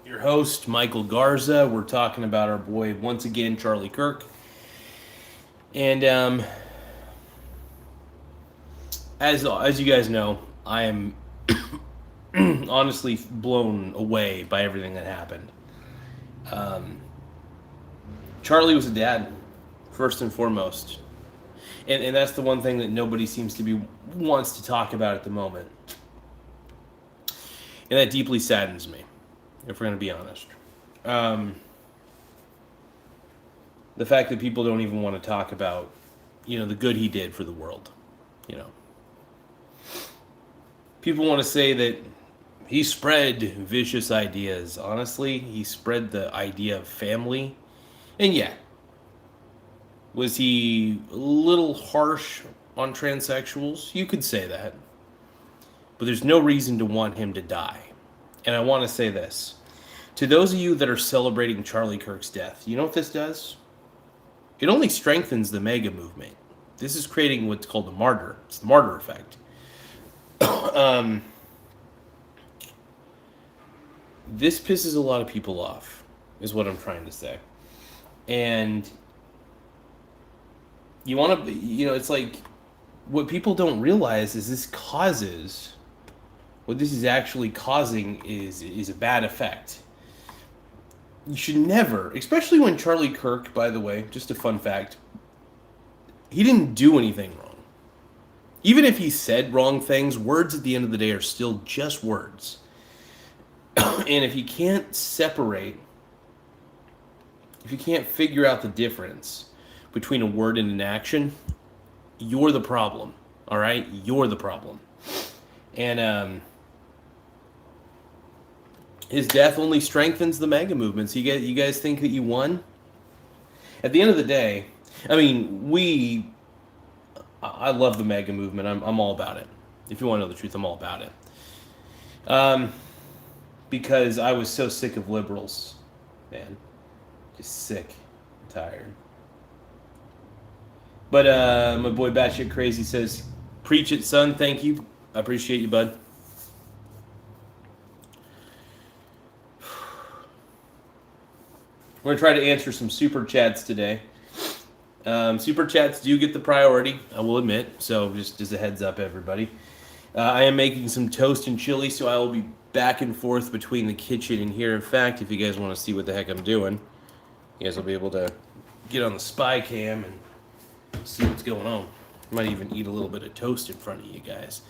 Your host, Michael Garza. We're talking about our boy, once again, Charlie Kirk. And as you guys know, I am honestly blown away by everything that happened. Um, Charlie was a dad, first and foremost. And that's the one thing that nobody seems to be wants to talk about at the moment. And that deeply saddens me, if we're going to be honest. Um, the fact that people don't even want to talk about, the good he did for the world. You know, people want to say that he spread vicious ideas. Honestly, he spread the idea of family. And yeah, was he a little harsh on transsexuals? You could say that. But there's no reason to want him to die. And I want to say this. To those of you that are celebrating Charlie Kirk's death, you know what this does? It only strengthens the MAGA movement. This is creating what's called a martyr. It's the martyr effect. This pisses a lot of people off, is what I'm trying to say. And you want to, it's like what people don't realize is what this is actually causing is a bad effect. You should never, especially when Charlie Kirk, by the way, just a fun fact, he didn't do anything wrong. Even if he said wrong things, words at the end of the day are still just words. And if you can't figure out the difference between a word and an action, you're the problem. All right? You're the problem. And his death only strengthens the MAGA movement. So you guys think that you won? At the end of the day, I mean, I love the MAGA movement. I'm all about it. If you want to know the truth, I'm all about it. Because I was so sick of liberals, man. Just sick and tired. But my boy Batshit Crazy says, preach it, son. Thank you. I appreciate you, bud. We're going to try to answer some super chats today. Super chats do get the priority, I will admit. So just as a heads up, everybody. I am making some toast and chili, so I will be back and forth between the kitchen and here. In fact, if you guys want to see what the heck I'm doing, you guys will be able to get on the spy cam and see what's going on. I might even eat a little bit of toast in front of you guys.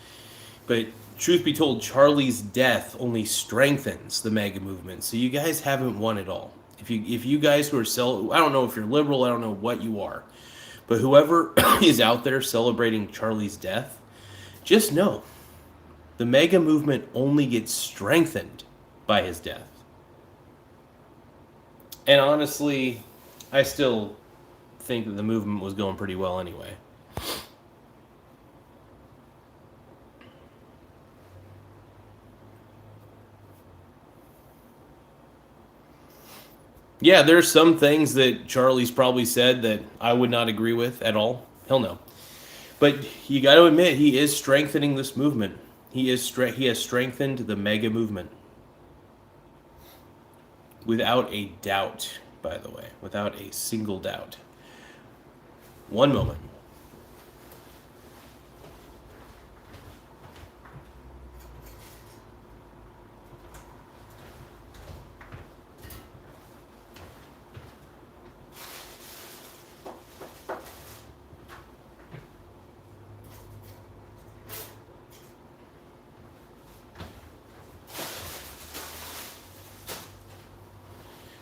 But truth be told, Charlie's death only strengthens the MAGA movement. So you guys haven't won it all. If you guys who are I don't know if you're liberal, I don't know what you are, but whoever is out there celebrating Charlie's death, just know the MAGA movement only gets strengthened by his death. And honestly, I still think that the movement was going pretty well anyway. Yeah, there's some things that Charlie's probably said that I would not agree with at all. Hell no. But you got to admit, he is strengthening this movement. He has strengthened the MAGA movement. Without a doubt, by the way. Without a single doubt. One moment.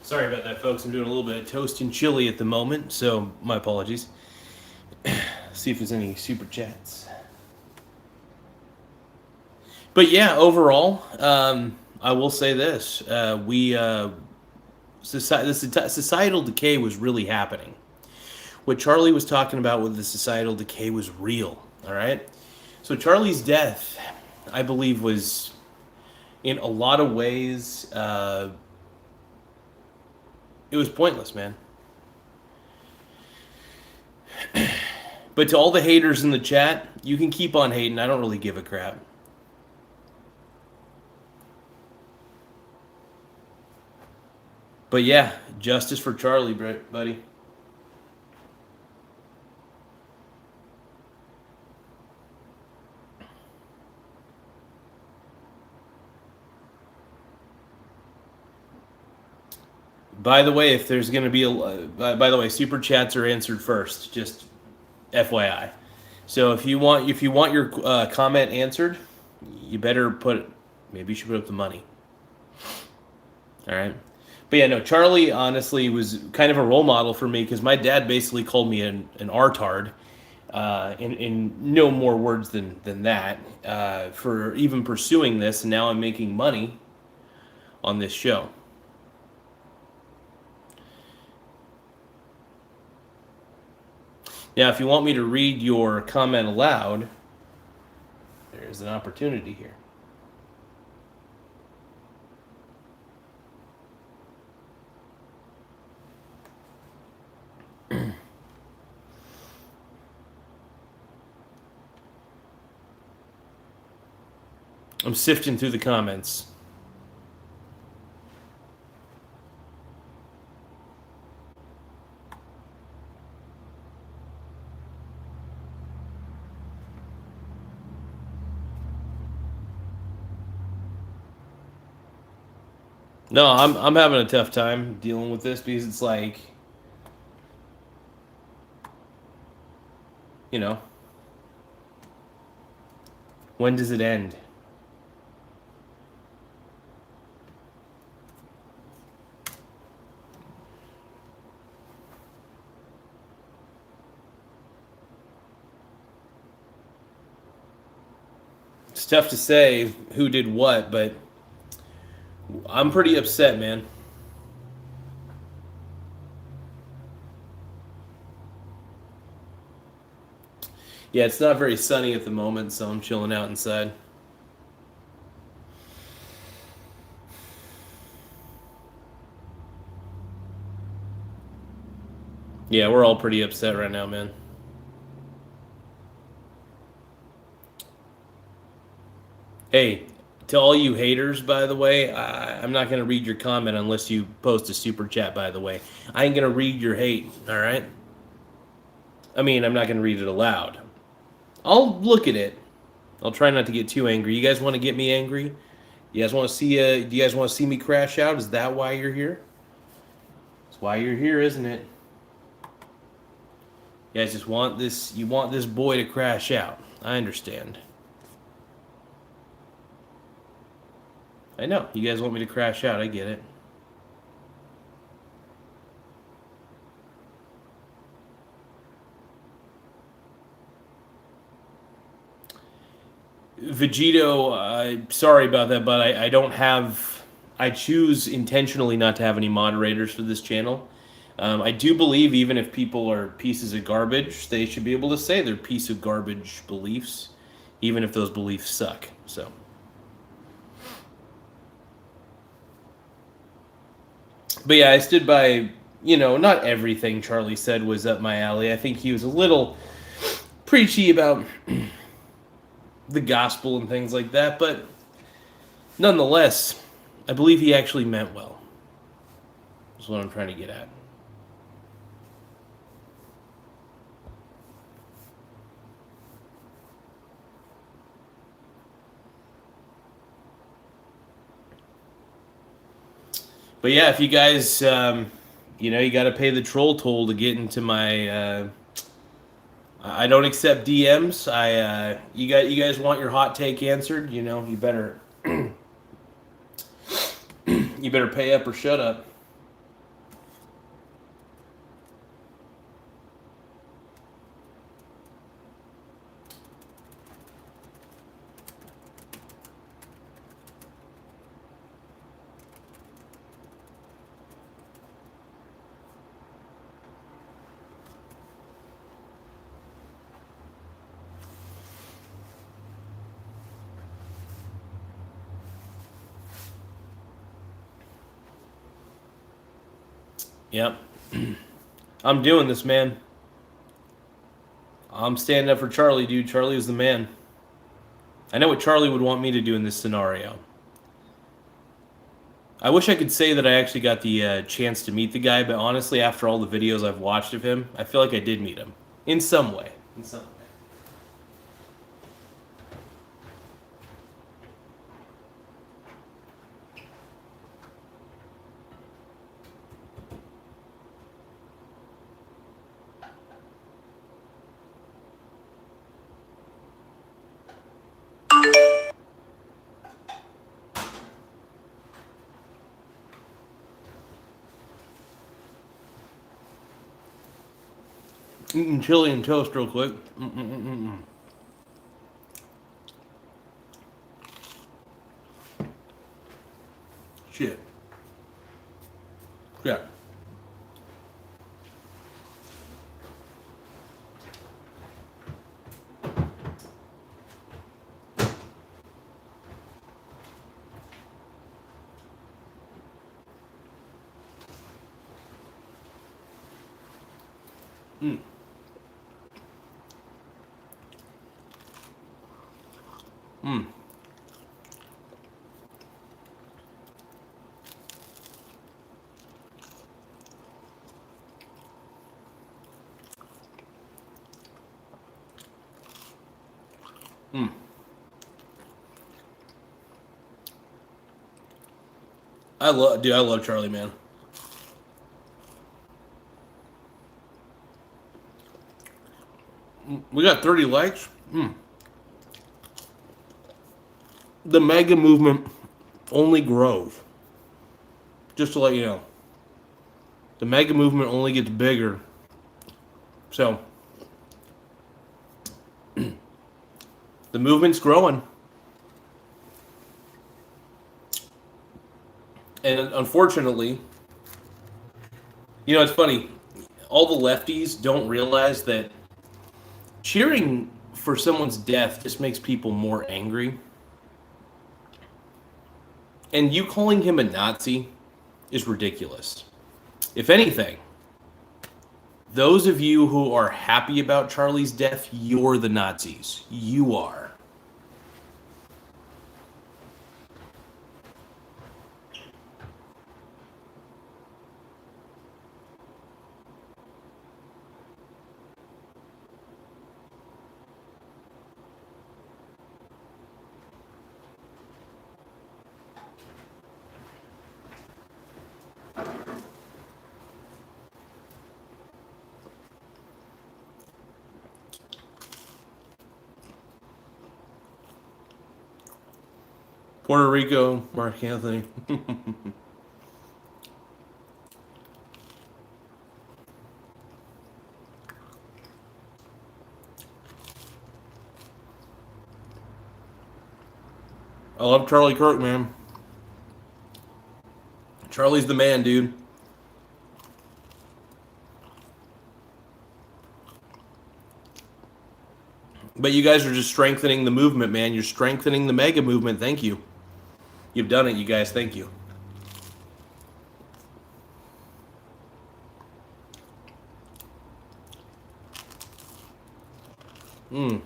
Sorry about that, folks. I'm doing a little bit of toast and chili at the moment, so my apologies. See if there's any super chats. But yeah, overall, I will say this: societal decay was really happening. What Charlie was talking about with the societal decay was real. All right. So Charlie's death, I believe, was in a lot of ways. It was pointless, man. But to all the haters in the chat, you can keep on hating. I don't really give a crap. But yeah, justice for Charlie, buddy. By the way, if there's going to be by the way, super chats are answered first. Just FYI. So if you want your comment answered, you better maybe you should put up the money. All right. But yeah, no, Charlie honestly was kind of a role model for me because my dad basically called me an artard, in no more words than that, for even pursuing this, and now I'm making money on this show. Now, if you want me to read your comment aloud, there's an opportunity here. I'm sifting through the comments. No, I'm having a tough time dealing with this because it's like, you know, when does it end? It's tough to say who did what, but I'm pretty upset, man. Yeah, it's not very sunny at the moment, so I'm chilling out inside. Yeah, we're all pretty upset right now, man. Hey, to all you haters, by the way, I'm not going to read your comment unless you post a super chat, by the way. I ain't going to read your hate, all right? I mean, I'm not going to read it aloud. I'll look at it. I'll try not to get too angry. You guys want to get me angry? You guys want to see? Do you guys want to see me crash out? Is that why you're here? That's why you're here, isn't it? You guys just want this. You want this boy to crash out. I understand. I know. You guys want me to crash out. I get it. Vegito, sorry about that, but I don't have. I choose intentionally not to have any moderators for this channel. I do believe even if people are pieces of garbage, they should be able to say they're piece of garbage beliefs, even if those beliefs suck. So. But yeah, I stood by, not everything Charlie said was up my alley. I think he was a little preachy about the gospel and things like that, but nonetheless, I believe he actually meant well. That's what I'm trying to get at. But yeah, if you guys, you got to pay the troll toll to get into my. I don't accept DMs. You guys want your hot take answered? You better. You better pay up or shut up. Yep. I'm doing this, man. I'm standing up for Charlie, dude. Charlie is the man. I know what Charlie would want me to do in this scenario. I wish I could say that I actually got the chance to meet the guy, but honestly, after all the videos I've watched of him, I feel like I did meet him in some way. In some way. Eating chili and toast real quick. Shit. Yeah. Mm. Mm. Mm. I love Charlie, man. We got 30 likes. Mm. The MAGA movement only grows. Just to let you know, the MAGA movement only gets bigger. So, the movement's growing. And unfortunately, it's funny. All the lefties don't realize that cheering for someone's death just makes people more angry. And you calling him a Nazi is ridiculous. If anything, those of you who are happy about Charlie's death, you're the Nazis. You are. Puerto Rico, Mark Anthony. I love Charlie Kirk, man. Charlie's the man, dude. But you guys are just strengthening the movement, man. You're strengthening the MAGA movement. Thank you. You've done it, you guys. Thank you. Mm.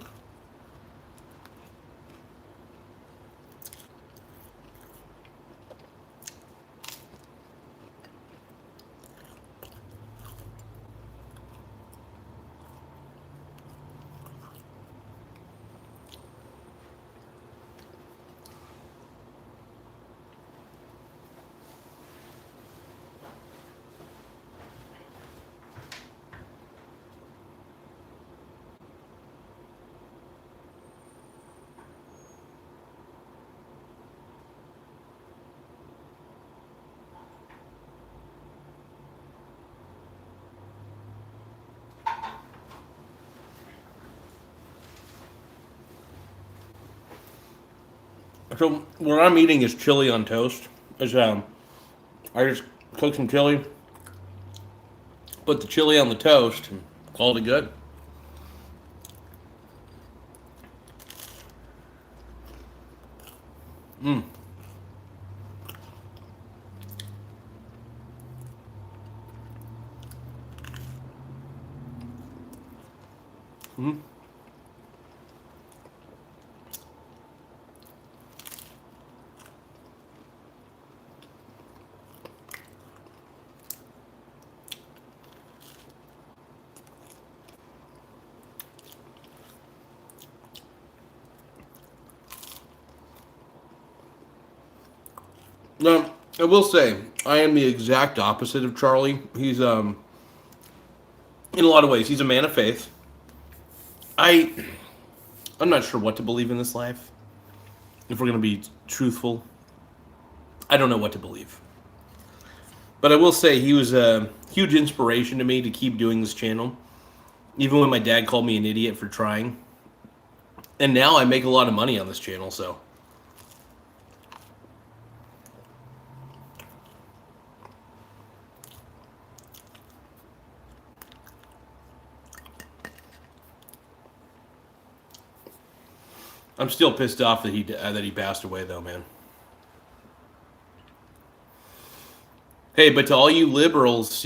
So what I'm eating is chili on toast. It's I just cook some chili, put the chili on the toast, and call it good. Mm. Mm. Now, I will say, I am the exact opposite of Charlie. He's in a lot of ways, he's a man of faith. I I'm not sure what to believe in this life. If we're gonna be truthful, I don't know what to believe. But I will say he was a huge inspiration to me to keep doing this channel, even when my dad called me an idiot for trying. And now I make a lot of money on this channel, so I'm still pissed off that he passed away, though, man. Hey, but to all you liberals,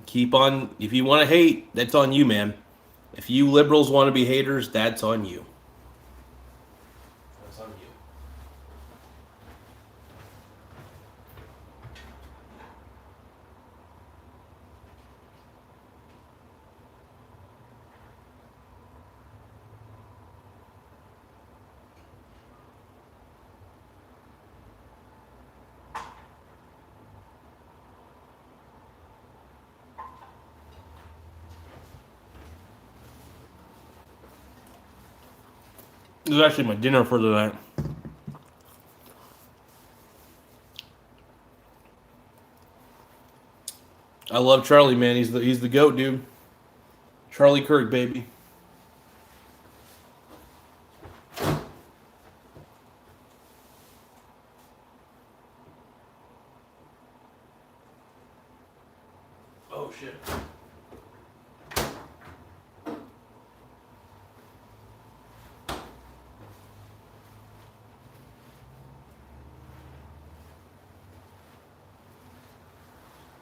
keep on. If you want to hate, that's on you, man. If you liberals want to be haters, that's on you. That's on you. This is actually my dinner for the night. I love Charlie, man. He's the goat, dude. Charlie Kirk, baby. Oh shit.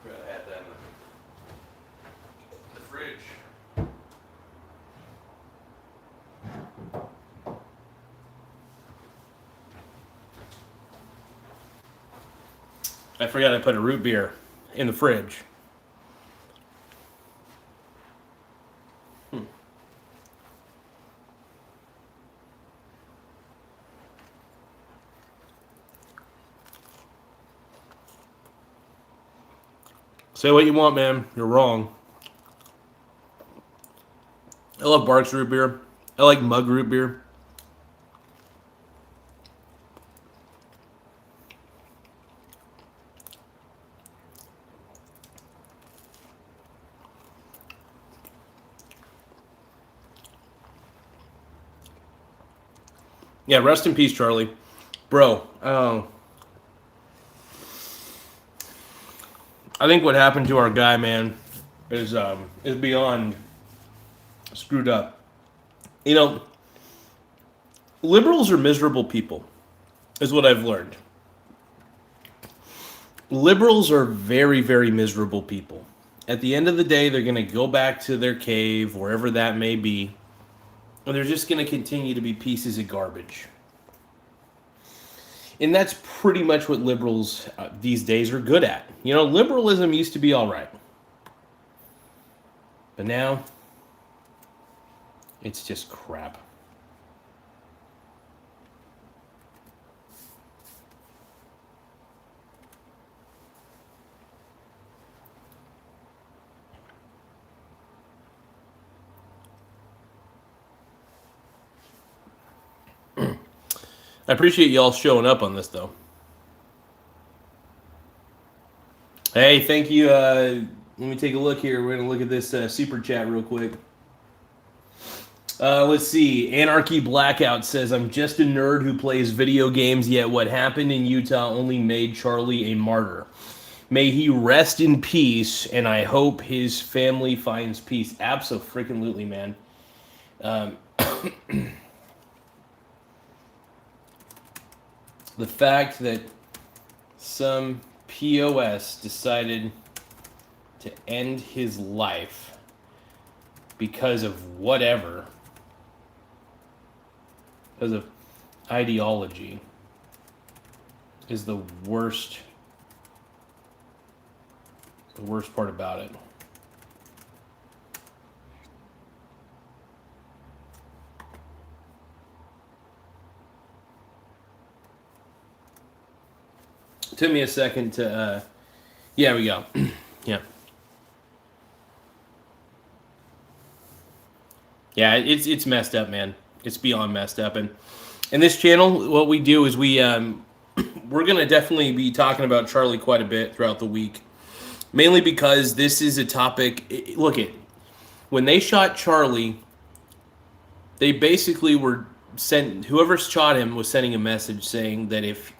Gotta add that in the fridge. I forgot I put a root beer in the fridge. Say what you want, man. You're wrong. I love Barks root beer. I like mug root beer. Yeah, rest in peace, Charlie. Bro, I think what happened to our guy, man, is beyond screwed up. Liberals are miserable people, is what I've learned. Liberals are very, very miserable people. At the end of the day, they're going to go back to their cave, wherever that may be, and they're just going to continue to be pieces of garbage. And that's pretty much what liberals these days are good at. Liberalism used to be all right. But now, it's just crap. I appreciate y'all showing up on this, though. Hey, thank you. Let me take a look here. We're going to look at this super chat real quick. Let's see. Anarchy Blackout says, I'm just a nerd who plays video games, yet what happened in Utah only made Charlie a martyr. May he rest in peace, and I hope his family finds peace. Abso-freaking-lutely, man. The fact that some POS decided to end his life because of whatever, because of ideology, is the worst part about it. Took me a second to, yeah, we go. Yeah. Yeah, it's messed up, man. It's beyond messed up. And this channel, what we do is we're gonna definitely be talking about Charlie quite a bit throughout the week, mainly because this is a topic. Look it, when they shot Charlie, they basically were sent. Whoever shot him was sending a message saying that if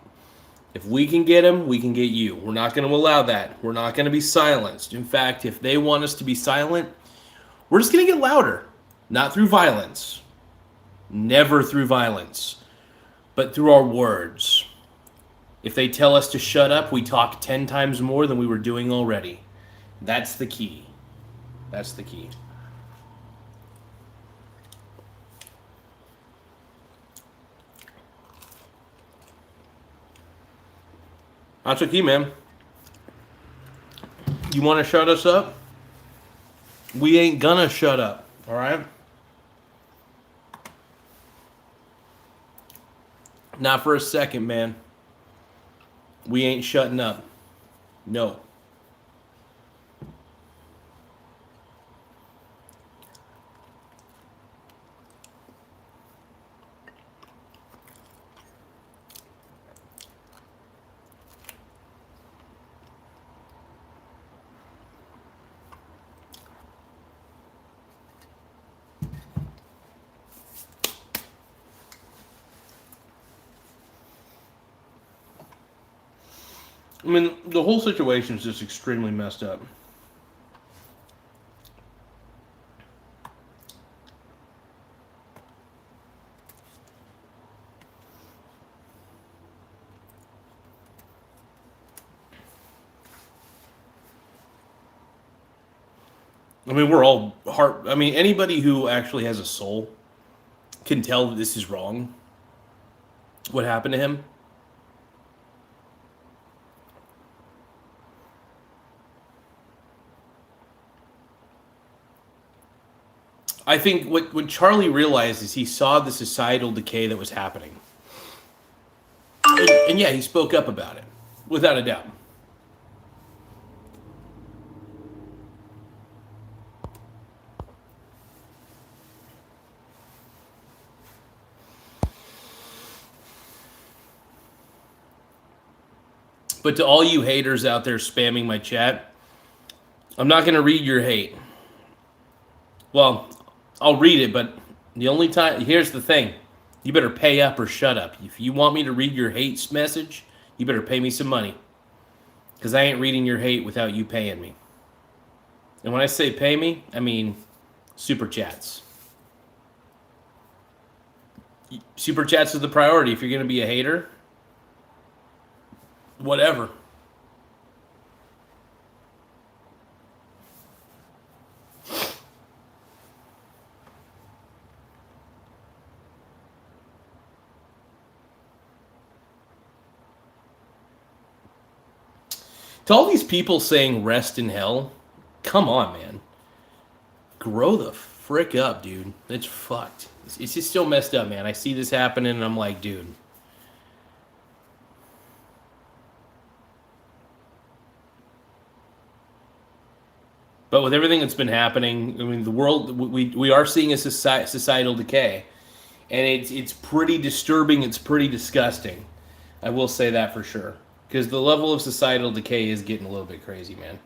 we can get him, we can get you. We're not going to allow that. We're not going to be silenced. In fact, if they want us to be silent, we're just going to get louder. Not through violence. Never through violence. But through our words. If they tell us to shut up, we talk 10 times more than we were doing already. That's the key. That's the key. That's the key, man. You want to shut us up? We ain't gonna shut up, all right? Not for a second, man. We ain't shutting up. No. I mean, the whole situation is just extremely messed up. I mean, we're all heart. I mean, anybody who actually has a soul can tell that this is wrong. What happened to him? I think what Charlie realized is he saw the societal decay that was happening. And yeah, he spoke up about it, without a doubt. But to all you haters out there spamming my chat, I'm not going to read your hate. Well, I'll read it, but the only time... Here's the thing. You better pay up or shut up. If you want me to read your hate message, you better pay me some money. Because I ain't reading your hate without you paying me. And when I say pay me, I mean super chats. Super chats is the priority. If you're going to be a hater, whatever. To all these people saying rest in hell, come on, man. Grow the frick up, dude. It's fucked. It's just so messed up, man. I see this happening and I'm like, dude. But with everything that's been happening, I mean, the world, we are seeing a societal decay. And it's pretty disturbing. It's pretty disgusting. I will say that for sure. Because the level of societal decay is getting a little bit crazy, man.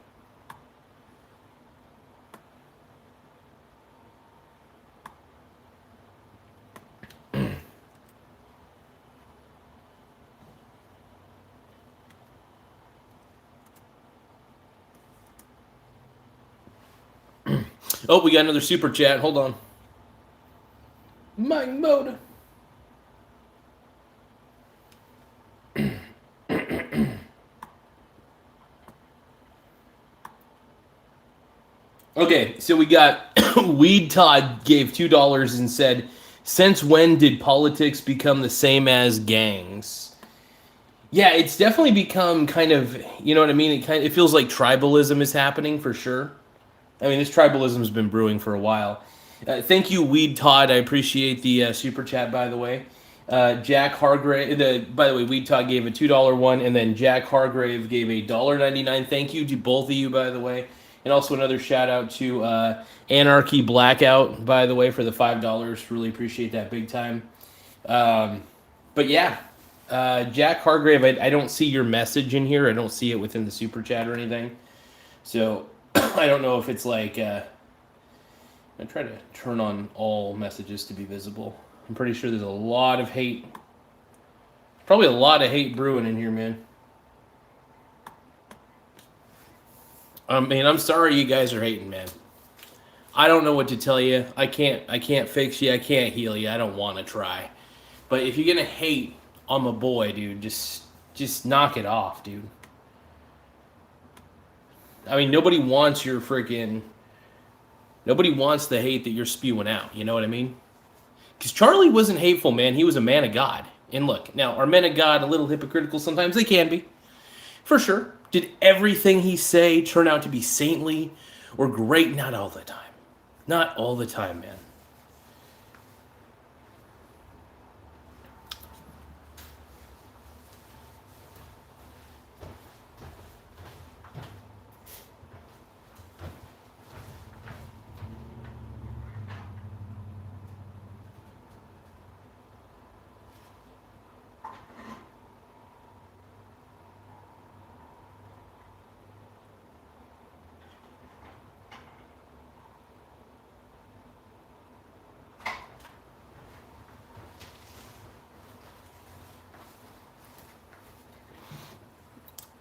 Oh, we got another super chat. Hold on. Mind mode. Okay, so we got Weed Todd gave $2 and said, "Since when did politics become the same as gangs?" Yeah, it's definitely become kind of, you know what I mean? It feels like tribalism is happening for sure. I mean, this tribalism has been brewing for a while. Thank you, Weed Todd. I appreciate the super chat, by the way. Jack Hargrave, by the way, Weed Talk gave a $2 one, and then Jack Hargrave gave a $1.99. Thank you to both of you, by the way. And also another shout out to Anarchy Blackout, by the way, for the $5. Really appreciate that big time. But yeah, Jack Hargrave, I don't see your message in here. I don't see it within the super chat or anything. So I don't know if it's like, I try to turn on all messages to be visible. I'm pretty sure there's a lot of hate. Probably a lot of hate brewing in here, man. I mean, I'm sorry you guys are hating, man. I don't know what to tell you. I can't fix you. I can't heal you. I don't want to try. But if you're gonna hate on my boy, dude, just knock it off, dude. I mean, nobody wants the hate that you're spewing out. You know what I mean? Because Charlie wasn't hateful, man. He was a man of God. And look, now, are men of God a little hypocritical sometimes? They can be. For sure. Did everything he say turn out to be saintly or great? Not all the time. Not all the time, man.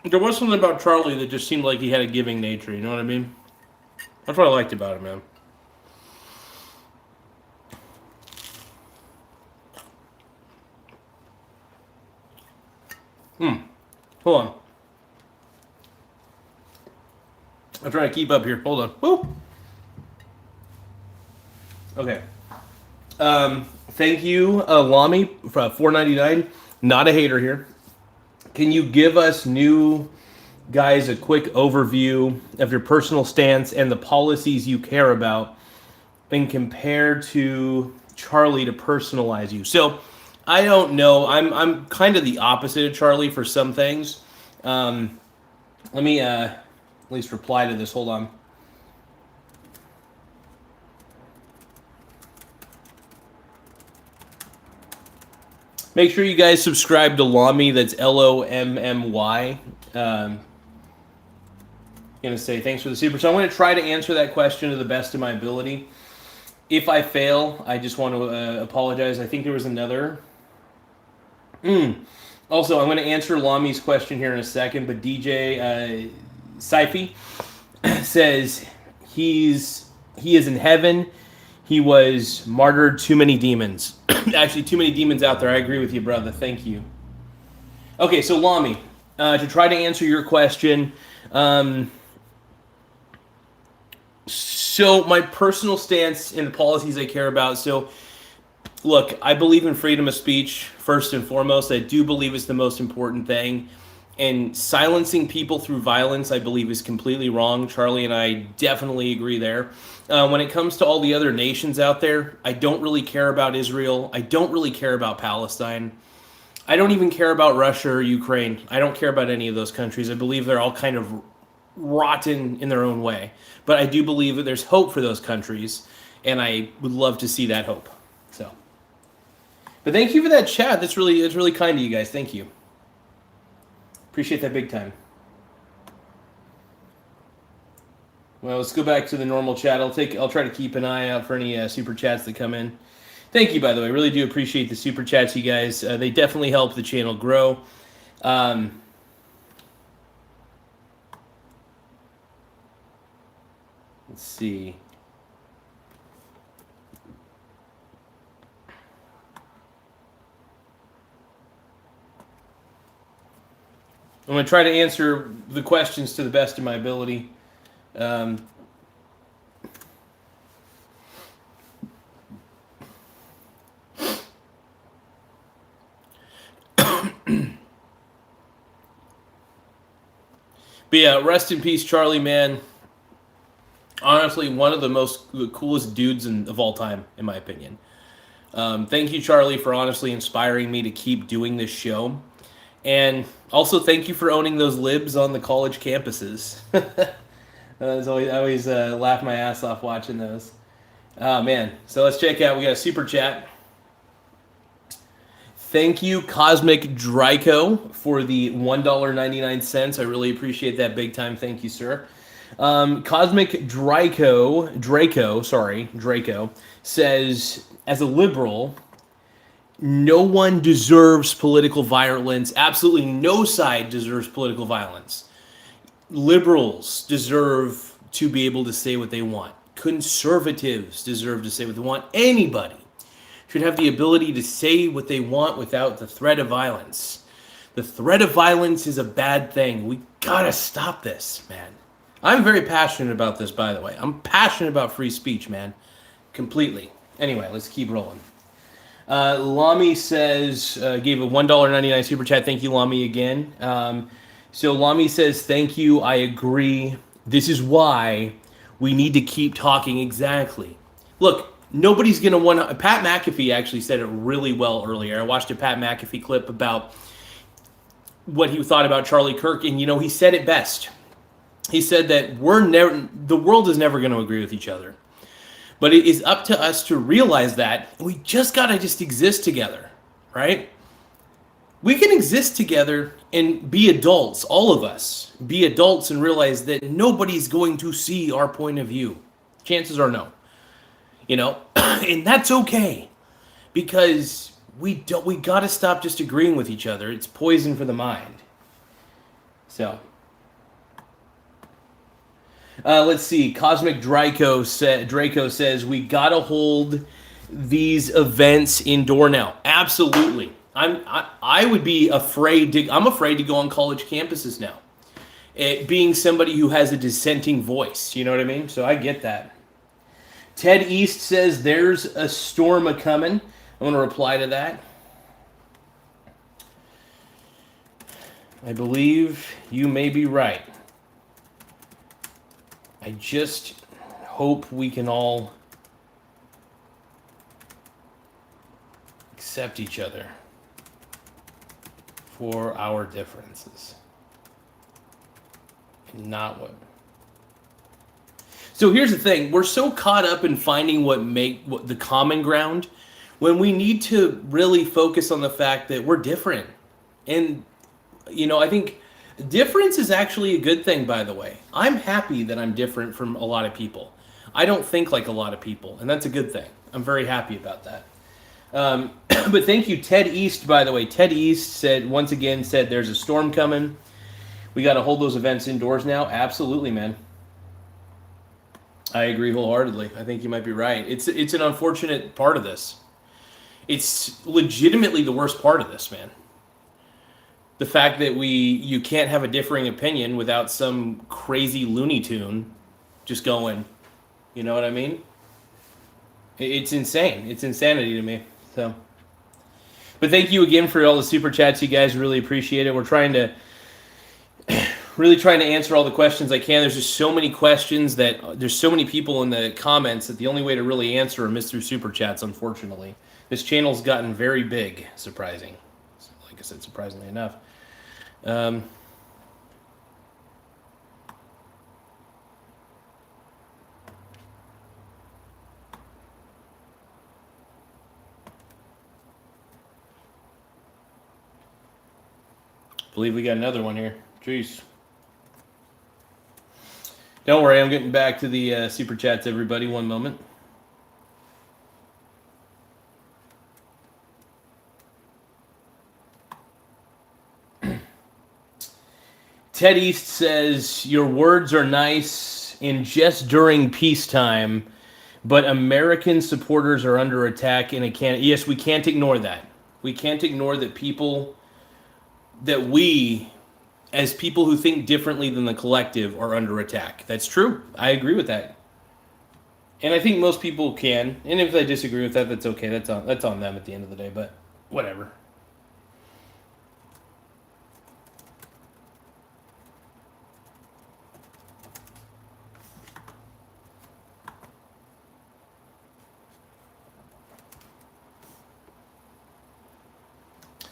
There was something about Charlie that just seemed like he had a giving nature, you know what I mean? That's what I liked about him, man. Hold on. I'm trying to keep up here. Hold on. Woo! Okay. Thank you, Lamy, for $4.99. Not a hater here. Can you give us new guys a quick overview of your personal stance and the policies you care about and compare to Charlie to personalize you? So I don't know. I'm kind of the opposite of Charlie for some things. Let me at least reply to this. Hold on. Make sure you guys subscribe to Lamy. That's Lommy. Gonna say thanks for the super. So I'm gonna try to answer that question to the best of my ability. If I fail, I just want to apologize. I think there was another. Also, I'm going to answer Lamy's question here in a second, but DJ Saifi says he is in heaven. He was martyred. Too many demons. Actually, too many demons out there. I agree with you, brother. Thank you. Okay, so Lamy, to try to answer your question. So my personal stance and the policies I care about. So, look, I believe in freedom of speech first and foremost. I do believe it's the most important thing. And silencing people through violence, I believe, is completely wrong. Charlie and I definitely agree there. When it comes to all the other nations out there, I don't really care about Israel. I don't really care about Palestine. I don't even care about Russia or Ukraine. I don't care about any of those countries. I believe they're all kind of rotten in their own way. But I do believe that there's hope for those countries, and I would love to see that hope. So, but thank you for that chat. That's really kind of you guys. Thank you. Appreciate that big time. Well, let's go back to the normal chat. I'll try to keep an eye out for any super chats that come in. Thank you, by the way. Really do appreciate the super chats, you guys. They definitely help the channel grow. Let's see. I'm going to try to answer the questions to the best of my ability. But yeah, rest in peace, Charlie, man. Honestly, one of the coolest dudes of all time, in my opinion. Thank you, Charlie, for honestly inspiring me to keep doing this show. And also, thank you for owning those libs on the college campuses. I always laugh my ass off watching those. Oh, man. So let's check out. We got a super chat. Thank you, Cosmic Draco, for the $1.99. I really appreciate that big time. Thank you, sir. Cosmic Draco says, as a liberal, no one deserves political violence. Absolutely no side deserves political violence. Liberals deserve to be able to say what they want. Conservatives deserve to say what they want. Anybody should have the ability to say what they want without the threat of violence. The threat of violence is a bad thing. We gotta stop this, man. I'm very passionate about this, by the way. I'm passionate about free speech, man. Completely. Anyway, let's keep rolling. Lamy says, gave a $1.99 super chat. Thank you, Lamy, again. So Lamy says, thank you. I agree. This is why we need to keep talking. Exactly. Look, nobody's going to want to... Pat McAfee actually said it really well earlier. I watched a Pat McAfee clip about what he thought about Charlie Kirk, and, he said it best. He said that the world is never going to agree with each other. But it is up to us to realize that we just got to just exist together, right? We can exist together and be adults, all of us. Be adults and realize that nobody's going to see our point of view. Chances are no. And that's okay. Because we got to stop just agreeing with each other. It's poison for the mind. So... let's see. Cosmic Draco says we gotta hold these events indoor now. Absolutely. I would be afraid to. I'm afraid to go on college campuses now. Being somebody who has a dissenting voice, you know what I mean? So I get that. Ted East says there's a storm a coming. I'm gonna reply to that. I believe you may be right. I just hope we can all accept each other for our differences. Not what. So here's the thing. We're so caught up in finding what the common ground when we need to really focus on the fact that we're different. And, I think... difference is actually a good thing, by the way. I'm happy that I'm different from a lot of people. I don't think like a lot of people, and that's a good thing. I'm very happy about that. But thank you, Ted East, by the way. Ted East once again said there's a storm coming. We got to hold those events indoors now. Absolutely, man. I agree wholeheartedly. I think you might be right. It's an unfortunate part of this. It's legitimately the worst part of this, man. The fact that you can't have a differing opinion without some crazy Looney Tune just going, you know what I mean? It's insane. It's insanity to me. So, but thank you again for all the super chats, you guys. Really appreciate it. We're trying to answer all the questions I can. There's just so many questions there's so many people in the comments that the only way to really answer them is through super chats, unfortunately. This channel's gotten very big, surprisingly enough. Believe we got another one here. Jeez. Don't worry, I'm getting back to the super chats, everybody. One moment. Ted East says, your words are nice and just during peacetime, but American supporters are under attack and yes, we can't ignore that. We can't ignore that we, as people who think differently than the collective, are under attack. That's true. I agree with that. And I think most people can. And if I disagree with that, that's okay. That's on them at the end of the day, but whatever.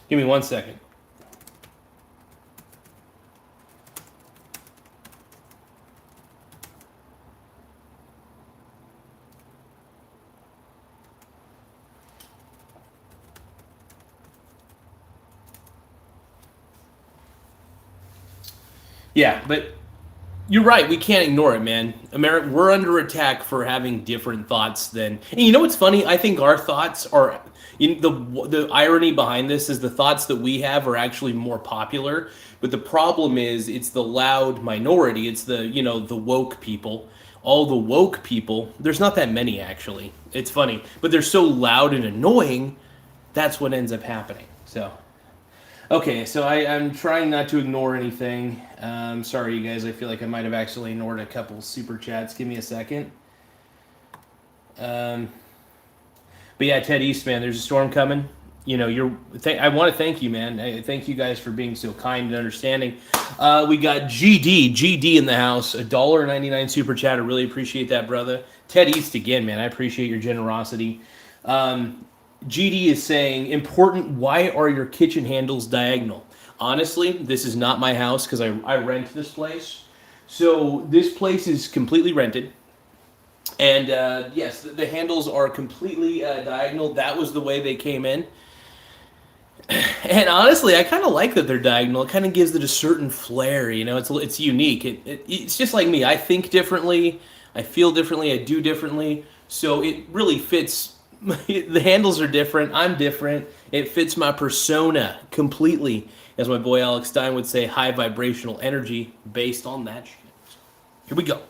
Give me 1 second. Yeah, but you're right. We can't ignore it, man. America, we're under attack for having different thoughts than. And you know what's funny? I think our thoughts are. The irony behind this is the thoughts that we have are actually more popular, but the problem is it's the loud minority. It's the woke people. All the woke people. There's not that many actually. It's funny, but they're so loud and annoying. That's what ends up happening. So. Okay, so I'm trying not to ignore anything. Sorry, you guys. I feel like I might have actually ignored a couple super chats. Give me a second. But yeah, Ted Eastman, there's a storm coming. I want to thank you, man. I thank you guys for being so kind and understanding. We got GD in the house, $1.99 super chat. I really appreciate that, brother. Ted East again, man. I appreciate your generosity. GD is saying, important, why are your kitchen handles diagonal? Honestly, this is not my house because I rent this place. So this place is completely rented. And yes, the handles are completely diagonal. That was the way they came in. And honestly, I kind of like that they're diagonal. It kind of gives it a certain flair, it's unique. It's just like me. I think differently. I feel differently. I do differently. So it really fits. The handles are different. I'm different. It fits my persona completely. As my boy Alex Stein would say, high vibrational energy based on that shit. Here we go.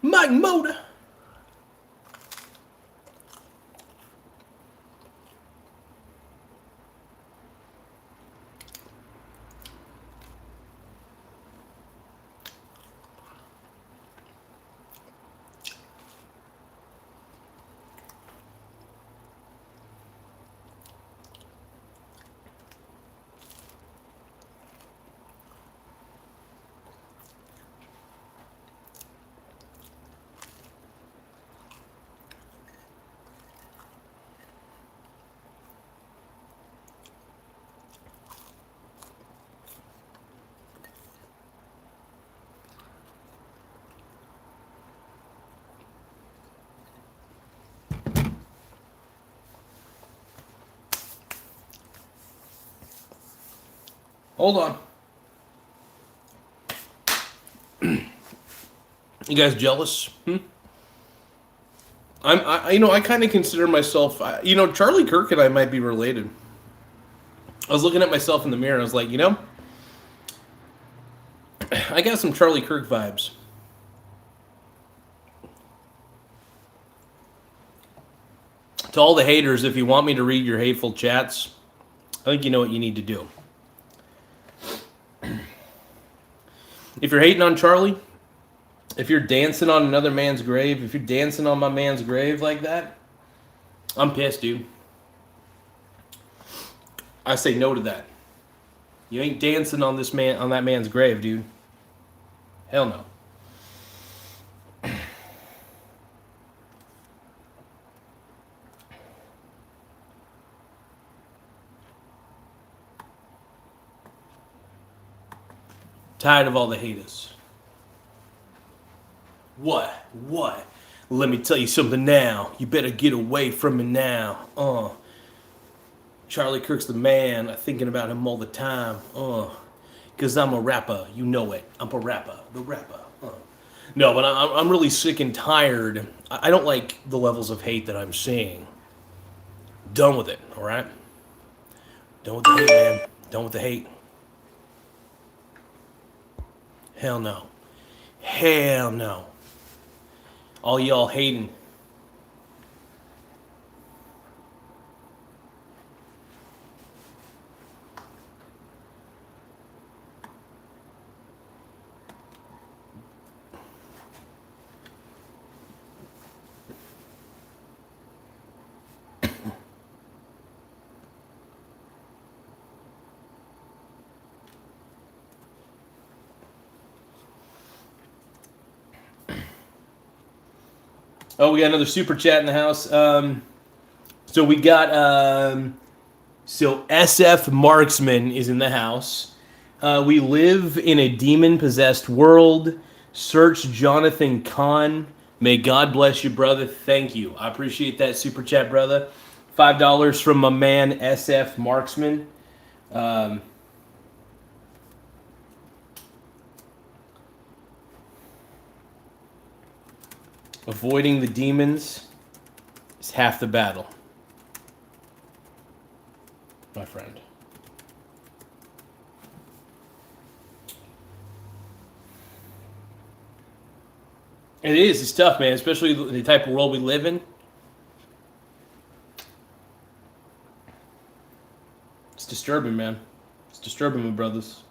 Mike Moda. Hold on. You guys jealous? I kind of consider myself, Charlie Kirk and I might be related. I was looking at myself in the mirror and I was like, I got some Charlie Kirk vibes. To all the haters, if you want me to read your hateful chats, I think you know what you need to do. If you're hating on Charlie, if you're dancing on another man's grave, if you're dancing on my man's grave like that, I'm pissed, dude. I say no to that. You ain't dancing on that man's grave, dude. Hell no. Tired of all the haters. What? Let me tell you something now. You better get away from me now. Charlie Kirk's the man. I'm thinking about him all the time. Because I'm a rapper. You know it. I'm a rapper. The rapper. No, but I'm really sick and tired. I don't like the levels of hate that I'm seeing. Done with it, all right? Done with the hate, man. Done with the hate. Hell no. Hell no. All y'all hating. Oh, we got another super chat in the house. So we got So SF Marksman is in the house. We live in a demon-possessed world. Search Jonathan Kahn. May God bless you, brother. Thank you. I appreciate that super chat, brother. $5 from my man SF Marksman. Avoiding the demons is half the battle, my friend. It is. It's tough, man, especially the type of world we live in. It's disturbing, man. It's disturbing, my brothers.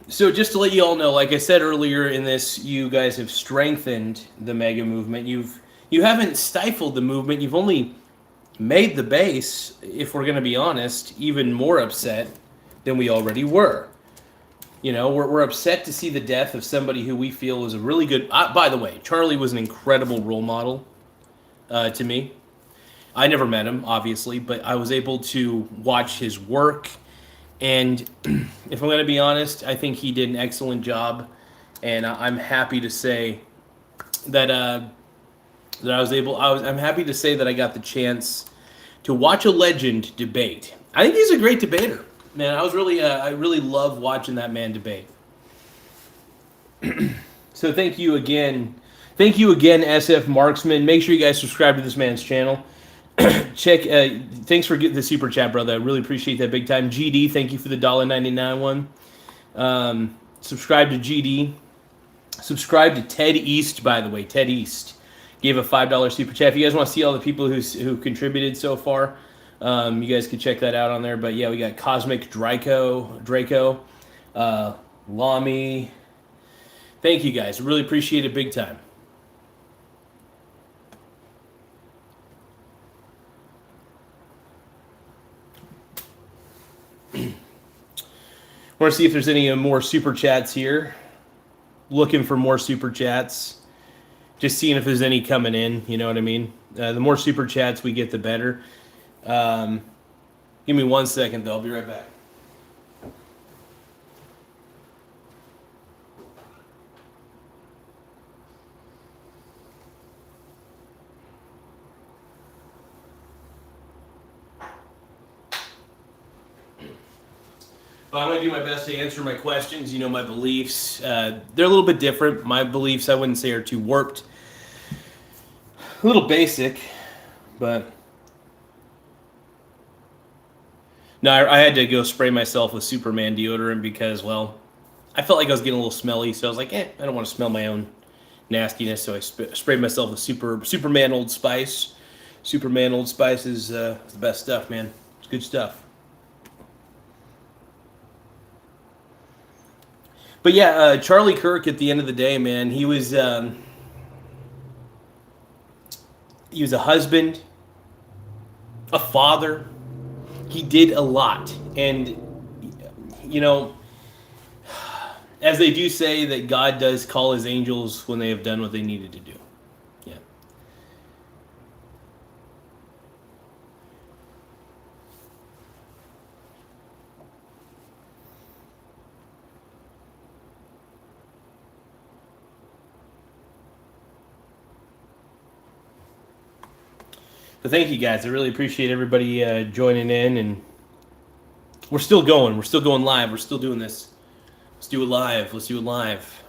So just to let you all know, like I said earlier in this, you guys have strengthened the MAGA movement. You haven't stifled the movement. You've only made the base, if we're going to be honest, even more upset than we already were. You know, we're upset to see the death of somebody who we feel is a really good... by the way, Charlie was an incredible role model to me. I never met him, obviously, but I was able to watch his work. And if I'm going to be honest, I think he did an excellent job. And I'm happy to say that I'm happy to say that I got the chance to watch a legend debate. I think he's a great debater. Man, I really love watching that man debate. So thank you again, SF Marksman. Make sure you guys subscribe to this man's channel. Thanks for getting the super chat, brother. I really appreciate that big time. GD, thank you for the $1.99 one. Subscribe to GD. Subscribe to Ted East, by the way. Ted East gave a $5 super chat. If you guys want to see all the people who contributed so far, you guys can check that out on there. But yeah, we got Cosmic Draco, Lamy. Thank you guys. Really appreciate it big time. Want to see if there's any more super chats here. Looking for more super chats. Just seeing if there's any coming in. You know what I mean? The more super chats we get, the better. Give me 1 second, though. I'll be right back. But I'm going to do my best to answer my questions. You know, my beliefs. They're a little bit different. My beliefs, I wouldn't say, are too warped. A little basic, but... No, I had to go spray myself with Superman deodorant because, well, I felt like I was getting a little smelly. So I was like, I don't want to smell my own nastiness. So I sprayed myself with Superman Old Spice. Superman Old Spice is the best stuff, man. It's good stuff. But yeah, Charlie Kirk, at the end of the day, man, he was a husband, a father. He did a lot. And, you know, as they do say that God does call his angels when they have done what they needed to do. Yeah. But thank you guys. I really appreciate everybody joining in, and we're still going. We're still going live. We're still doing this. Let's do it live. Let's do it live.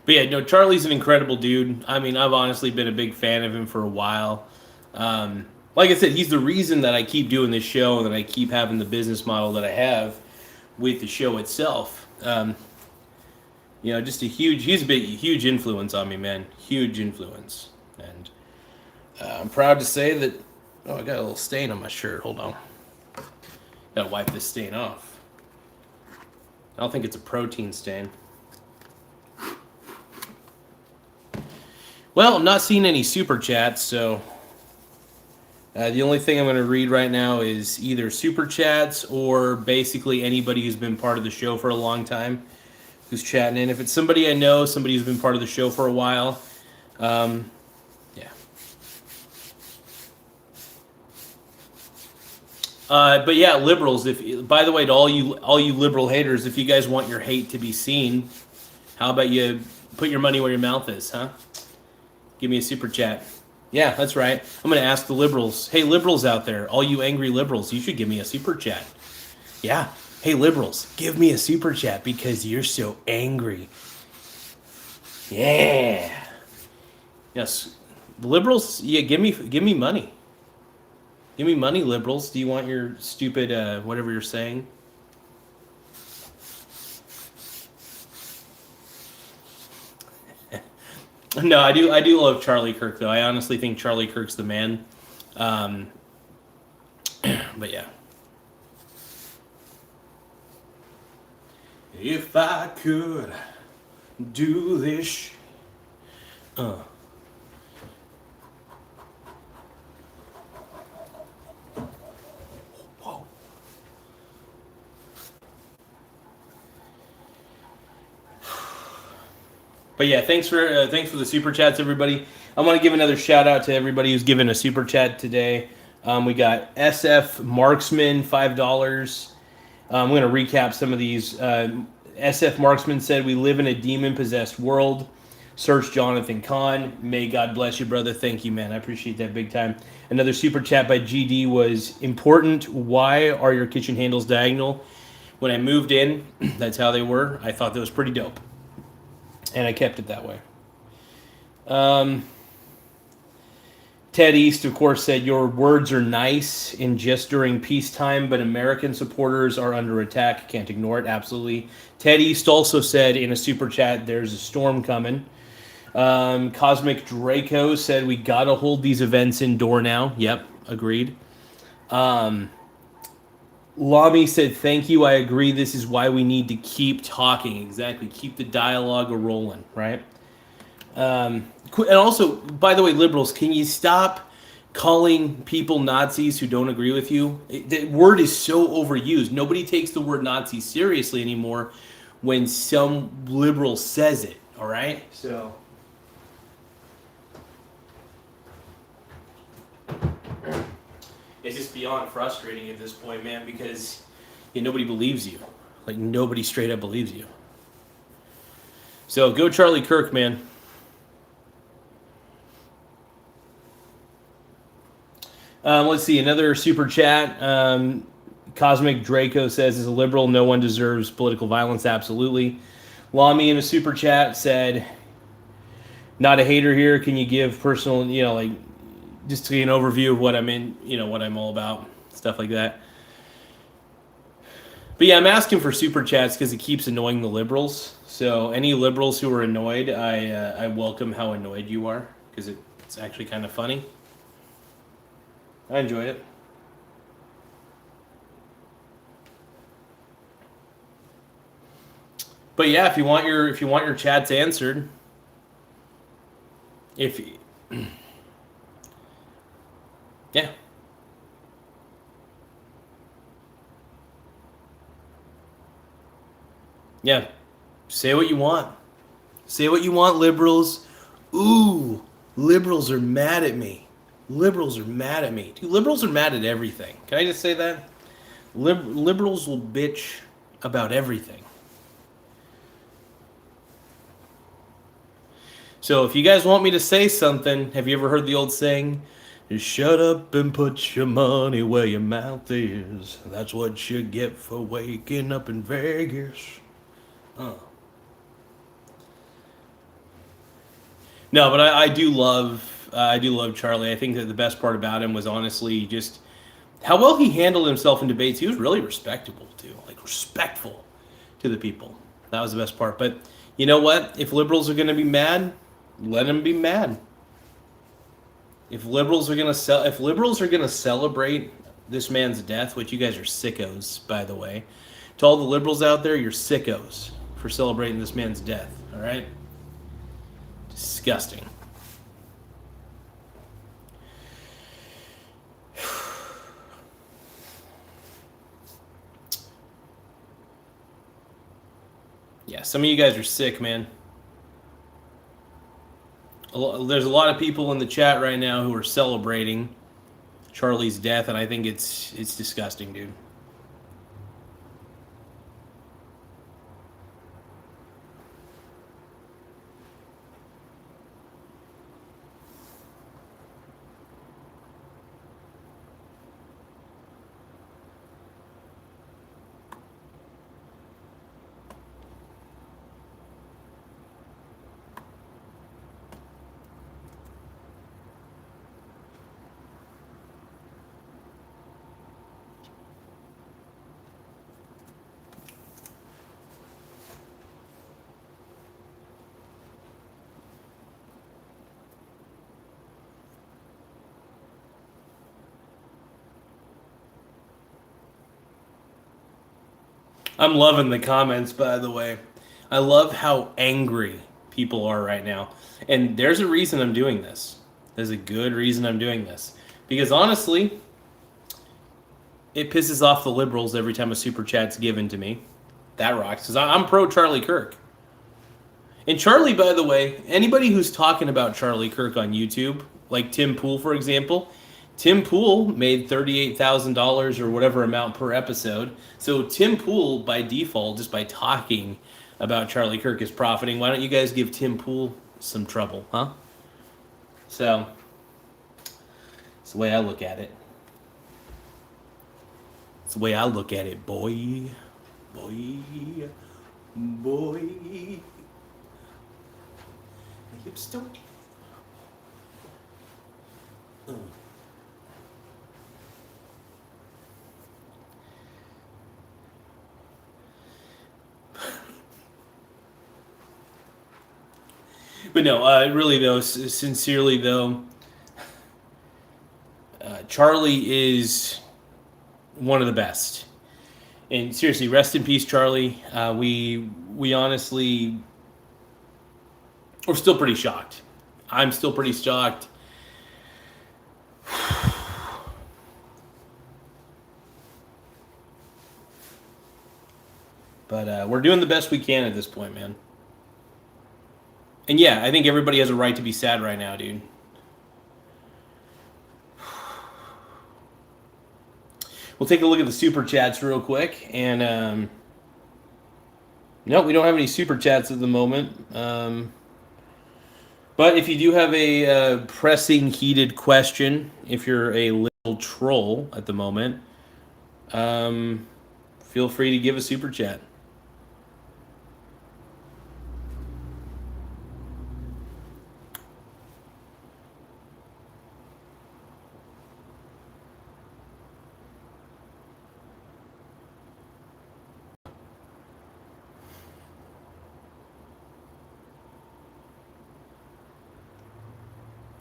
But yeah, Charlie's an incredible dude. I mean, I've honestly been a big fan of him for a while. like I said, he's the reason that I keep doing this show and that I keep having the business model that I have with the show itself. Just he's a huge influence on me, man. Huge influence. And I'm proud to say that, I got a little stain on my shirt. Hold on. Gotta wipe this stain off. I don't think it's a protein stain. Well, I'm not seeing any super chats, so the only thing I'm going to read right now is either super chats or basically anybody who's been part of the show for a long time who's chatting in. If it's somebody I know, somebody who's been part of the show for a while, yeah. But yeah, liberals. By the way, to all you liberal haters, if you guys want your hate to be seen, how about you put your money where your mouth is, huh? Give me a super chat. Yeah, that's right. I'm going to ask the liberals. Hey, liberals out there, all you angry liberals, you should give me a super chat. Yeah. Hey, liberals, give me a super chat because you're so angry. Yeah. Yes. The liberals, yeah, give me money. Give me money, liberals. Do you want your stupid whatever you're saying? No, I do love Charlie Kirk though. I honestly think Charlie Kirk's the man. But yeah. If I could do this, Whoa. But yeah, thanks for the super chats, everybody. I want to give another shout out to everybody who's given a super chat today. We got SF Marksman, $5. I'm going to recap some of these. SF Marksman said, "We live in a demon-possessed world. Search Jonathan Kahn. May God bless you, brother." Thank you, man. I appreciate that big time. Another super chat by GD was, "Important. Why are your kitchen handles diagonal?" When I moved in, that's how they were. I thought that was pretty dope. And I kept it that way. Ted East, of course, said, "Your words are nice in just during peacetime, but American supporters are under attack. Can't ignore it." Absolutely. Ted East also said in a super chat, "There's a storm coming." Cosmic Draco said, "We got to hold these events indoor now." Yep, agreed. Lamy said, "Thank you. I agree. This is why we need to keep talking." Exactly. Keep the dialogue rolling, right? And also, by the way, liberals, can you stop calling people Nazis who don't agree with you? The word is so overused. Nobody takes the word Nazi seriously anymore when some liberal says it, all right? So it's just beyond frustrating at this point, man, because nobody believes you. Like, nobody straight up believes you. So go Charlie Kirk, man. Let's see, another super chat. Cosmic Draco says, "As a liberal, no one deserves political violence." Absolutely. Lamy in a super chat said, "Not a hater here. Can you give personal, just to get an overview of what I'm in, what I'm all about, stuff like that." But yeah, I'm asking for super chats because it keeps annoying the liberals. So any liberals who are annoyed, I welcome how annoyed you are because it's actually kind of funny. I enjoy it. But yeah, if you want your chats answered, yeah. Yeah. Say what you want. Say what you want, liberals. Ooh, liberals are mad at me. Liberals are mad at me. Dude, liberals are mad at everything. Can I just say that? Liberals will bitch about everything. So if you guys want me to say something, have you ever heard the old saying, "Just shut up and put your money where your mouth is. That's what you get for waking up in Vegas." No, but I do love I do love Charlie. I think that the best part about him was honestly just how well he handled himself in debates. He was really respectable too, like respectful to the people. That was the best part. But you know what? If liberals are going to be mad, let them be mad. If liberals are going to celebrate this man's death, which you guys are sickos, by the way, to all the liberals out there, you're sickos for celebrating this man's death. All right? Disgusting. Yeah, some of you guys are sick, man. There's a lot of people in the chat right now who are celebrating Charlie's death, and I think it's disgusting, dude. I'm loving the comments, by the way. I love how angry people are right now. And there's a reason I'm doing this. There's a good reason I'm doing this. Because honestly, it pisses off the liberals every time a super chat's given to me. That rocks. Because I'm pro Charlie Kirk. And Charlie, by the way, anybody who's talking about Charlie Kirk on YouTube, like Tim Pool, for example, Tim Pool made $38,000 or whatever amount per episode. So Tim Pool, by default, just by talking about Charlie Kirk, is profiting. Why don't you guys give Tim Pool some trouble, huh? So, it's the way I look at it. It's the way I look at it, boy. Boy. Boy. My hips don't... But no, really though, sincerely though, Charlie is one of the best. And seriously, rest in peace, Charlie. We honestly, we're still pretty shocked. I'm still pretty shocked. But we're doing the best we can at this point, man. And yeah, I think everybody has a right to be sad right now, dude. We'll take a look at the super chats real quick. And no, we don't have any super chats at the moment. But if you do have a pressing, heated question, if you're a little troll at the moment, feel free to give a super chat.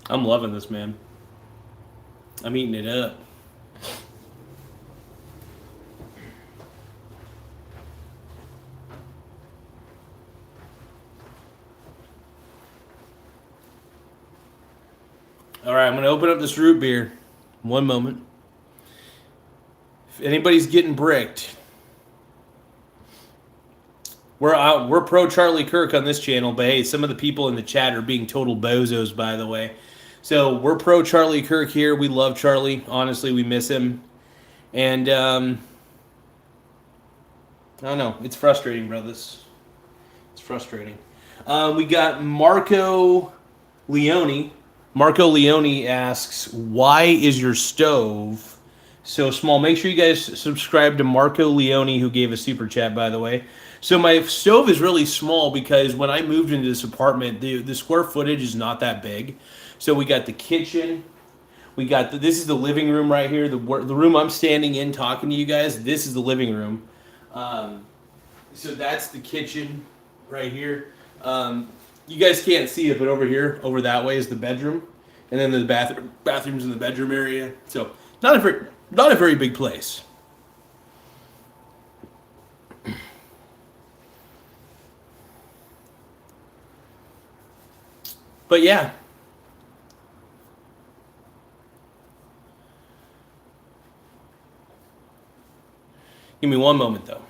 I'm loving this, man. I'm eating it up. All right, I'm going to open up this root beer. One moment. If anybody's getting bricked, we're pro Charlie Kirk on this channel, but hey, some of the people in the chat are being total bozos, by the way. So we're pro Charlie Kirk here. We love Charlie. Honestly, we miss him. And I don't know. It's frustrating, brothers. It's frustrating. We got Marco Leone. Marco Leone asks, why is your stove so small? Make sure you guys subscribe to Marco Leone, who gave a super chat, by the way. So my stove is really small because when I moved into this apartment, the square footage is not that big. So we got the kitchen. We got this is the living room right here. The room I'm standing in talking to you guys. This is the living room. So that's the kitchen right here. You guys can't see it, but over here, over that way is the bedroom, and then the bathrooms in the bedroom area. So not a very big place. But yeah. Give me one moment though.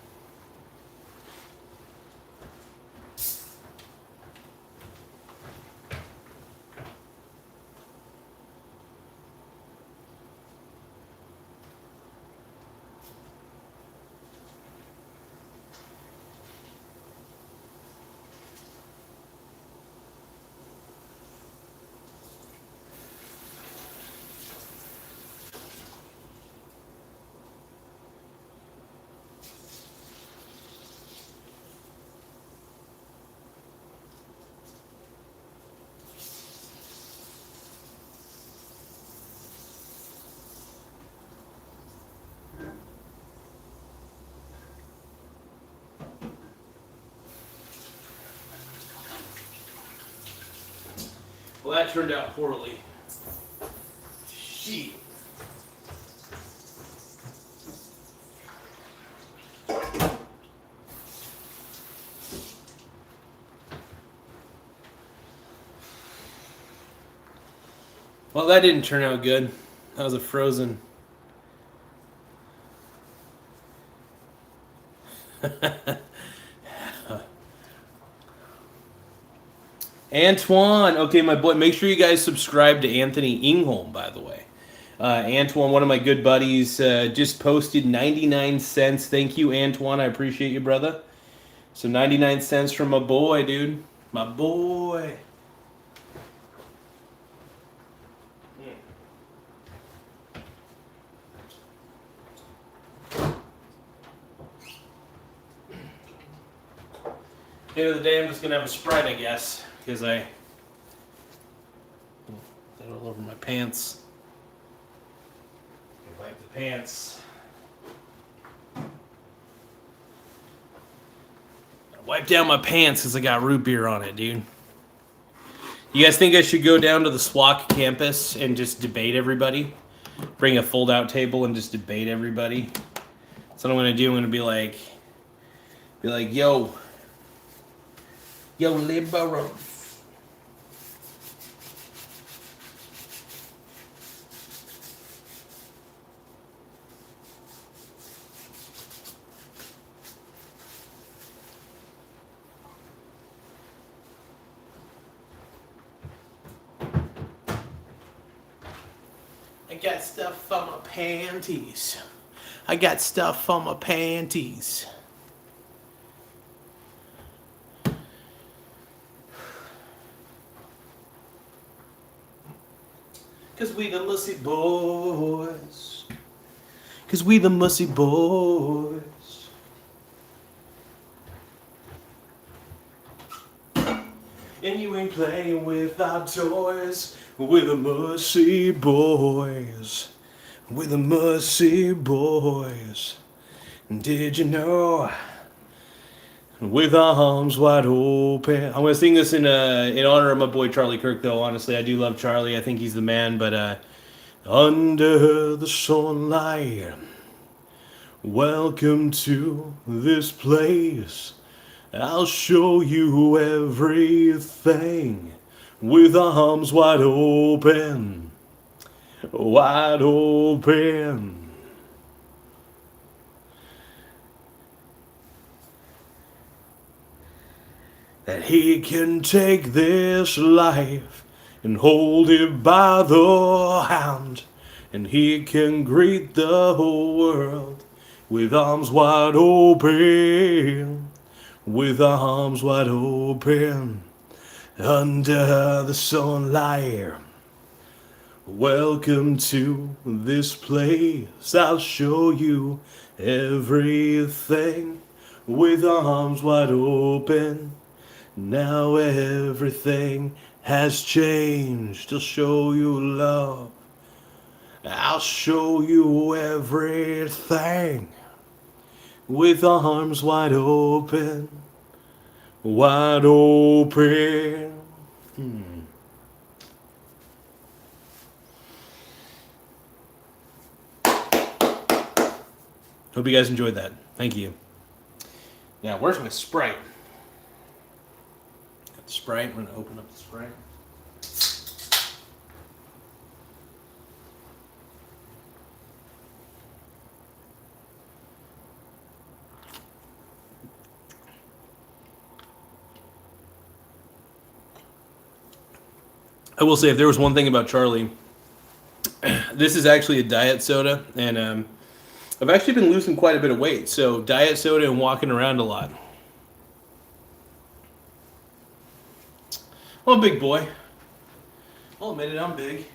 Well, that turned out poorly. Shit. Well, that didn't turn out good. That was a frozen. Antoine, okay, my boy. Make sure you guys subscribe to Anthony Ingholm, by the way. Antoine, one of my good buddies, just posted 99 cents. Thank you, Antoine. I appreciate you, brother. So 99 cents from my boy, dude. My boy. At the end of the day, I'm just going to have a Sprite, I guess, because I got all over my pants. Wipe the pants. Wipe down my pants because I got root beer on it, dude. You guys think I should go down to the SWAC campus and just debate everybody? Bring a fold-out table and just debate everybody? That's what I'm going to do. I'm going to be like, yo, liberals. I got stuff on my panties. I got stuff on my panties. Cause we the Mussy Boys. Cause we the Mussy Boys. And you ain't playing with our toys. We're the Mussy Boys. We're the Mussy Boys. Did you know? With our arms wide open. I'm gonna sing this in honor of my boy Charlie Kirk, though. Honestly, I do love Charlie. I think he's the man. But under the sunlight, welcome to this place. I'll show you everything. With arms wide open, wide open. That he can take this life and hold it by the hand, and he can greet the whole world with arms wide open, with arms wide open, under the sunlight. Welcome to this place. I'll show you everything with arms wide open. Now everything has changed. I'll show you love. I'll show you everything with arms wide open, wide open. Hope you guys enjoyed that. Thank you. Now, where's my Sprite? Got the Sprite. I'm going to open up the Sprite. I will say, if there was one thing about Charlie, this is actually a diet soda, and I've actually been losing quite a bit of weight. So diet soda and walking around a lot. I'm a big boy. I'll admit it, I'm big.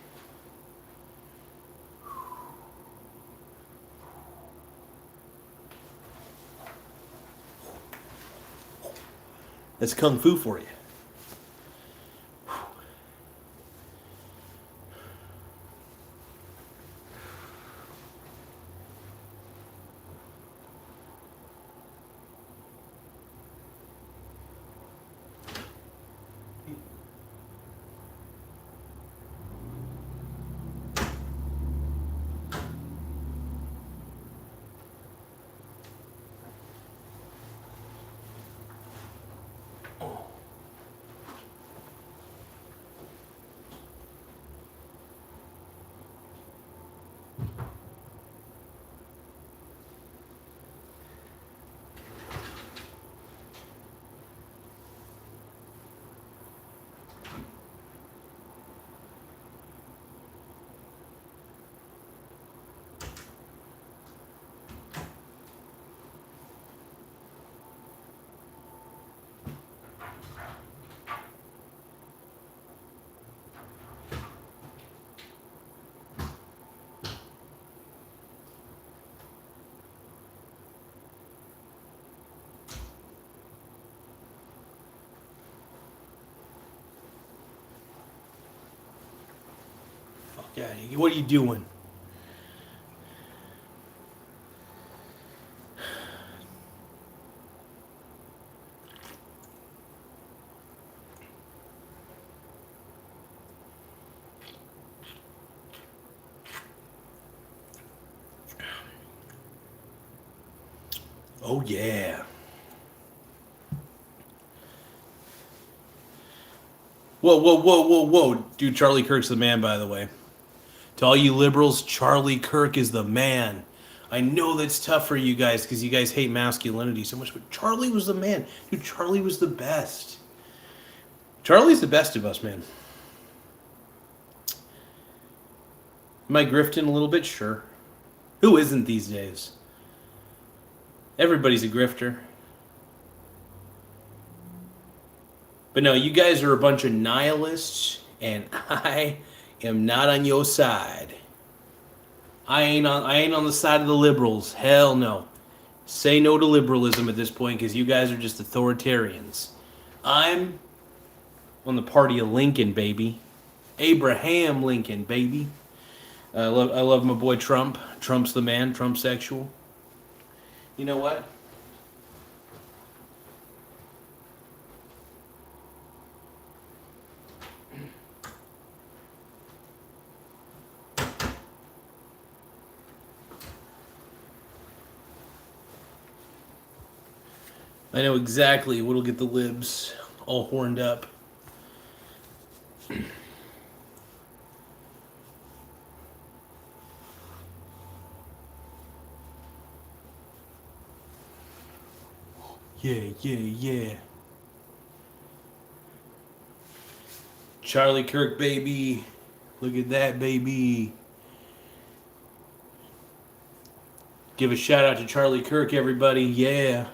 That's kung fu for you. Yeah, what are you doing? Oh yeah. Whoa. Dude, Charlie Kirk's the man, by the way. To all you liberals, Charlie Kirk is the man. I know that's tough for you guys because you guys hate masculinity so much, but Charlie was the man. Dude, Charlie was the best. Charlie's the best of us, man. Am I grifting a little bit? Sure. Who isn't these days? Everybody's a grifter. But no, you guys are a bunch of nihilists, and I am not on your side. I ain't on the side of the liberals. Hell no. Say no to liberalism at this point because you guys are just authoritarians. I'm on the party of Lincoln, baby. Abraham Lincoln, baby. I love my boy Trump. Trump's the man. Trump's sexual. You know what? I know exactly what'll get the libs all horned up. Yeah. Charlie Kirk, baby. Look at that, baby. Give a shout out to Charlie Kirk, everybody. Yeah.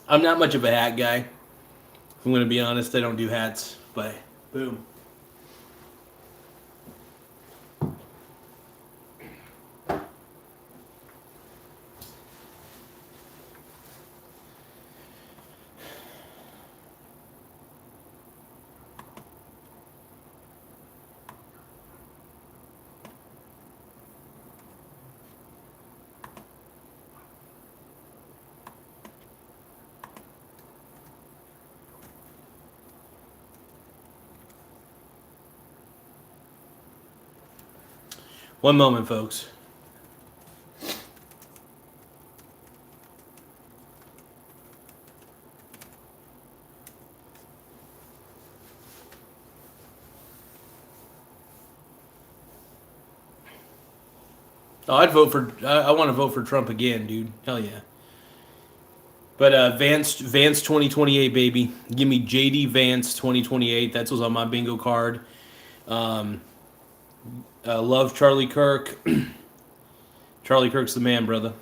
I'm not much of a hat guy. If I'm going to be honest, I don't do hats. But, boom. One moment, folks. Oh, I'd vote for. I want to vote for Trump again, dude. Hell yeah. But Vance 2028, baby. Give me JD Vance 2028. That's what's on my bingo card. Love Charlie Kirk. Charlie Kirk's the man, brother.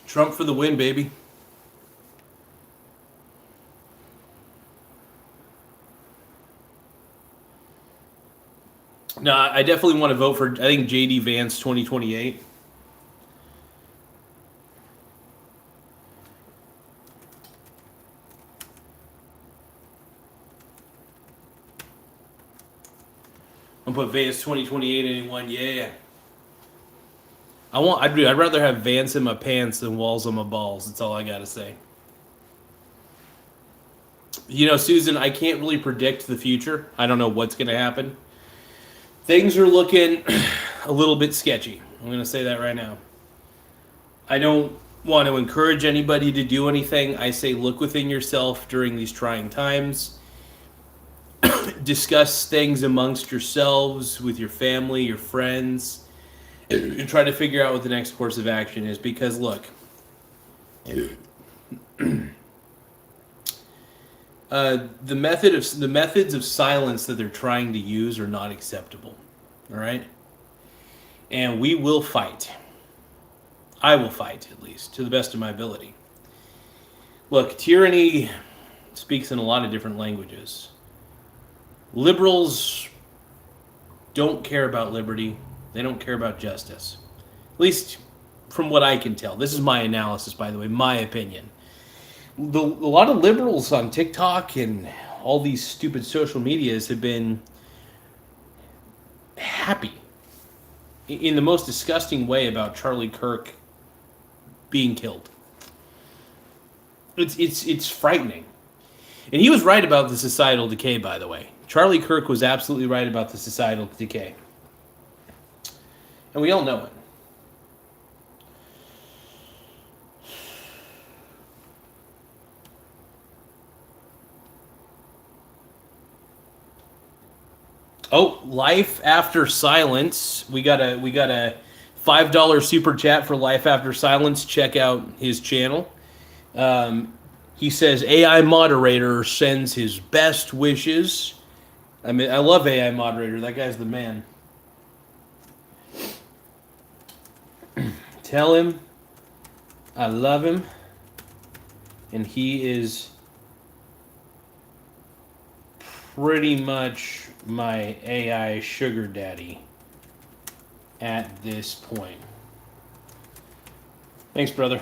Trump for the win, baby. No, I definitely want to vote for, I think, JD Vance 2028. I'm gonna put Vance 2028 in one. Yeah. I'd rather have Vance in my pants than Walls on my balls. That's all I gotta say. You know, Susan, I can't really predict the future. I don't know what's gonna happen. Things are looking a little bit sketchy. I'm gonna say that right now. I don't want to encourage anybody to do anything. I say look within yourself during these trying times. Discuss things amongst yourselves, with your family, your friends, and try to figure out what the next course of action is. Because look, the methods of silence that they're trying to use are not acceptable. All right, and we will fight. I will fight, at least to the best of my ability. Look, tyranny speaks in a lot of different languages. Liberals don't care about liberty. They don't care about justice. At least from what I can tell. This is my analysis, by the way, my opinion. A lot of liberals on TikTok and all these stupid social medias have been happy in the most disgusting way about Charlie Kirk being killed. It's frightening. And he was right about the societal decay, by the way. Charlie Kirk was absolutely right about the societal decay. And we all know it. Oh, Life After Silence. We got a $5 super chat for Life After Silence. Check out his channel. He says AI moderator sends his best wishes. I mean, I love AI moderator. That guy's the man. Tell him I love him, and he is pretty much my AI sugar daddy at this point. Thanks, brother.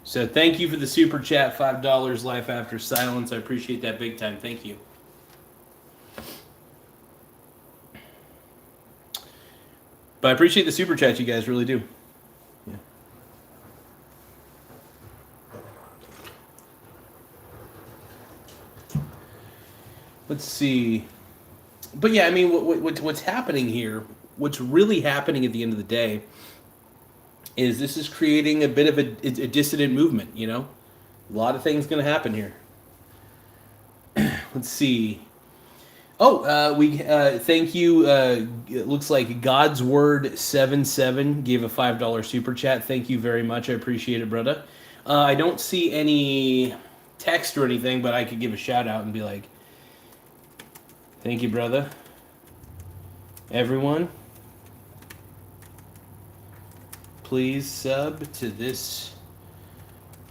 So thank you for the super chat, $5 Life After Silence. I appreciate that big time. Thank you. But I appreciate the super chat, you guys really do. Yeah. Let's see. But yeah, I mean, what's happening here, what's really happening at the end of the day, is this is creating a bit of a dissident movement, you know? A lot of things going to happen here. Let's see. Oh, thank you. It looks like God's Word 77 gave a $5 super chat. Thank you very much. I appreciate it, brother. I don't see any text or anything, but I could give a shout out and be like, thank you, brother. Everyone, please sub to this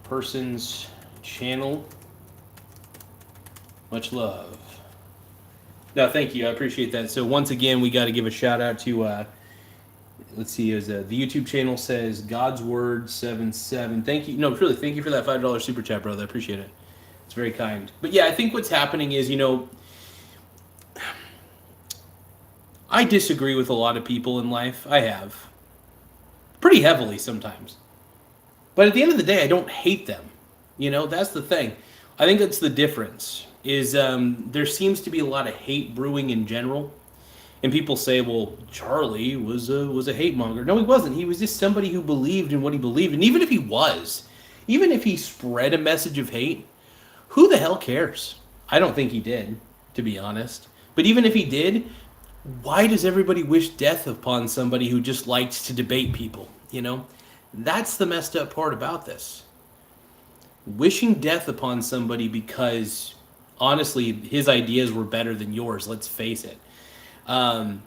person's channel. Much love. No, thank you. I appreciate that. So once again, we got to give a shout out to, let's see, the YouTube channel says God's Word 77. Thank you. No, really, thank you for that $5 super chat, brother. I appreciate it. It's very kind. But yeah, I think what's happening is, you know, I disagree with a lot of people in life. I have. pretty heavily sometimes. But at the end of the day, I don't hate them. You know, that's the thing. I think that's the difference. Is there seems to be a lot of hate brewing in general, and people say, "Well, Charlie was a hate monger." No, he wasn't. He was just somebody who believed in what he believed, and even if he spread a message of hate, who the hell cares? I don't think he did, to be honest. But even if he did, why does everybody wish death upon somebody who just likes to debate people? You know, that's the messed up part about this. Wishing death upon somebody because, honestly, his ideas were better than yours, let's face it. And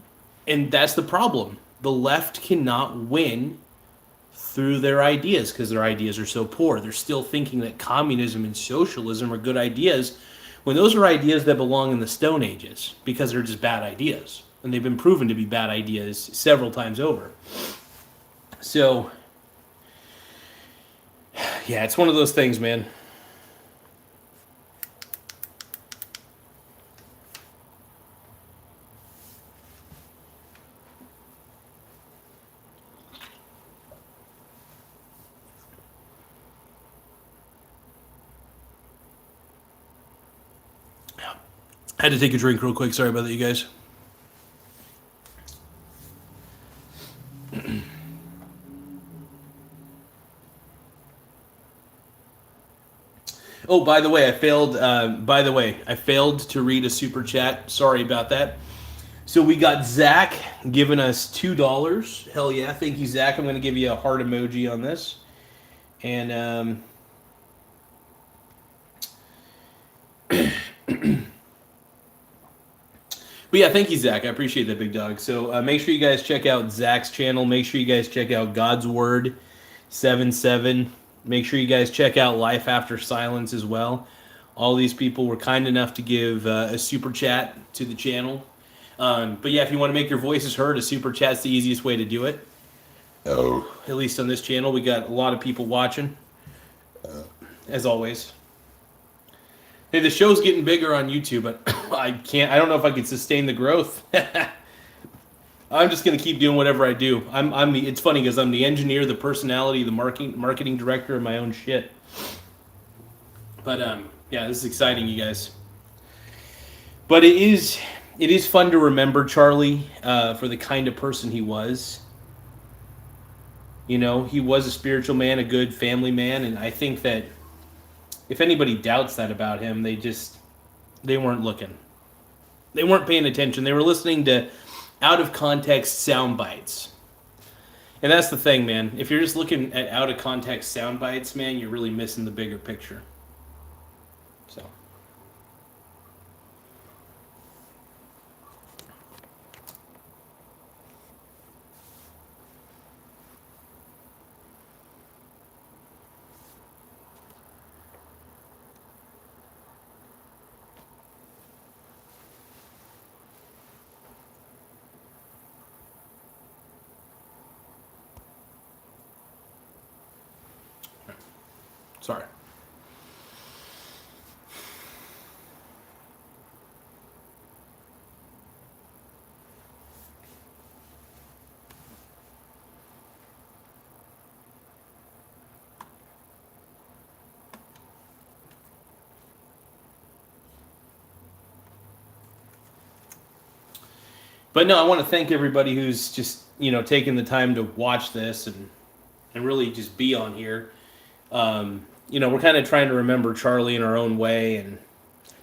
that's the problem. The left cannot win through their ideas because their ideas are so poor. They're still thinking that communism and socialism are good ideas when those are ideas that belong in the Stone Ages because they're just bad ideas. And they've been proven to be bad ideas several times over. So, yeah, it's one of those things, man. I had to take a drink real quick. Sorry about that, you guys. Oh, by the way, I failed to read a super chat. Sorry about that. So we got Zach giving us $2. Hell yeah, thank you, Zach. I'm going to give you a heart emoji on this, and but yeah, thank you, Zach. I appreciate that, big dog. So make sure you guys check out Zach's channel. Make sure you guys check out God's Word 77. Make sure you guys check out Life After Silence as well. All these people were kind enough to give a super chat to the channel. But yeah, if you want to make your voices heard, a super chat's the easiest way to do it. Oh. At least on this channel, we got a lot of people watching, as always. Hey, the show's getting bigger on YouTube, but I don't know if I can sustain the growth. I'm just gonna keep doing whatever I do. It's funny because I'm the engineer, the personality, the marketing director of my own shit. But yeah, this is exciting, you guys. But it is fun to remember Charlie for the kind of person he was. You know, he was a spiritual man, a good family man, and I think that if anybody doubts that about him, they weren't looking. They weren't paying attention. They were listening to out of context sound bites. And that's the thing, man. If you're just looking at out of context sound bites, man, you're really missing the bigger picture. So. Sorry. But no, I want to thank everybody who's just, taking the time to watch this and really just be on here. We're kind of trying to remember Charlie in our own way, and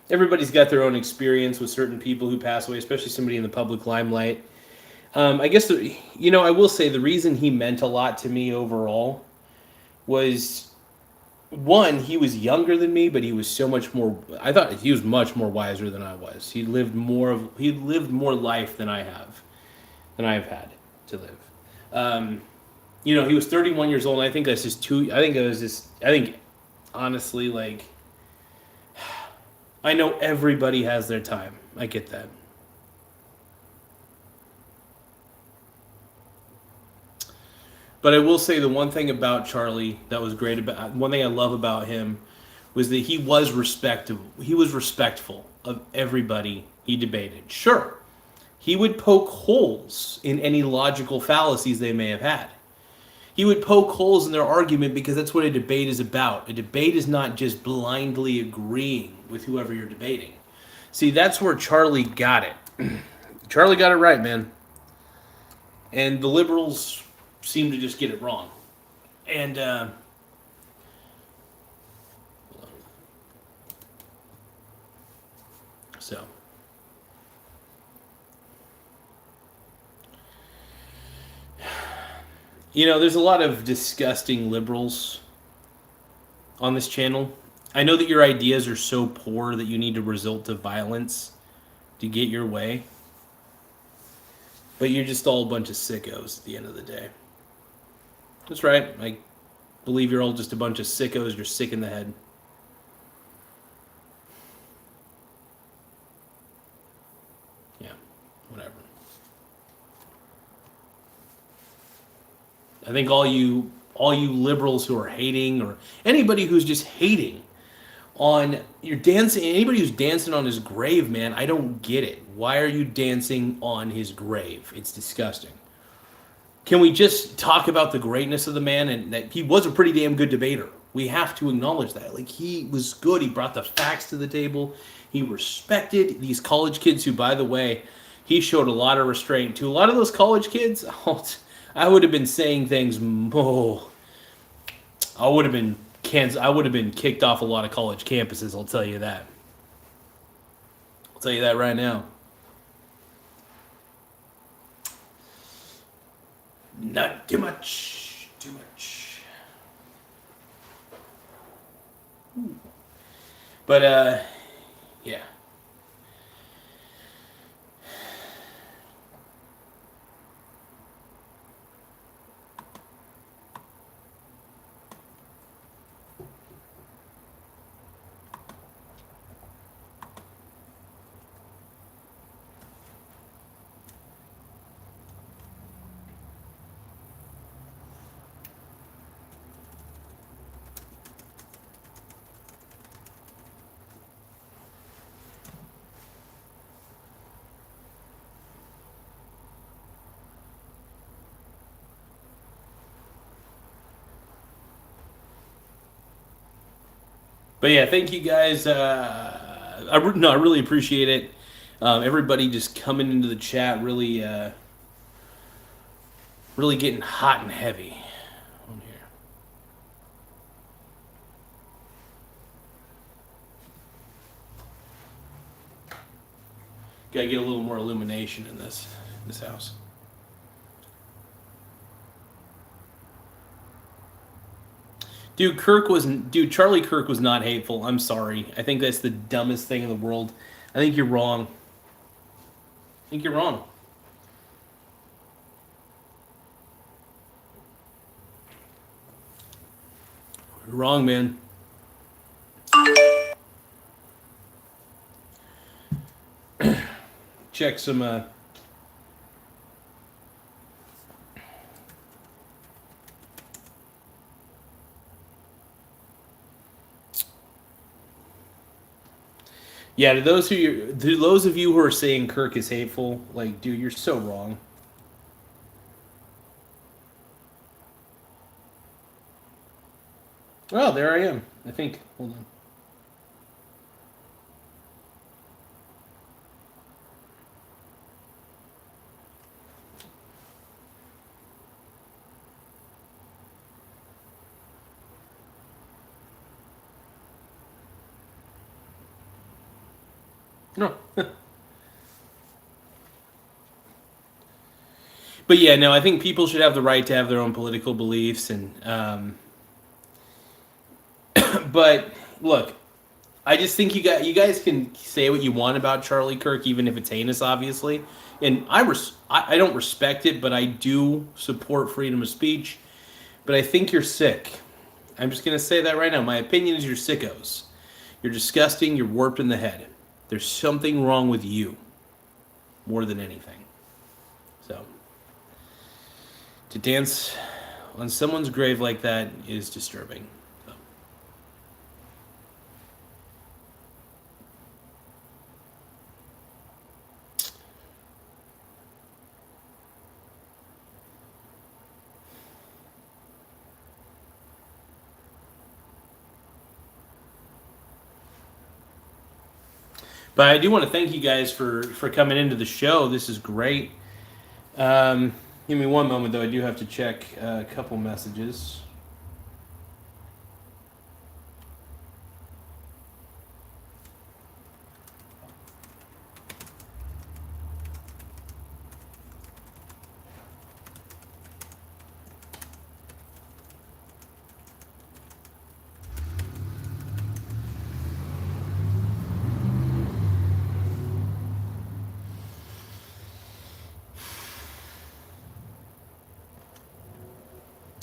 everybody's got their own experience with certain people who pass away, especially somebody in the public limelight. I guess, I will say the reason he meant a lot to me overall was, one, he was younger than me, but he was so much more, I thought he was much more wiser than I was. He lived more life than I've had to live. He was 31 years old, and I think that's just honestly, like, I know everybody has their time. I get that. But I will say the one thing about Charlie that was great one thing I love about him was that he was respectful of everybody he debated. Sure, he would poke holes in any logical fallacies they may have had. He would poke holes in their argument because that's what a debate is about. A debate is not just blindly agreeing with whoever you're debating. See, that's where Charlie got it. Charlie got it right, man. And the liberals seem to just get it wrong. And so, you know, there's a lot of disgusting liberals on this channel. I know that your ideas are so poor that you need to resort to violence to get your way. But you're just all a bunch of sickos at the end of the day. That's right. I believe you're all just a bunch of sickos. You're sick in the head. Yeah, whatever. I think all you liberals who are hating, or anybody who's just hating on you're dancing, anybody who's dancing on his grave, man, I don't get it. Why are you dancing on his grave? It's disgusting. Can we just talk about the greatness of the man and that he was a pretty damn good debater? We have to acknowledge that. Like, he was good. He brought the facts to the table. He respected these college kids who, by the way, he showed a lot of restraint to. A lot of those college kids, I would have been saying things, I would have been kicked off a lot of college campuses, I'll tell you that. I'll tell you that right now. Not too much. Too much. But, yeah. But yeah, thank you guys. I really appreciate it. Everybody just coming into the chat, really, really getting hot and heavy on here. Gotta get a little more illumination in this house. Dude, Charlie Kirk was not hateful. I'm sorry. I think that's the dumbest thing in the world. I think you're wrong. I think you're wrong. You're wrong, man. Check some, yeah, to those of you who are saying Kirk is hateful, like, dude, you're so wrong. Well, there I am. I think. Hold on. No. But yeah, no, I think people should have the right to have their own political beliefs, and but look, I just think you guys can say what you want about Charlie Kirk, even if it's heinous, obviously. And I don't respect it, but I do support freedom of speech. But I think you're sick. I'm just gonna say that right now. My opinion is you're sickos. You're disgusting. You're warped in the head. There's something wrong with you, more than anything. So, to dance on someone's grave like that is disturbing. But I do want to thank you guys for coming into the show. This is great. Give me one moment, though. I do have to check a couple messages.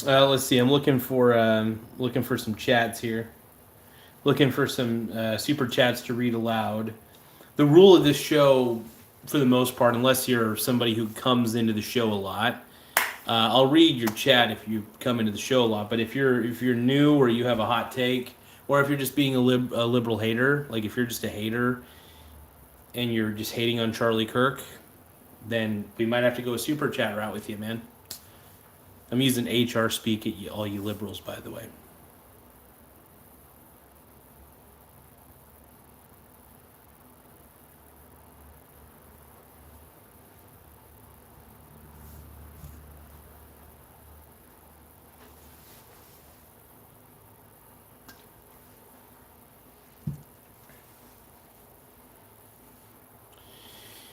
Let's see. I'm looking for some chats here. Looking for some super chats to read aloud. The rule of this show, for the most part, unless you're somebody who comes into the show a lot, I'll read your chat if you come into the show a lot. But if you're new or you have a hot take, or if you're just being a liberal hater, like if you're just a hater and you're just hating on Charlie Kirk, then we might have to go a super chat route with you, man. I'm using HR speak at all you liberals, by the way.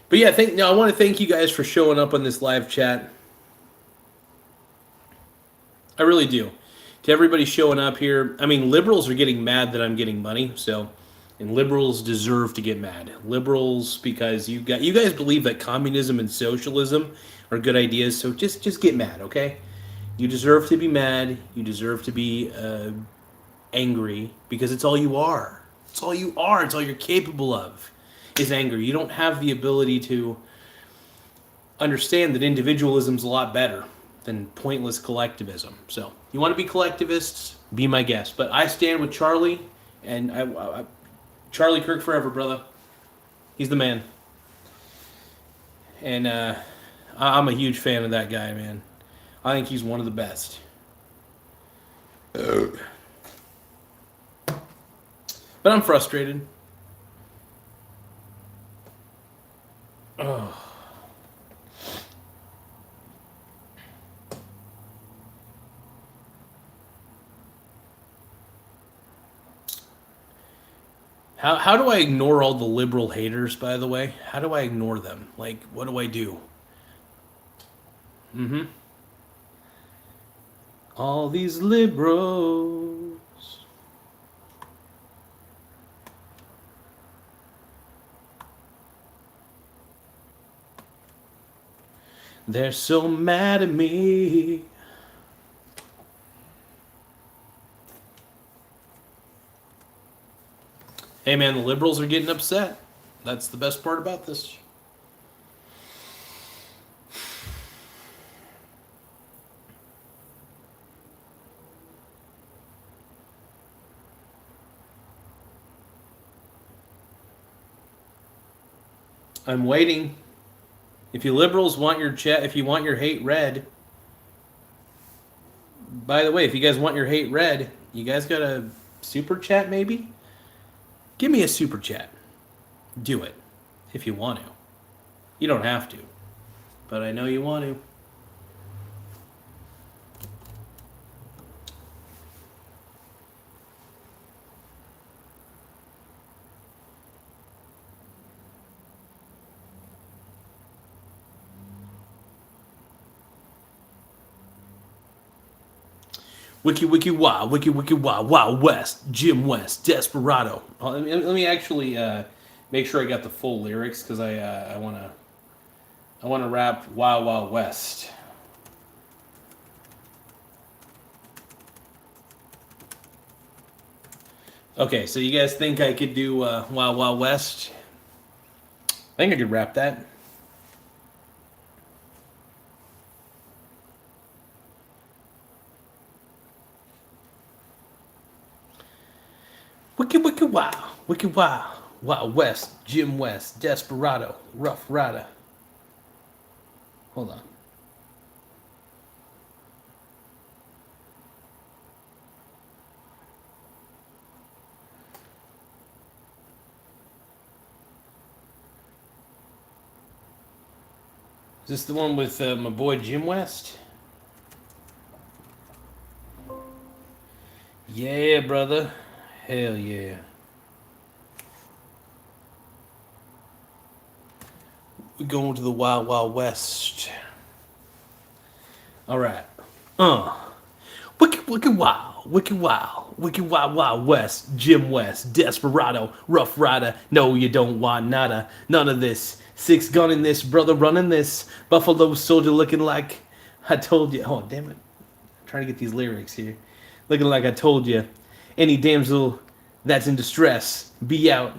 But yeah, I want to thank you guys for showing up on this live chat. I really do. To everybody showing up here, I mean, liberals are getting mad that I'm getting money, so, and liberals deserve to get mad. Liberals, because you guys believe that communism and socialism are good ideas, so just get mad, okay? You deserve to be mad. You deserve to be angry because it's all you are. It's all you are. It's all you're capable of is anger. You don't have the ability to understand that individualism's a lot better than pointless collectivism. So, you want to be collectivists? Be my guest. But I stand with Charlie, and Charlie Kirk forever, brother. He's the man. And I'm a huge fan of that guy, man. I think he's one of the best. But I'm frustrated. Oh. How do I ignore all the liberal haters, by the way? How do I ignore them? Like, what do I do? Mm-hmm. All these liberals. They're so mad at me. Hey man, the liberals are getting upset. That's the best part about this. I'm waiting. If you liberals want your chat, if you want your hate read, by the way, if you guys want your hate read, you guys got a super chat maybe? Give me a super chat. Do it if you want to. You don't have to, but I know you want to. Wiki Wild West, Jim West, Desperado. Let me actually make sure I got the full lyrics because I wanna rap Wild Wild West. Okay, so you guys think I could do Wild Wild West? I think I could rap that. Wiki Wow, Wild West, Jim West, Desperado, Rough Rider. Hold on. Is this the one with my boy Jim West? Yeah, brother. Hell yeah. We're going to the Wild Wild West. All right. Wicked, wicked wild, wicked wild, wicked wild, wild west. Jim West, desperado, rough rider. No, you don't want nada, none of this. Six gunning this, brother running this. Buffalo soldier looking like I told you. Oh, damn it. I'm trying to get these lyrics here. Looking like I told you. Any damsel that's in distress, be out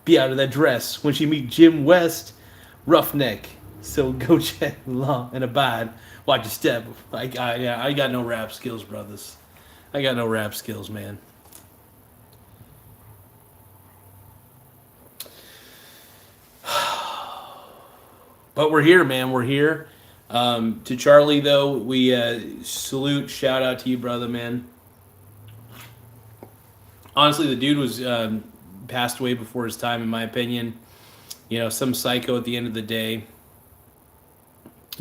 of that dress. When she meet Jim West, roughneck. So go check the law and abide. Watch your step. I got no rap skills, brothers. I got no rap skills, man. But we're here, man. We're here. To Charlie, though, we salute, shout out to you, brother, man. Honestly, the dude was passed away before his time, in my opinion. You know, some psycho at the end of the day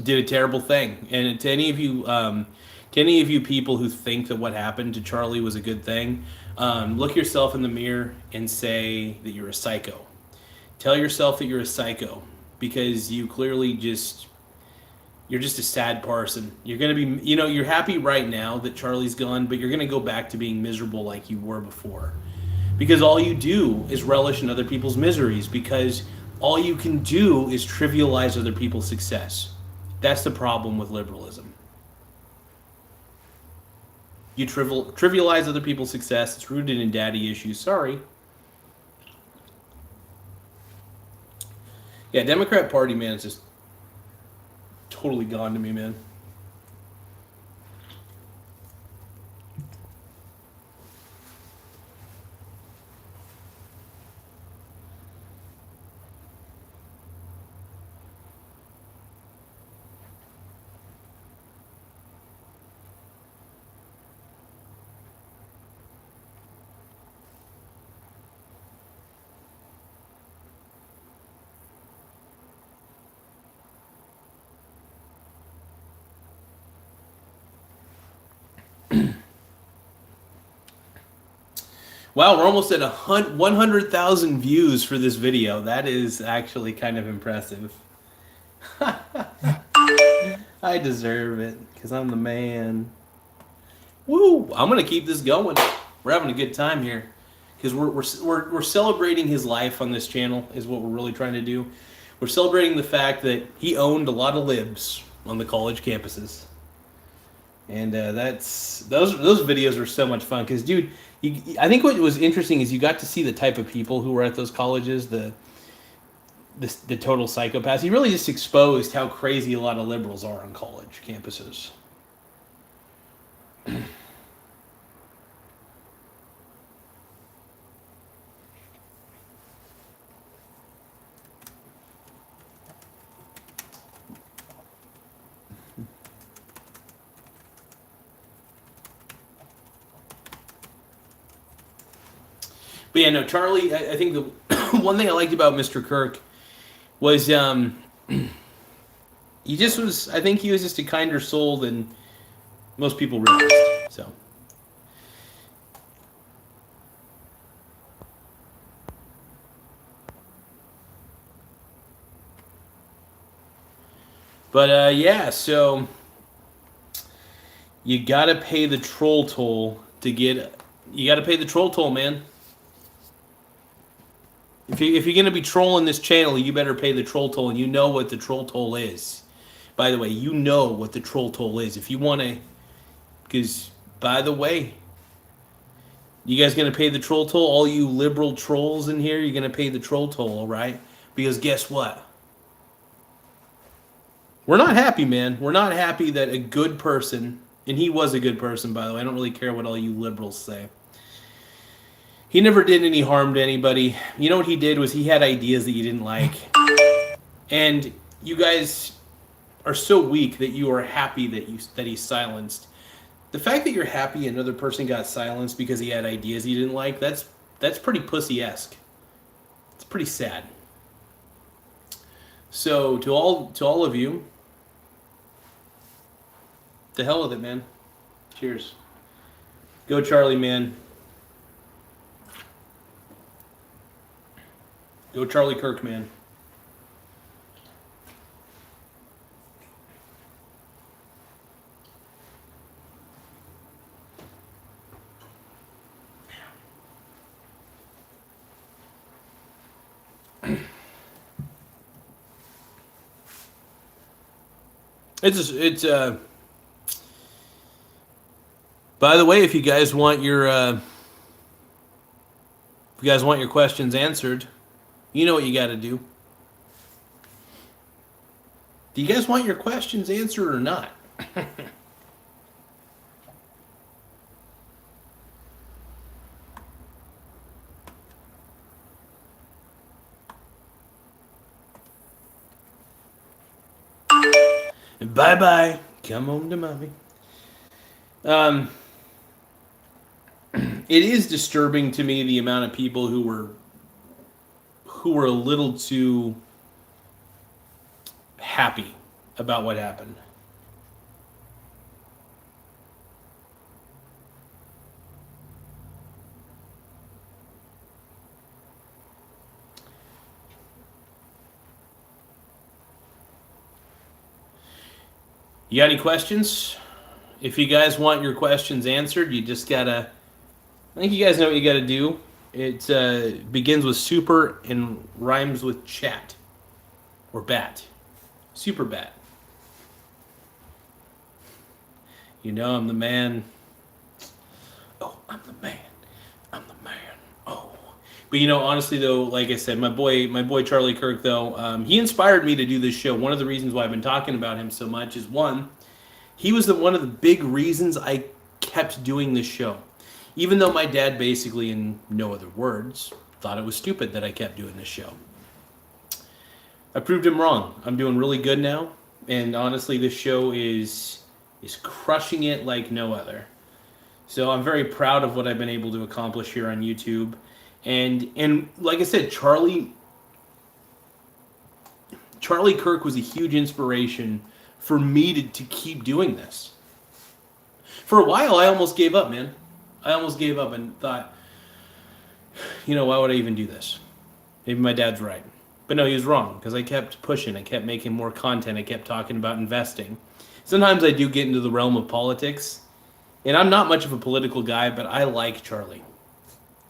did a terrible thing. And to any of you people who think that what happened to Charlie was a good thing, look yourself in the mirror and say that you're a psycho. Tell yourself that you're a psycho, because you clearly you're just a sad person. You're going to be, you're happy right now that Charlie's gone, but you're going to go back to being miserable like you were before. Because all you do is relish in other people's miseries, because all you can do is trivialize other people's success. That's the problem with liberalism. You trivialize other people's success. It's rooted in daddy issues. Sorry. Yeah, Democrat Party, man, is just totally gone to me, man. Wow, we're almost at 100,000 views for this video. That is actually kind of impressive. I deserve it, because I'm the man. Woo! I'm going to keep this going. We're having a good time here. Because we're celebrating his life on this channel, is what we're really trying to do. We're celebrating the fact that he owned a lot of libs on the college campuses. And those videos were so much fun, because, dude, I think what was interesting is you got to see the type of people who were at those colleges, the total psychopaths. He really just exposed how crazy a lot of liberals are on college campuses. But yeah, no, Charlie, I think the one thing I liked about Mr. Kirk was he just was, I think he was just a kinder soul than most people realized. So. But yeah, so you gotta pay the troll toll to get, you gotta pay the troll toll, man. If you're going to be trolling this channel, you better pay the troll toll, and you know what the troll toll is. By the way, you know what the troll toll is. If you want to, because, by the way, you guys going to pay the troll toll? All you liberal trolls in here, you're going to pay the troll toll, all right? Because guess what? We're not happy, man. We're not happy that a good person, and he was a good person, by the way. I don't really care what all you liberals say. He never did any harm to anybody. You know what he did was he had ideas that you didn't like. And you guys are so weak that you are happy that he's silenced. The fact that you're happy another person got silenced because he had ideas you didn't like, that's pretty pussy-esque. It's pretty sad. So to all of you, the hell with it, man. Cheers. Go Charlie, man. Go Charlie Kirk, man. It's by the way, if you guys want your questions answered, you know what you got to do. Do you guys want your questions answered or not? Bye bye. Come home to mommy. It is disturbing to me the amount of people who were a little too happy about what happened. You got any questions? If you guys want your questions answered, you just gotta. I think you guys know what you gotta do. It begins with super and rhymes with chat or bat. Super bat. You know I'm the man. Oh, I'm the man. I'm the man. Oh. But honestly though, like I said, my boy Charlie Kirk though, he inspired me to do this show. One of the reasons why I've been talking about him so much is one, he was one of the big reasons I kept doing this show. Even though my dad basically, in no other words, thought it was stupid that I kept doing this show. I proved him wrong. I'm doing really good now, and honestly, this show is crushing it like no other. So I'm very proud of what I've been able to accomplish here on YouTube. And like I said, Charlie Kirk was a huge inspiration for me to keep doing this. For a while, I almost gave up, man. I almost gave up and thought, why would I even do this? Maybe my dad's right. But no, he was wrong, because I kept pushing. I kept making more content. I kept talking about investing. Sometimes I do get into the realm of politics, and I'm not much of a political guy, but I like Charlie.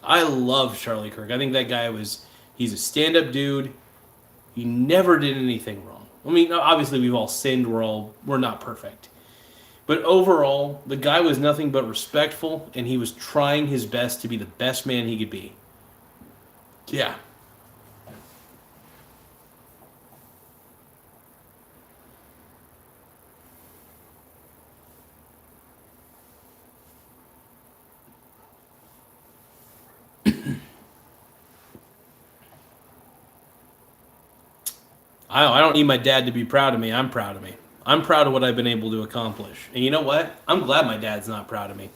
I love Charlie Kirk. I think that guy he's a stand-up dude. He never did anything wrong. I mean, obviously we've all sinned. We're not perfect. But overall, the guy was nothing but respectful, and he was trying his best to be the best man he could be. Yeah. I don't need my dad to be proud of me. I'm proud of me. I'm proud of what I've been able to accomplish. And you know what? I'm glad my dad's not proud of me,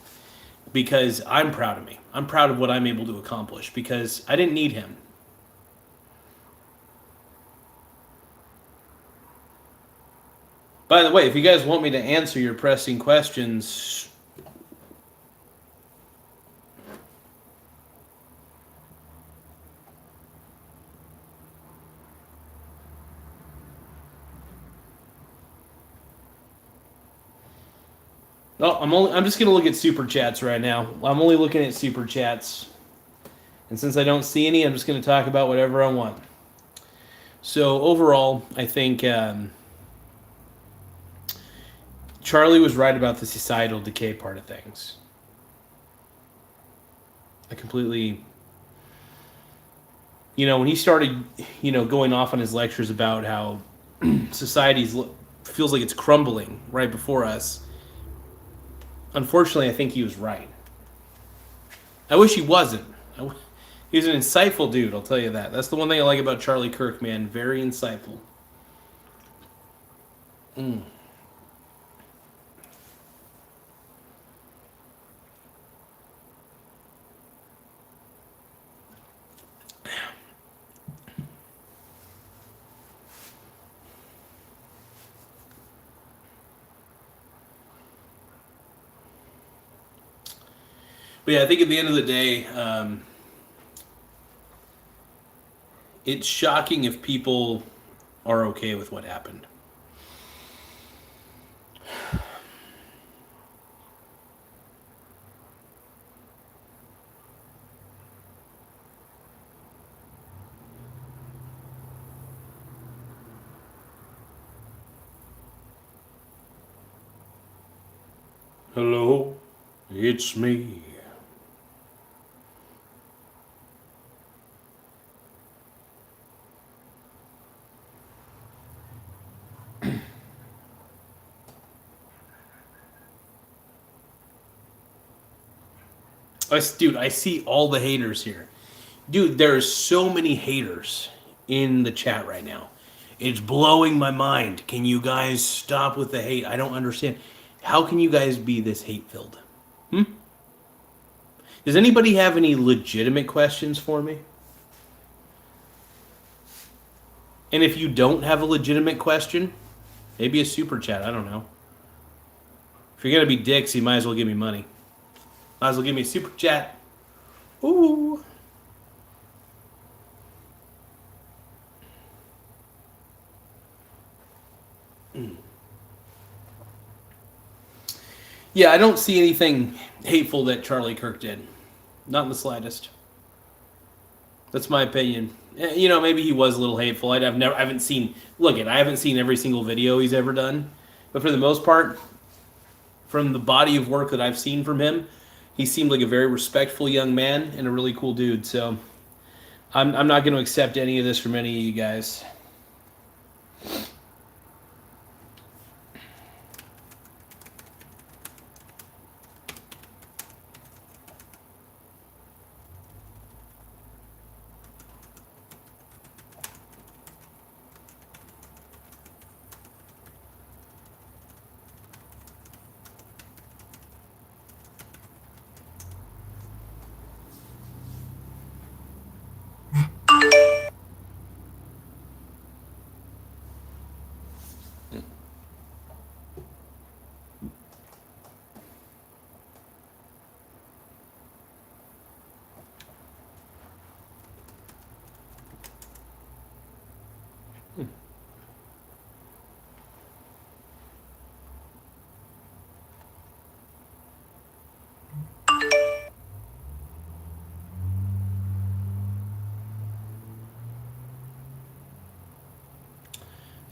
because I'm proud of me. I'm proud of what I'm able to accomplish, because I didn't need him. By the way, if you guys want me to answer your pressing questions, oh, I'm just gonna look at super chats right now. I'm only looking at super chats, and since I don't see any, I'm just gonna talk about whatever I want. So overall, I think Charlie was right about the societal decay part of things. I completely, when he started, going off on his lectures about how society feels like it's crumbling right before us. Unfortunately, I think he was right. I wish he wasn't. He was an insightful dude, I'll tell you that. That's the one thing I like about Charlie Kirk, man. Very insightful. But yeah, I think at the end of the day, it's shocking if people are okay with what happened. Hello, it's me. Dude, I see all the haters here. Dude, there's so many haters in the chat right now. It's blowing my mind. Can you guys stop with the hate? I don't understand. How can you guys be this hate-filled? Does anybody have any legitimate questions for me? And if you don't have a legitimate question, maybe a super chat. I don't know. If you're going to be dicks, you might as well give me money. Might as well give me a super chat. Ooh. Yeah, I don't see anything hateful that Charlie Kirk did. Not in the slightest. That's my opinion. You know, maybe he was a little hateful. I haven't seen every single video he's ever done. But for the most part, from the body of work that I've seen from him, he seemed like a very respectful young man and a really cool dude. So I'm not going to accept any of this from any of you guys.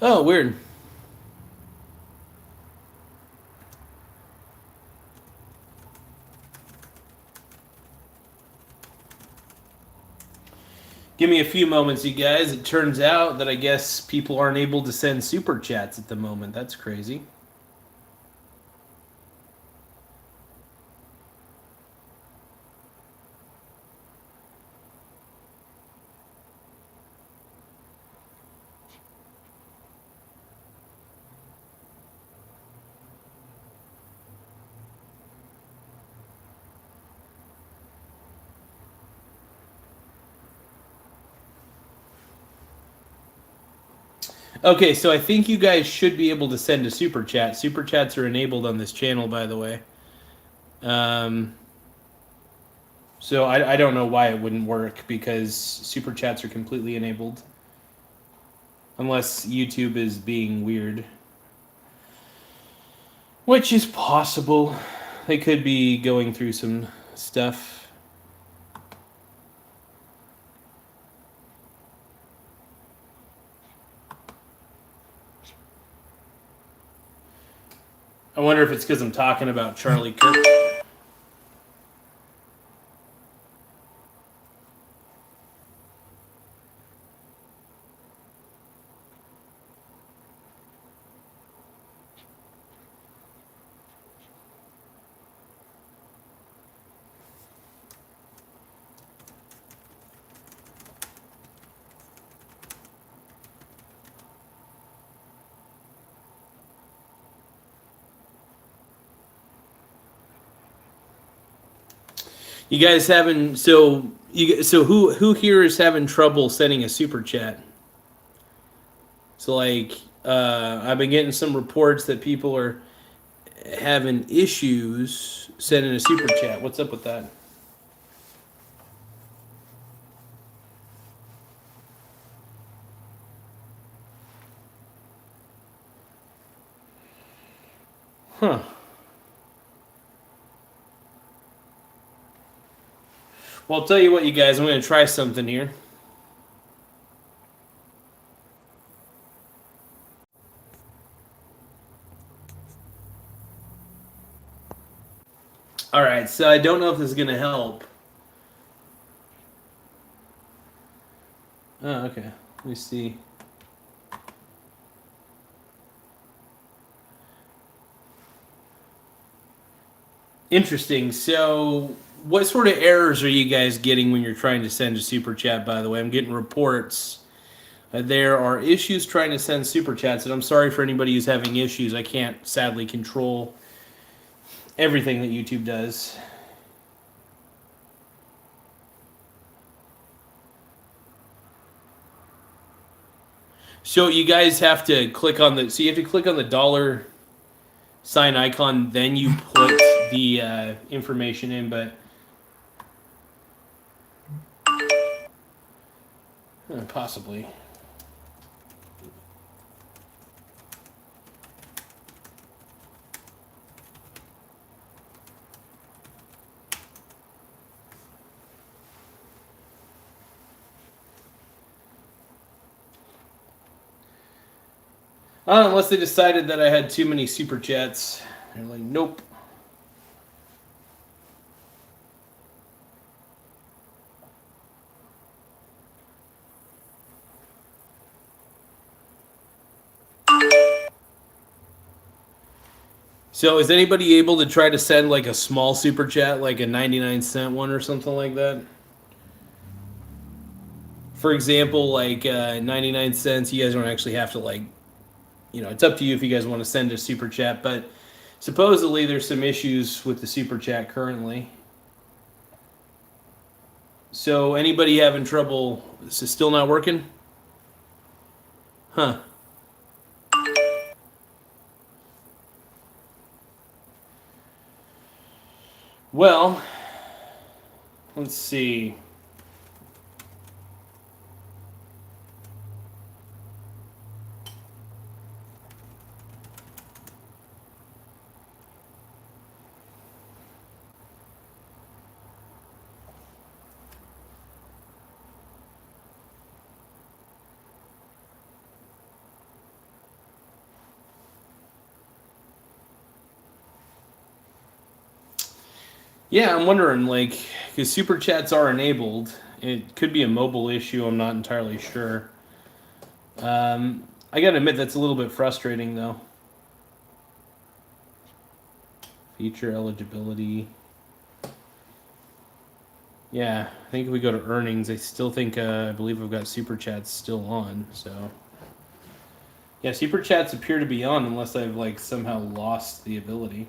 Oh, weird. Give me a few moments, you guys. It turns out that I guess people aren't able to send super chats at the moment. That's crazy. Okay, so I think you guys should be able to send a super chat. Super chats are enabled on this channel, by the way. So I don't know why it wouldn't work, because super chats are completely enabled. Unless YouTube is being weird. Which is possible. They could be going through some stuff. I wonder if it's because I'm talking about Charlie Kirk. You guys having who here is having trouble sending a super chat? So like I've been getting some reports that people are having issues sending a super chat. What's up with that? Huh. Well, I'll tell you what, you guys, I'm going to try something here. All right, so I don't know if this is going to help. Oh, okay. Let me see. Interesting. So, what sort of errors are you guys getting when you're trying to send a super chat, by the way? I'm getting reports. There are issues trying to send super chats, and I'm sorry for anybody who's having issues. I can't sadly control everything that YouTube does. So you guys have to click on the. So you have to click on the dollar sign icon, then you put the information in. But possibly. Unless they decided that I had too many super chats. They're like, nope. So is anybody able to try to send like a small super chat, like a 99-cent one or something like that? For example, like 99 cents, you guys don't actually have to like, it's up to you if you guys want to send a super chat, but supposedly there's some issues with the super chat currently. So anybody having trouble, this is still not working? Huh. Well, let's see. Yeah, I'm wondering, like, because super chats are enabled. It could be a mobile issue. I'm not entirely sure. I gotta admit, that's a little bit frustrating, though. Feature eligibility. Yeah, I think if we go to earnings, I still think, I believe I've got super chats still on, so. Yeah, super chats appear to be on unless I've, like, somehow lost the ability.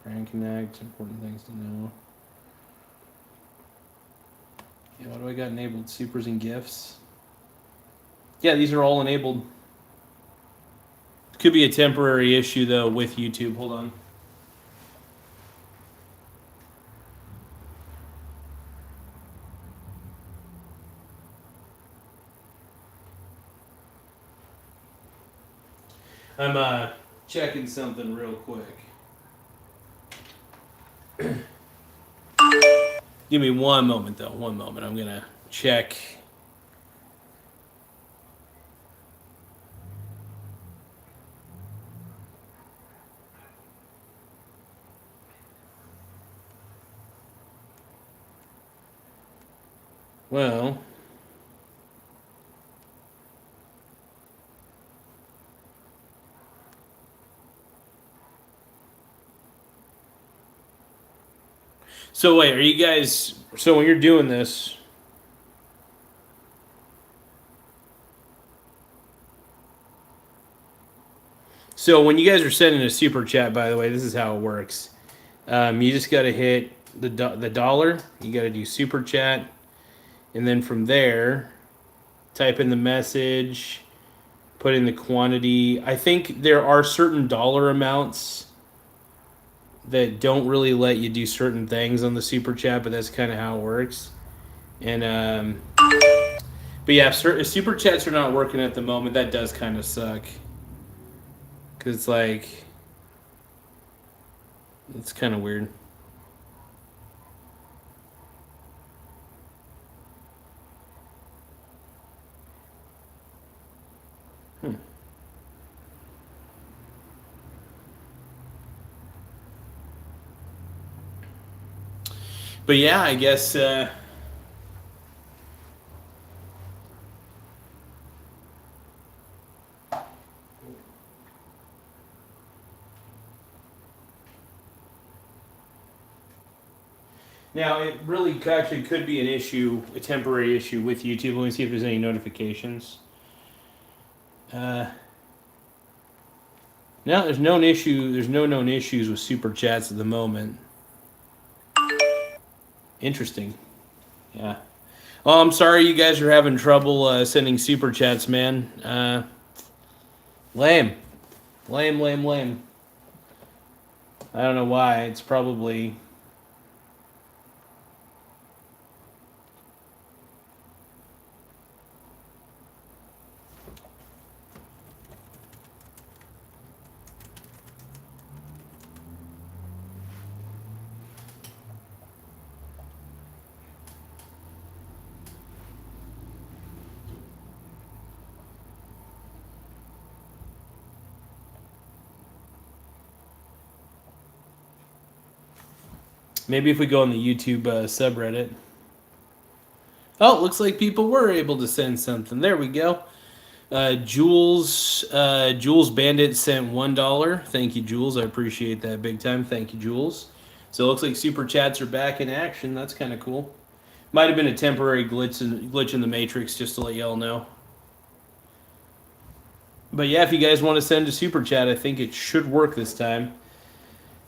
Brand Connect, important things to know. Yeah, what do I got enabled? Supers and gifts. Yeah, these are all enabled. Could be a temporary issue, though, with YouTube. Hold on. I'm checking something real quick. Give me one moment, though. One moment. I'm going to check. Well, so wait, are you guys... So when you're doing this... So when you guys are sending a super chat, by the way, this is how it works. You just got to hit the dollar. You got to do super chat. And then from there, type in the message, put in the quantity. I think there are certain dollar amounts that don't really let you do certain things on the super chat, but that's kind of how it works. And but yeah, if super chats are not working at the moment, that does kind of suck. Because it's like, it's kind of weird. But yeah, I guess now it really actually could be an issue, a temporary issue with YouTube. Let me see if there's any notifications. No, there's no issue. There's no known issues with super chats at the moment. Interesting. Yeah. Oh, I'm sorry you guys are having trouble sending super chats, man. Lame. Lame. I don't know why. It's probably... Maybe if we go on the YouTube subreddit. Oh, looks like people were able to send something. There we go. Jules Bandit sent $1. Thank you, Jules. I appreciate that big time. Thank you, Jules. So it looks like super chats are back in action. That's kind of cool. Might have been a temporary glitch in the matrix, just to let y'all know. But yeah, if you guys want to send a super chat, I think it should work this time.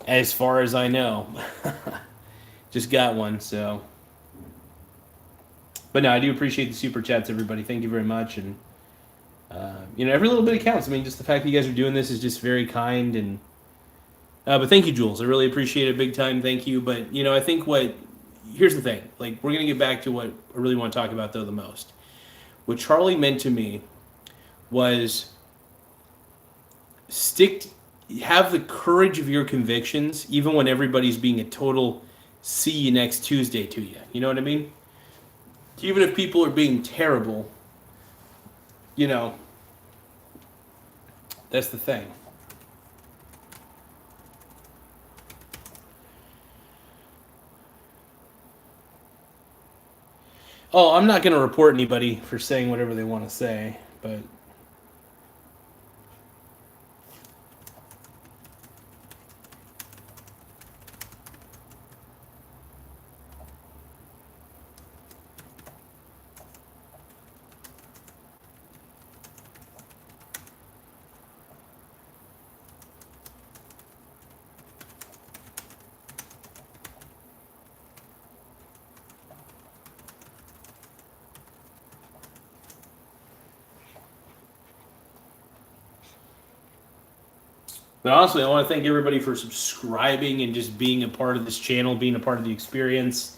As far as I know. Just got one, so. But no, I do appreciate the super chats, everybody. Thank you very much. And, every little bit counts. I mean, just the fact that you guys are doing this is just very kind. And but thank you, Jules. I really appreciate it big time. Thank you. But, I think here's the thing. Like, we're going to get back to what I really want to talk about, though, the most. What Charlie meant to me was have the courage of your convictions, even when everybody's being a total see you next Tuesday to you. You know what I mean? Even if people are being terrible, that's the thing. Oh, I'm not going to report anybody for saying whatever they want to say, but... But honestly, I want to thank everybody for subscribing and just being a part of this channel, being a part of the experience.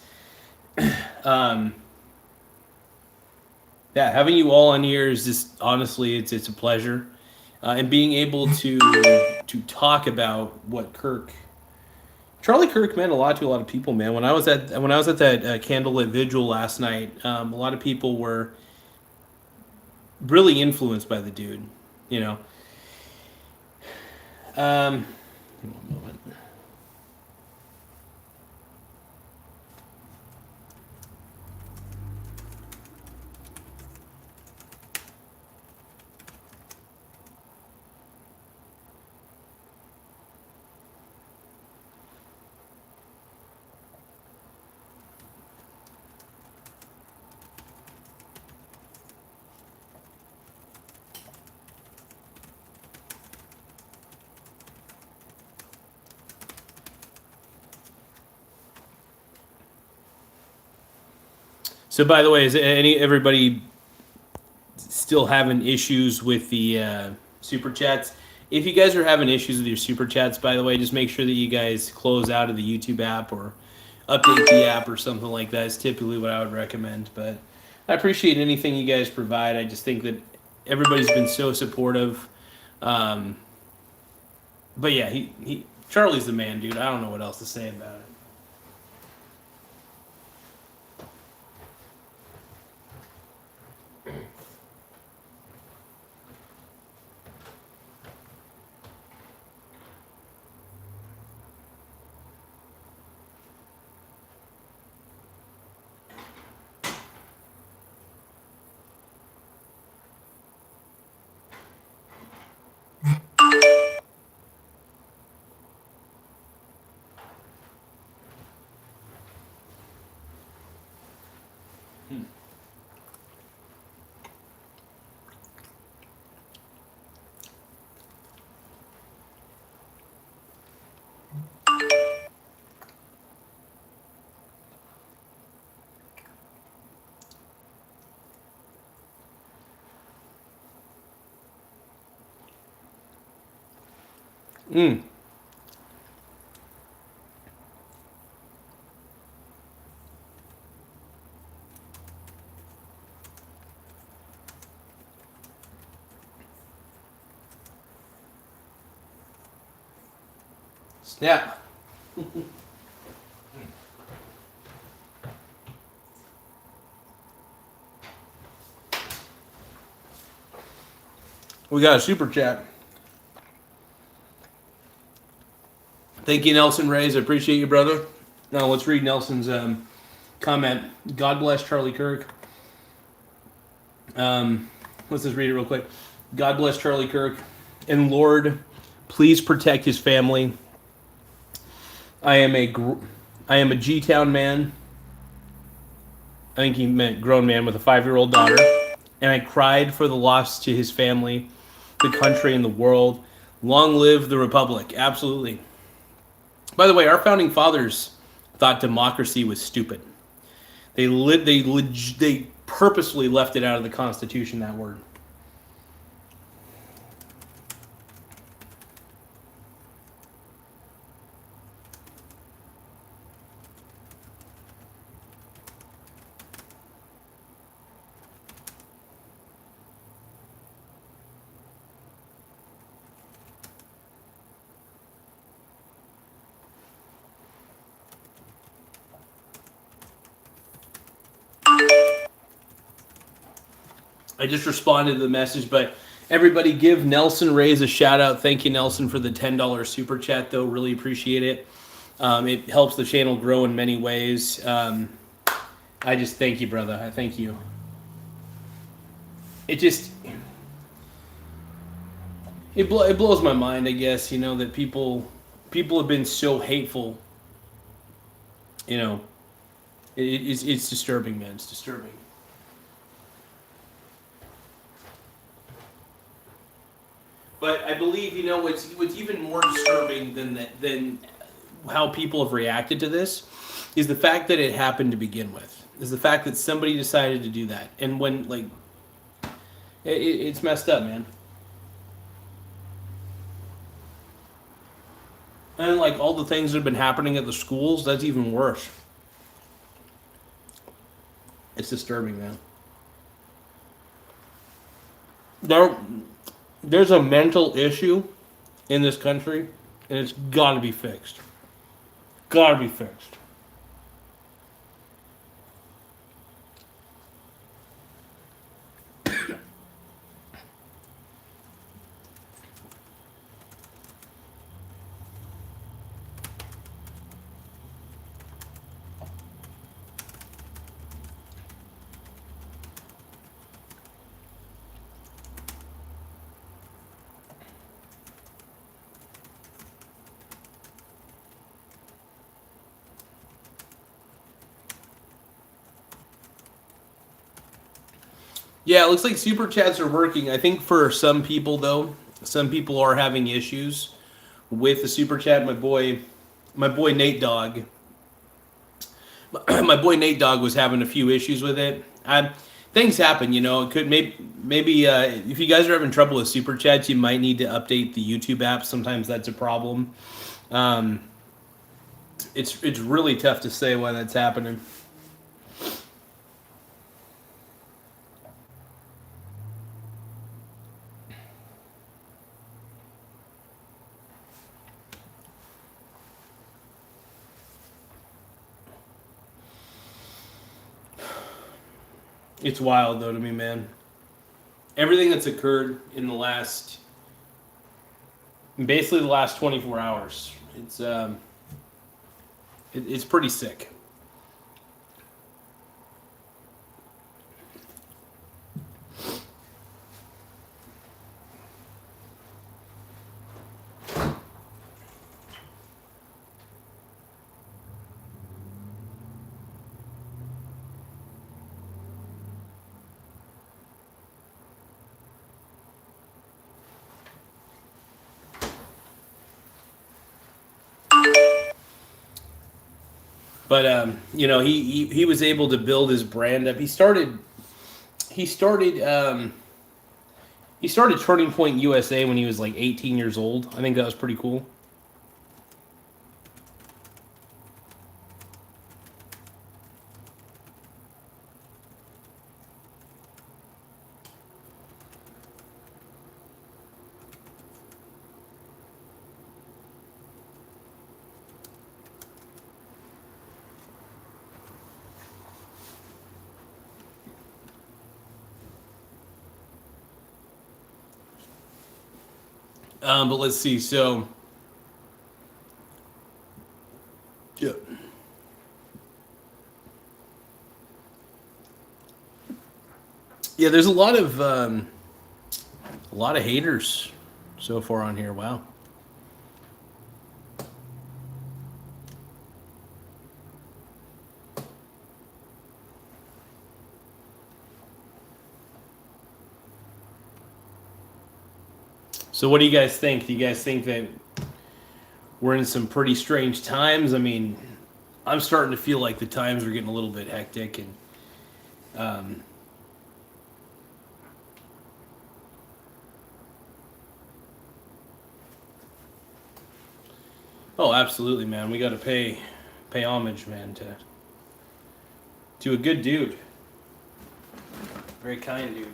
Yeah, having you all on here is just, honestly, it's a pleasure. And being able to talk about what Charlie Kirk meant a lot to a lot of people, man. When I was at that candlelit vigil last night, a lot of people were really influenced by the dude, One moment. So, by the way, is everybody still having issues with the super chats? If you guys are having issues with your super chats, by the way, just make sure that you guys close out of the YouTube app or update the app or something like that. Is typically what I would recommend. But I appreciate anything you guys provide. I just think that everybody's been so supportive. But yeah, Charlie's the man, dude. I don't know what else to say about it. Mm. Snap. We got a super chat. Thank you, Nelson Reyes. I appreciate you, brother. Now let's read Nelson's comment. God bless Charlie Kirk. Let's just read it real quick. God bless Charlie Kirk, and Lord, please protect his family. I am a G-town man. I think he meant grown man with a 5-year-old daughter, and I cried for the loss to his family, the country, and the world. Long live the Republic! Absolutely. By the way, our founding fathers thought democracy was stupid. They purposely left it out of the Constitution, that word. I just responded to the message, but everybody give Nelson Reyes a shout out. Thank you, Nelson, for the $10 super chat, though. Really appreciate it. It helps the channel grow in many ways. I just thank you, brother. I thank you. It just it blows my mind, I guess, that people have been so hateful. It's disturbing, man. It's disturbing. But I believe, what's even more disturbing than how people have reacted to this is the fact that it happened to begin with. Is the fact that somebody decided to do that, and when it's messed up, man. And all the things that have been happening at the schools, that's even worse. It's disturbing, man. There's a mental issue in this country, and it's got to be fixed. Got to be fixed. Yeah, it looks like super chats are working. I think for some people, though, some people are having issues with the super chat. My boy Nate Dogg, my boy Nate Dogg was having a few issues with it. Things happen, It could maybe if you guys are having trouble with super chats, you might need to update the YouTube app. Sometimes that's a problem. It's really tough to say why that's happening. It's wild though to me, man. Everything that's occurred in the last, basically the last 24 hours, it's pretty sick. But he was able to build his brand up. He started Turning Point USA when he was like 18 years old. I think that was pretty cool. But let's see. So, yeah. Yeah, there's a lot of haters so far on here. Wow. So what do you guys think? Do you guys think that we're in some pretty strange times? I mean, I'm starting to feel like the times are getting a little bit hectic, and oh, absolutely, man. We got to pay homage, man, to a good dude, very kind dude.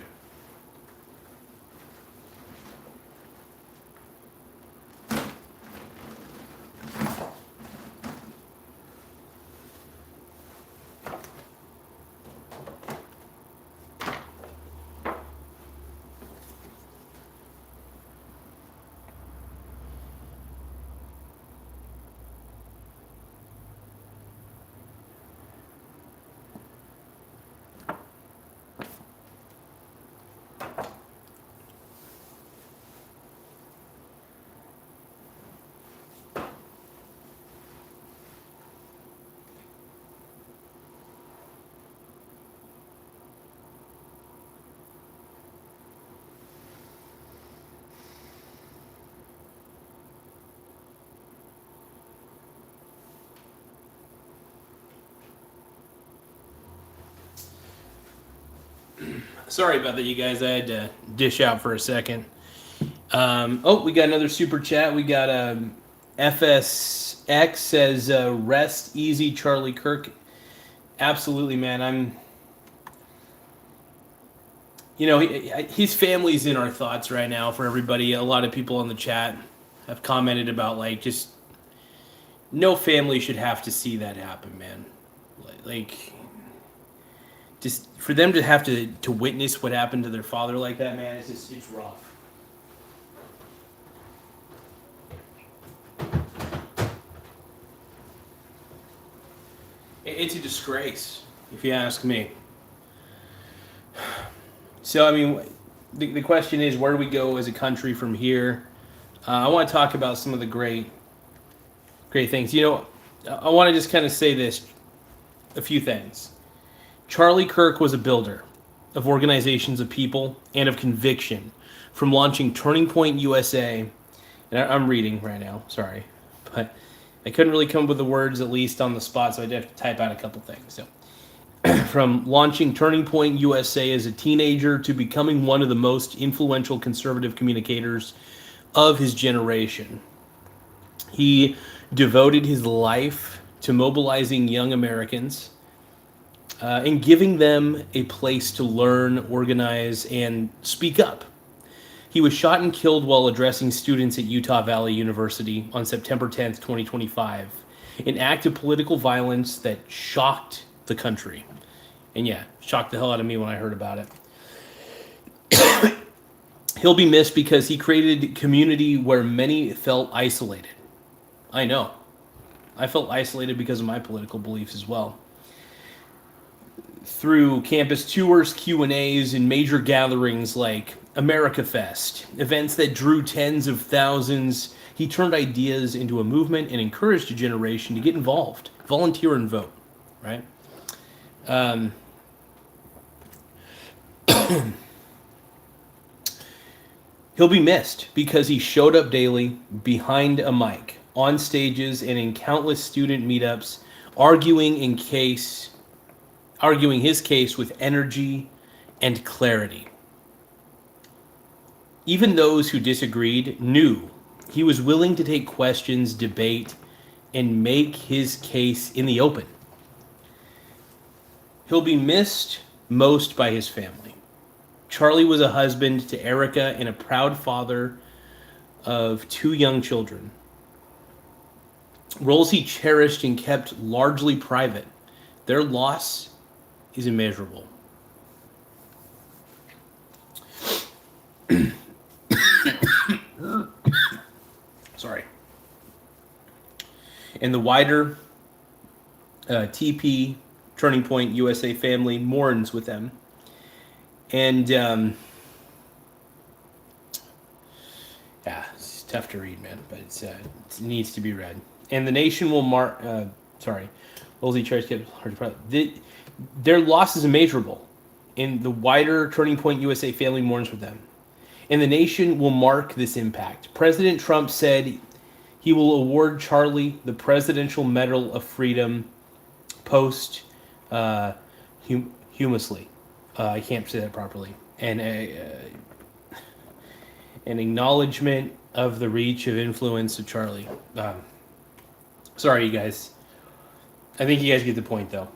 Sorry about that, you guys. I had to dish out for a second. We got another super chat. We got FSX says, rest easy, Charlie Kirk. Absolutely, man. His family's in our thoughts right now for everybody. A lot of people on the chat have commented about, like, just no family should have to see that happen, man. Like, just for them to have to witness what happened to their father like that, man, it's rough. It's a disgrace, if you ask me. So, I mean, the question is, where do we go as a country from here? I want to talk about some of the great things. I want to just kind of say this, a few things. Charlie Kirk was a builder of organizations of people and of conviction, from launching Turning Point USA, and I'm reading right now, sorry, but I couldn't really come up with the words at least on the spot, so I'd have to type out a couple things. So, from launching Turning Point USA as a teenager to becoming one of the most influential conservative communicators of his generation, he devoted his life to mobilizing young Americans and giving them a place to learn, organize, and speak up. He was shot and killed while addressing students at Utah Valley University on September 10th, 2025, an act of political violence that shocked the country. And yeah, shocked the hell out of me when I heard about it. He'll be missed because he created community where many felt isolated. I know. I felt isolated because of my political beliefs as well. Through campus tours, Q&As, and major gatherings like America Fest, events that drew tens of thousands, he turned ideas into a movement and encouraged a generation to get involved, volunteer and vote, right? He'll be missed because he showed up daily behind a mic, on stages, and in countless student meetups, arguing his case with energy and clarity. Even those who disagreed knew he was willing to take questions, debate, and make his case in the open. He'll be missed most by his family. Charlie was a husband to Erica and a proud father of 2 young children. Roles he cherished and kept largely private. Their loss is immeasurable. Sorry. And the wider TP, Turning Point USA family mourns with them. And, yeah, it's tough to read, man, but it needs to be read. And the nation will Wolsey Church kept hard to their loss is immeasurable. And the wider Turning Point USA family mourns with them. And the nation will mark this impact. President Trump said he will award Charlie the Presidential Medal of Freedom posthumously. I can't say that properly. And an acknowledgement of the reach of influence of Charlie. Sorry, you guys. I think you guys get the point, though.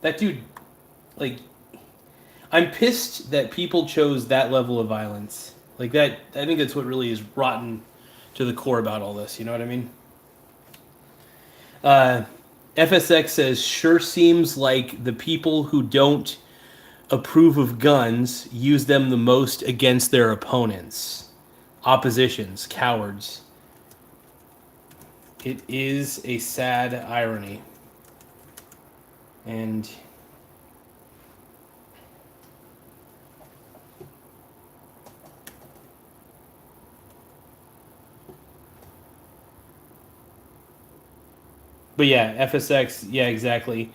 That dude, like, I'm pissed that people chose that level of violence. Like that, I think that's what really is rotten to the core about all this. You know what I mean? FSX says, sure seems like the people who don't approve of guns use them the most against their opponents. Oppositions, cowards. It is a sad irony. And but yeah, FSX, yeah, exactly.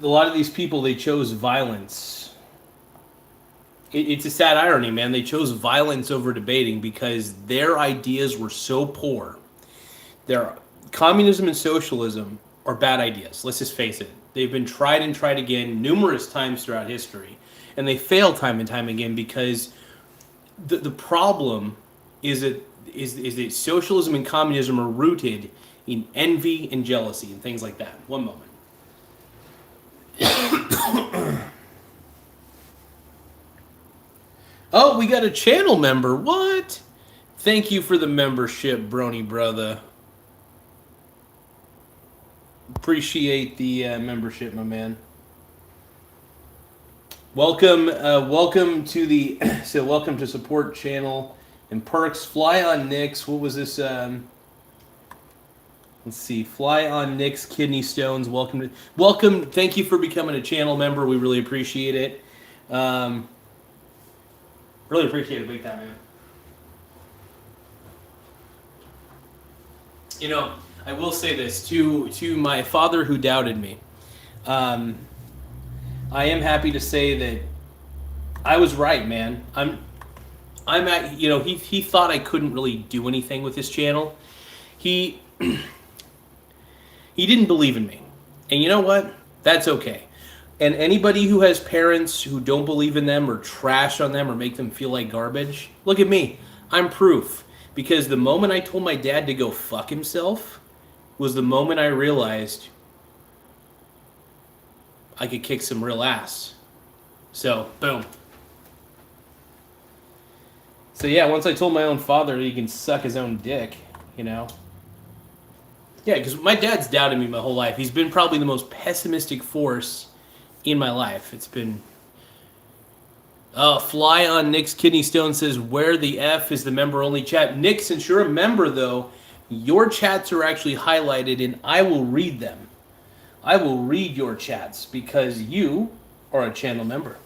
A lot of these people, they chose violence. It's a sad irony, man. They chose violence over debating because their ideas were so poor. Their communism and socialism are bad ideas. Let's just face it. They've been tried and tried again numerous times throughout history, and they fail time and time again because the problem is that socialism and communism are rooted in envy and jealousy and things like that. One moment. Oh, we got a channel member. What? Thank you for the membership, Brony brother. Appreciate the membership, my man. Welcome to the welcome to support channel and perks. Fly on Nick's. What was this? Let's see. Fly on Nick's kidney stones. Welcome. Thank you for becoming a channel member. We really appreciate it. Really appreciate it big time, man. You know, I will say this to my father who doubted me. I am happy to say that I was right, man. I'm at, you know, he thought I couldn't really do anything with this channel. He didn't believe in me. And you know what? That's okay. And anybody who has parents who don't believe in them or trash on them or make them feel like garbage, look at me. I'm proof. Because the moment I told my dad to go fuck himself was the moment I realized I could kick some real ass. So, boom. So yeah, once I told my own father he can suck his own dick, you know. Yeah, because my dad's doubted me my whole life. He's been probably the most pessimistic force in my life. It's been... Fly on Nick's Kidney Stone says, where the F is the member-only chat? Nick, since you're a member, though, your chats are actually highlighted, and I will read them. I will read your chats because you are a channel member.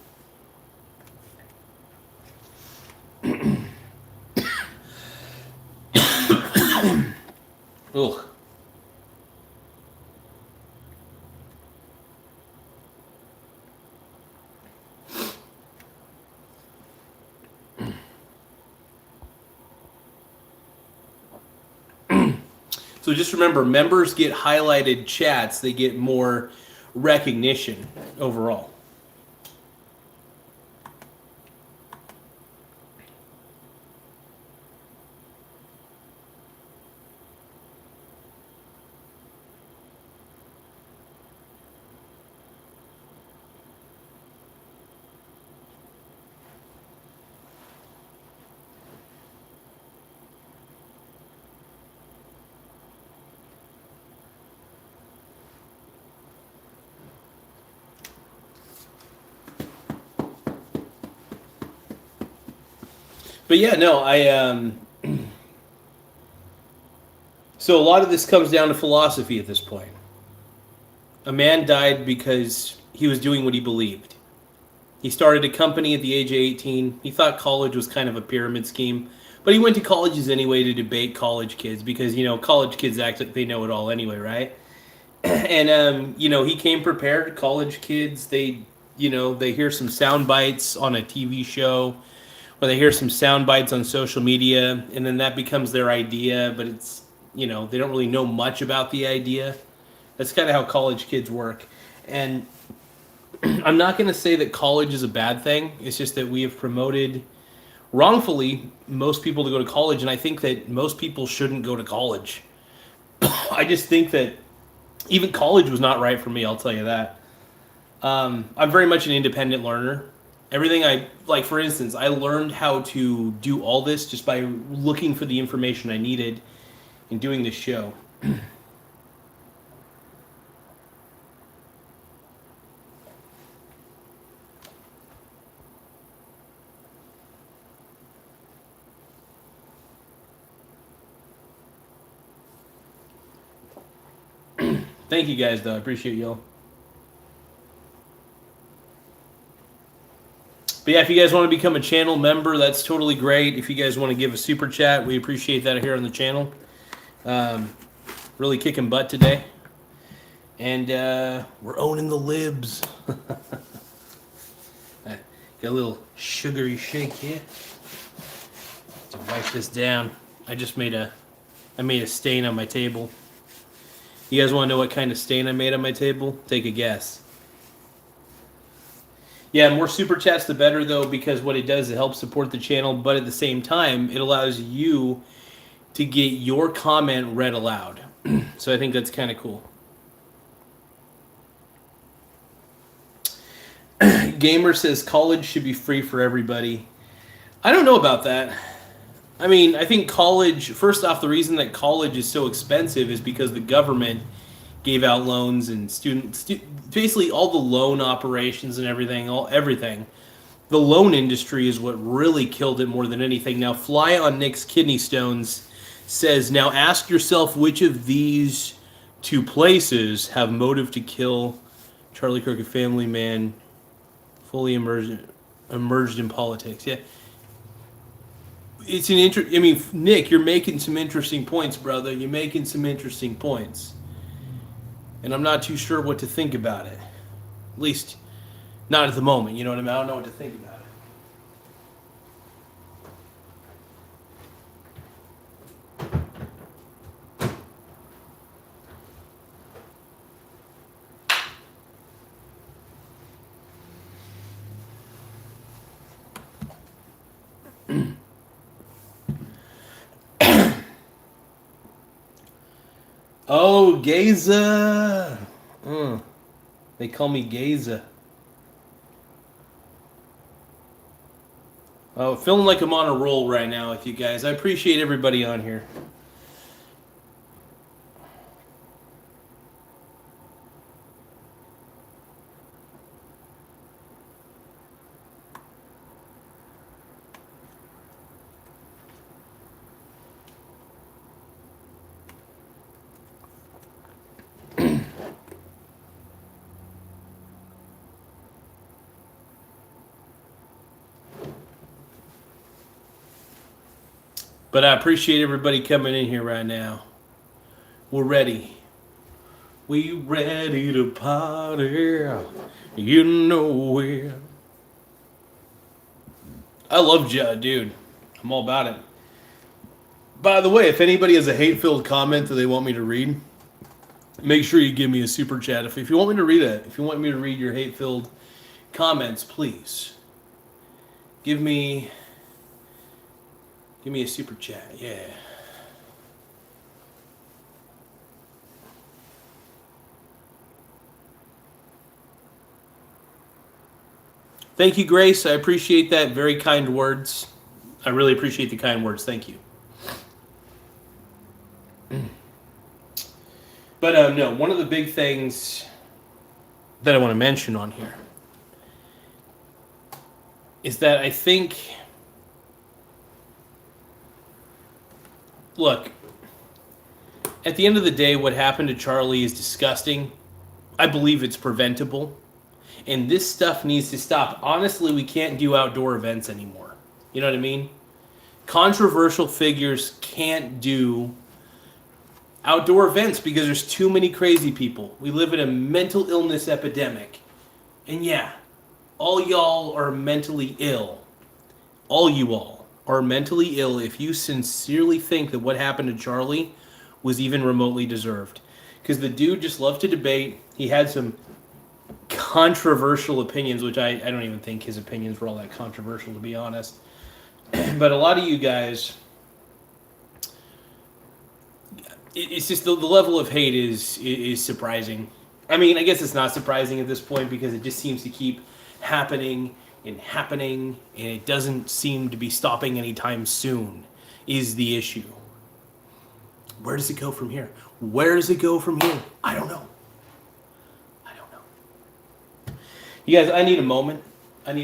Ugh. So just remember, members get highlighted chats. They get more recognition overall. But yeah, no, so a lot of this comes down to philosophy at this point. A man died because he was doing what he believed. He started a company at the age of 18. He thought college was kind of a pyramid scheme, but he went to colleges anyway to debate college kids because, you know, college kids act like they know it all anyway, right? And, you know, he came prepared. College kids, they hear some sound bites on a TV show, or they hear some sound bites on social media, and then that becomes their idea, but it's, you know, they don't really know much about the idea. That's kind of how college kids work. And I'm not going to say that college is a bad thing. It's just that we have promoted, wrongfully, most people to go to college, and I think that most people shouldn't go to college. I just think that even college was not right for me, I'll tell you that. I'm very much an independent learner. Everything like for instance, I learned how to do all this just by looking for the information I needed in doing this show. Thank you guys, though. I appreciate y'all. But yeah, if you guys want to become a channel member, that's totally great. If you guys want to give a super chat, we appreciate that here on the channel. Really kicking butt today. And we're owning the libs. Got a little sugary shake here to wipe this down. I made a stain on my table. You guys want to know what kind of stain I made on my table? Take a guess. Yeah, more super chats the better, though, because what it does, it helps support the channel, but at the same time, it allows you to get your comment read aloud. So I think that's kind of cool. Gamer says college should be free for everybody. I don't know about that. I mean, I think college, first off, the reason that college is so expensive is because the government gave out loans and basically all the loan operations and everything. The loan industry is what really killed it more than anything. Now, Fly on Nick's Kidney Stones says, now ask yourself which of these two places have motive to kill Charlie Kirk, a family man, fully emerged in politics. Yeah. It's I mean, Nick, you're making some interesting points, brother. You're making some interesting points. And I'm not too sure what to think about it. At least, not at the moment. You know what I mean? I don't know what to think about it. Oh, Garza. They call me Garza. Oh, feeling like I'm on a roll right now with you guys. I appreciate everybody on here. But I appreciate everybody coming in here right now. We're ready. We ready to party. You know it. I love Judd, dude. I'm all about it. By the way, if anybody has a hate-filled comment that they want me to read, make sure you give me a super chat. If you want me to read it, if you want me to read your hate-filled comments, please give me a super chat. Yeah. Thank you, Grace. I appreciate that. Very kind words. I really appreciate the kind words. Thank you. But no, one of the big things that I want to mention on here is that I think, look, at the end of the day, what happened to Charlie is disgusting. I believe it's preventable. And this stuff needs to stop. Honestly, we can't do outdoor events anymore. You know what I mean? Controversial figures can't do outdoor events because there's too many crazy people. We live in a mental illness epidemic. And yeah, all y'all are mentally ill. All you all are mentally ill if you sincerely think that what happened to Charlie was even remotely deserved. Because the dude just loved to debate. He had some controversial opinions, which I don't even think his opinions were all that controversial, to be honest. But a lot of you guys, it's just the level of hate is surprising. I mean, I guess it's not surprising at this point because it just seems to keep happening, and it doesn't seem to be stopping anytime soon, is the issue. Where does it go from here? Where does it go from here? I don't know. You guys, I need a moment. Oh, there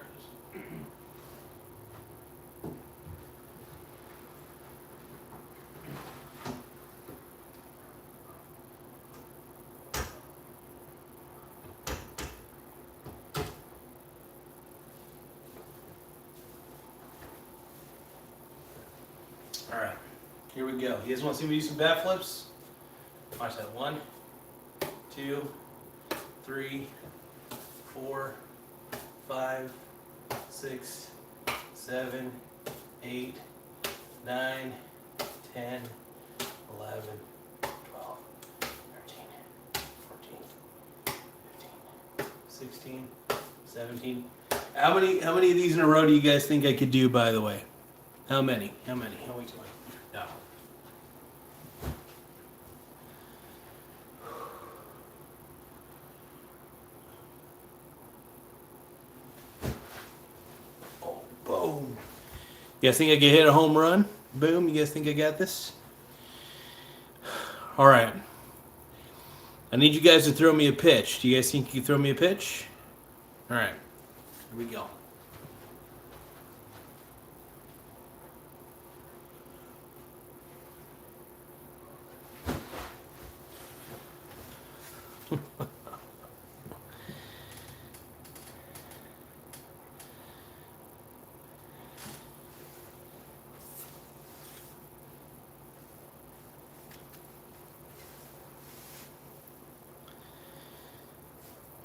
it is. All right, here we go. You guys want to see me do some bat flips? Watch that. 1, 2, 3, 4, 5, 6, 7, 8, 9, 10, 11, 12, 13, 14, 15, 16, 17. How many of these in a row do you guys think I could do, by the way? How many? How many doing? No. Oh, boom. You guys think I can hit a home run? Boom. You guys think I got this? All right. I need you guys to throw me a pitch. Do you guys think you can throw me a pitch? All right. Here we go.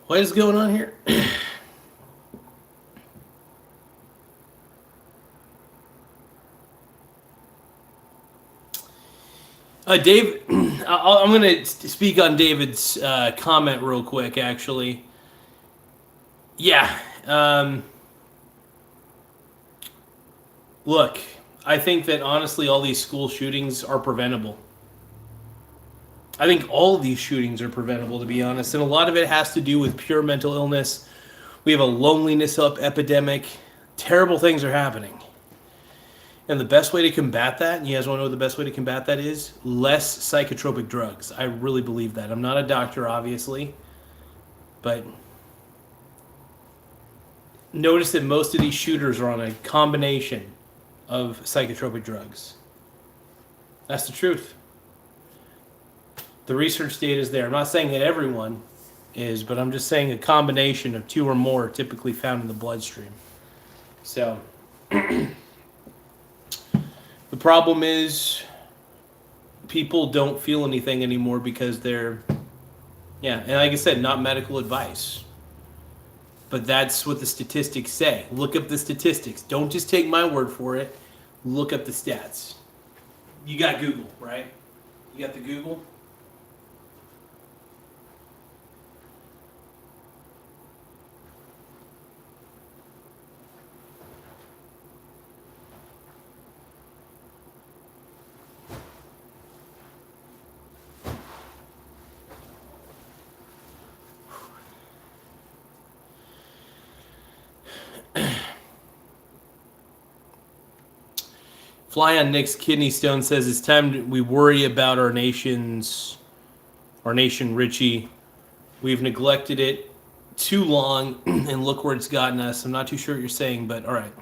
What is going on here? Dave, I'm going to speak on David's comment real quick, actually. Yeah. Look, I think that honestly all these school shootings are preventable. I think all of these shootings are preventable, to be honest. And a lot of it has to do with pure mental illness. We have a loneliness epidemic. Terrible things are happening. And the best way to combat that, and you guys want to know what the best way to combat that is? Less psychotropic drugs. I really believe that. I'm not a doctor, obviously. But notice that most of these shooters are on a combination of psychotropic drugs. That's the truth. The research data is there. I'm not saying that everyone is, but I'm just saying a combination of two or more are typically found in the bloodstream. So, the problem is people don't feel anything anymore because they're, and like I said, not medical advice. But that's what the statistics say. Look up the statistics. Don't just take my word for it. Look up the stats. You got Google, right? You got the Google? Fly on Nick's kidney stone says it's time we worry about our nation, Richie. We've neglected it too long, and look where it's gotten us. I'm not too sure what you're saying, but all right.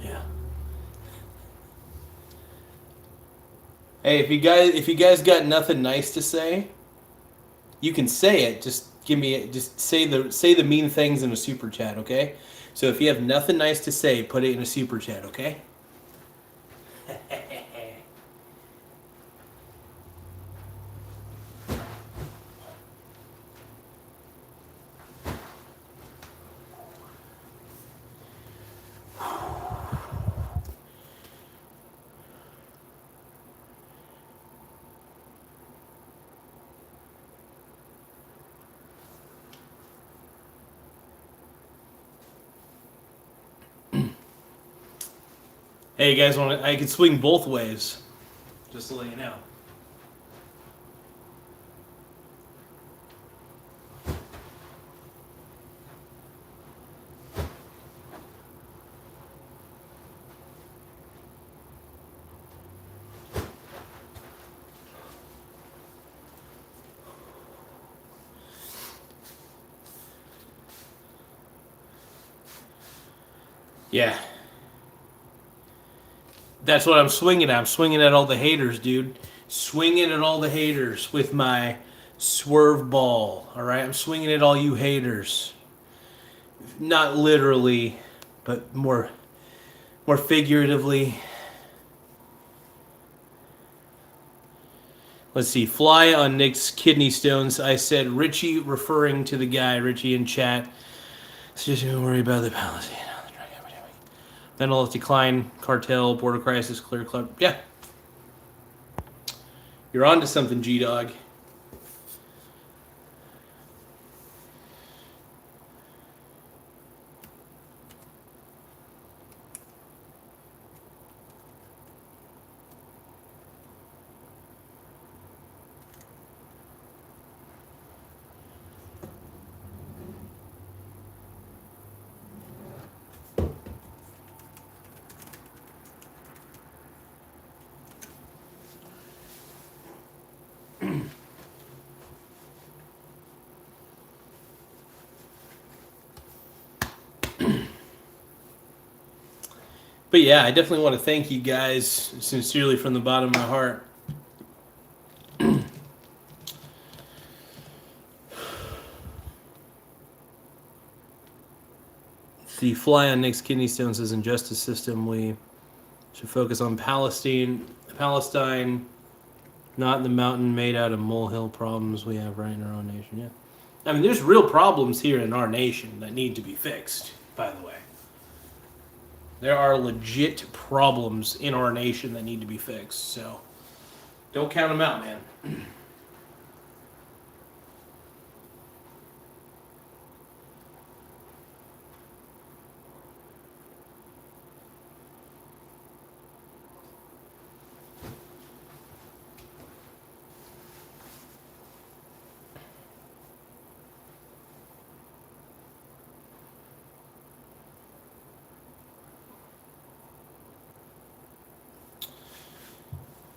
Yeah. Hey, if you guys got nothing nice to say, you can say it. Just say the mean things in a super chat, okay? So if you have nothing nice to say, put it in a super chat, okay? Hey, you guys want to? I can swing both ways, just to let you know. Yeah. That's what I'm swinging at. I'm swinging at all the haters, dude. Swinging at all the haters with my swerve ball. All right, I'm swinging at all you haters. Not literally, but more figuratively. Let's see. Fly on Nick's kidney stones. I said Richie, referring to the guy Richie in chat. Just don't worry about the Palestine. Mental health decline, cartel, border crisis, clear club. Yeah. You're on to something, G-Dog. But yeah, I definitely want to thank you guys sincerely from the bottom of my heart. The fly on Nick's kidney stone says in justice system we should focus on Palestine. Palestine, not in the mountain made out of molehill problems we have right in our own nation. Yeah. I mean, there's real problems here in our nation that need to be fixed, by the way. There are legit problems in our nation that need to be fixed, so don't count them out, man.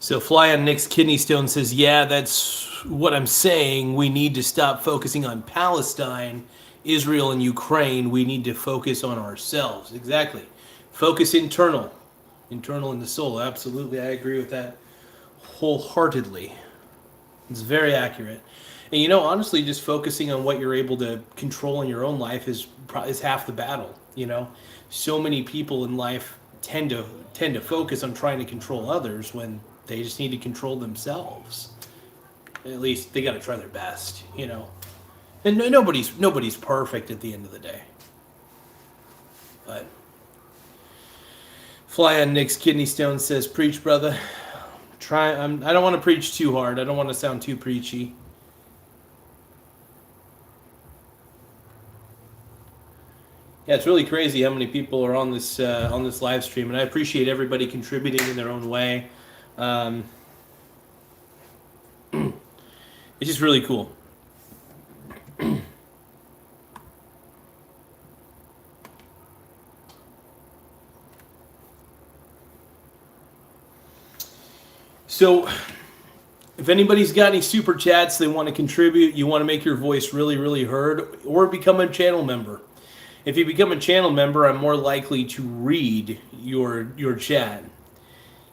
So Fly on Nick's Kidney Stone says, yeah, that's what I'm saying. We need to stop focusing on Palestine, Israel, and Ukraine. We need to focus on ourselves. Exactly. Focus internal. Internal in the soul. Absolutely. I agree with that wholeheartedly. It's very accurate. And you know, honestly, just focusing on what you're able to control in your own life is half the battle. You know, so many people in life tend to focus on trying to control others when they just need to control themselves. At least they got to try their best, you know. And nobody's perfect at the end of the day. But Fly on Nick's Kidney Stone says, "Preach, brother. I don't want to preach too hard. I don't want to sound too preachy." Yeah, it's really crazy how many people are on this live stream, and I appreciate everybody contributing in their own way. It's just really cool. So, if anybody's got any super chats they want to contribute, you want to make your voice really, really heard, or become a channel member. If you become a channel member, I'm more likely to read your chat.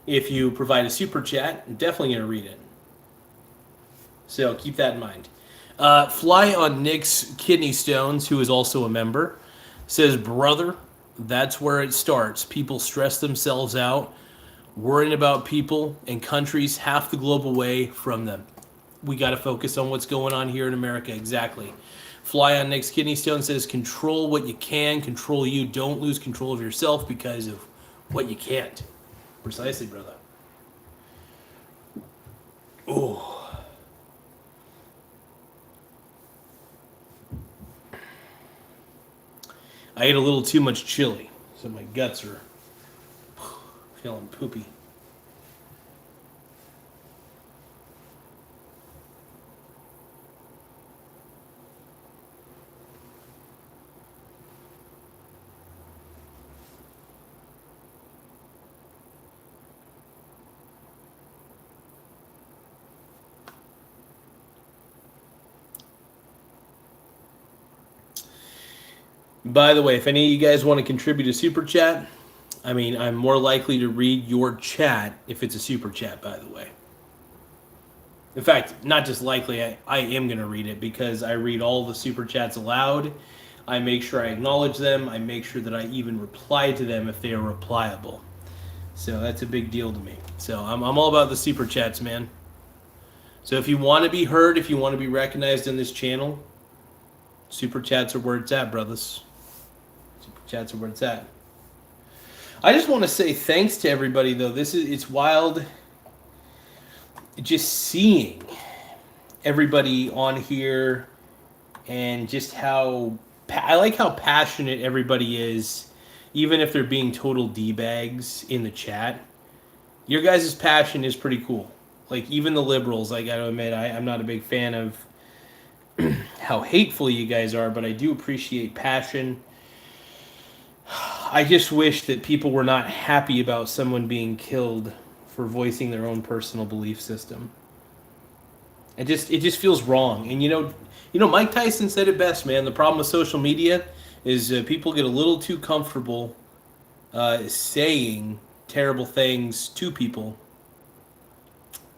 If you provide a super chat, I'm definitely going to read it. So keep that in mind. Fly on Nick's Kidney Stones, who is also a member, says, brother, that's where it starts. People stress themselves out, worrying about people and countries half the globe away from them. We got to focus on what's going on here in America. Exactly. Fly on Nick's Kidney Stone says, control what you can, control you. Don't lose control of yourself because of what you can't. Precisely, brother. Oh. I ate a little too much chili, so my guts are feeling poopy. By the way, if any of you guys want to contribute a super chat, I mean, I'm more likely to read your chat if it's a super chat, by the way. In fact, not just likely, I am going to read it because I read all the super chats aloud. I make sure I acknowledge them. I make sure that I even reply to them if they are replyable. So that's a big deal to me. So I'm all about the super chats, man. So if you want to be heard, if you want to be recognized in this channel, super chats are where it's at, brothers. Super chats are where it's at. I just want to say thanks to everybody, though. It's wild just seeing everybody on here and just how I like how passionate everybody is, even if they're being total D-bags in the chat. Your guys' passion is pretty cool. Like, even the liberals, I gotta admit, I'm not a big fan of how hateful you guys are, but I do appreciate passion. I just wish that people were not happy about someone being killed for voicing their own personal belief system. It just feels wrong. And you know, Mike Tyson said it best, man. The problem with social media is people get a little too comfortable saying terrible things to people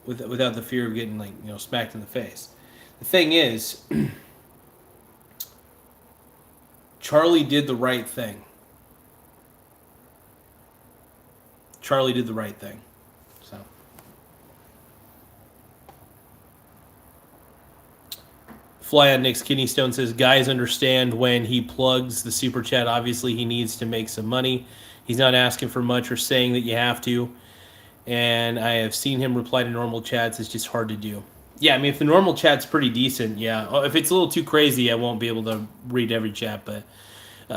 without the fear of getting, like, you know, smacked in the face. The thing is, Charlie did the right thing. Charlie did the right thing. So Fly on Nick's Kidney Stone says, guys understand when he plugs the super chat. Obviously, he needs to make some money. He's not asking for much or saying that you have to. And I have seen him reply to normal chats. It's just hard to do. Yeah, I mean, if the normal chat's pretty decent, yeah. If it's a little too crazy, I won't be able to read every chat. But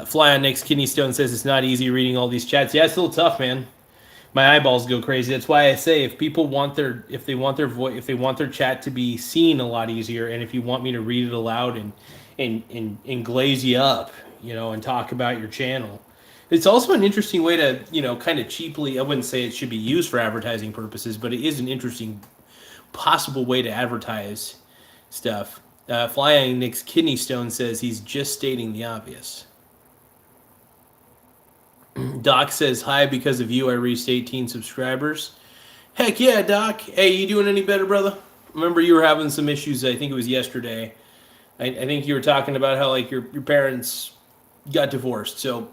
Fly on Nick's Kidney Stone says it's not easy reading all these chats. Yeah, it's a little tough, man. My eyeballs go crazy. That's why I say if people want their chat to be seen a lot easier, and if you want me to read it aloud and glaze you up, and talk about your channel. It's also an interesting way to, kind of cheaply, I wouldn't say it should be used for advertising purposes, but it is an interesting possible way to advertise stuff. Flying Nick's Kidney Stone says he's just stating the obvious. Doc says, hi, because of you, I reached 18 subscribers. Heck yeah, Doc. Hey, you doing any better, brother? Remember you were having some issues, I think it was yesterday. I think you were talking about how, like, your parents got divorced. So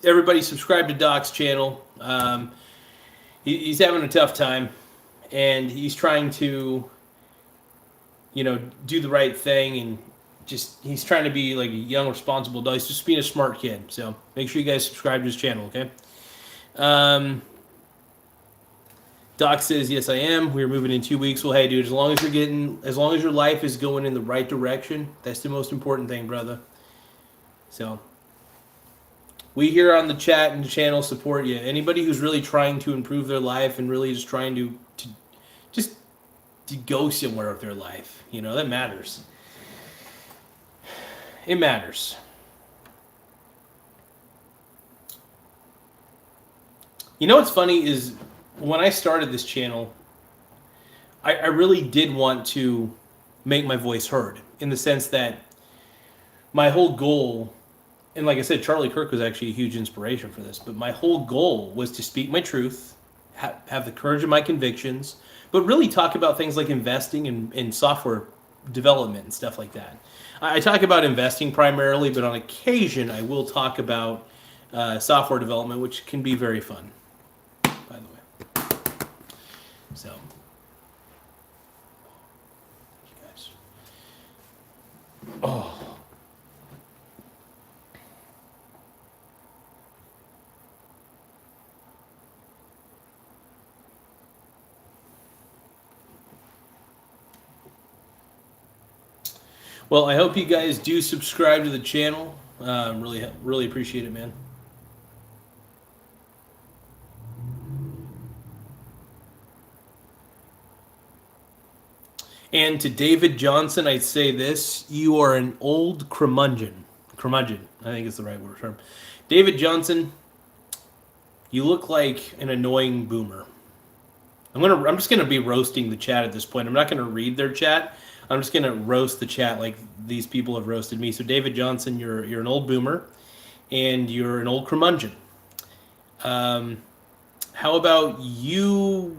everybody subscribe to Doc's channel. He's having a tough time, and he's trying to, do the right thing, and he's trying to be like a young, responsible dog. He's just being a smart kid. So make sure you guys subscribe to his channel, okay? Doc says, yes, I am. We're moving in 2 weeks. Well, hey, dude, as long as your life is going in the right direction, that's the most important thing, brother. So we here on the chat and the channel support you. Anybody who's really trying to improve their life and really just trying to go somewhere with their life, that matters. It matters. What's funny is when I started this channel, I really did want to make my voice heard, in the sense that my whole goal, and like I said, Charlie Kirk was actually a huge inspiration for this, but my whole goal was to speak my truth, have the courage of my convictions, but really talk about things like investing in software development and stuff like that. I talk about investing primarily, but on occasion I will talk about software development, which can be very fun, by the way. So, you guys. Oh. Well, I hope you guys do subscribe to the channel. Really appreciate it, man. And to David Johnson, I'd say this: you are an old curmudgeon. Curmudgeon, I think is the right word term. David Johnson, you look like an annoying boomer. I'm just gonna be roasting the chat at this point. I'm not gonna read their chat. I'm just gonna roast the chat like these people have roasted me. So David Johnson, you're an old boomer, and you're an old curmudgeon. How about you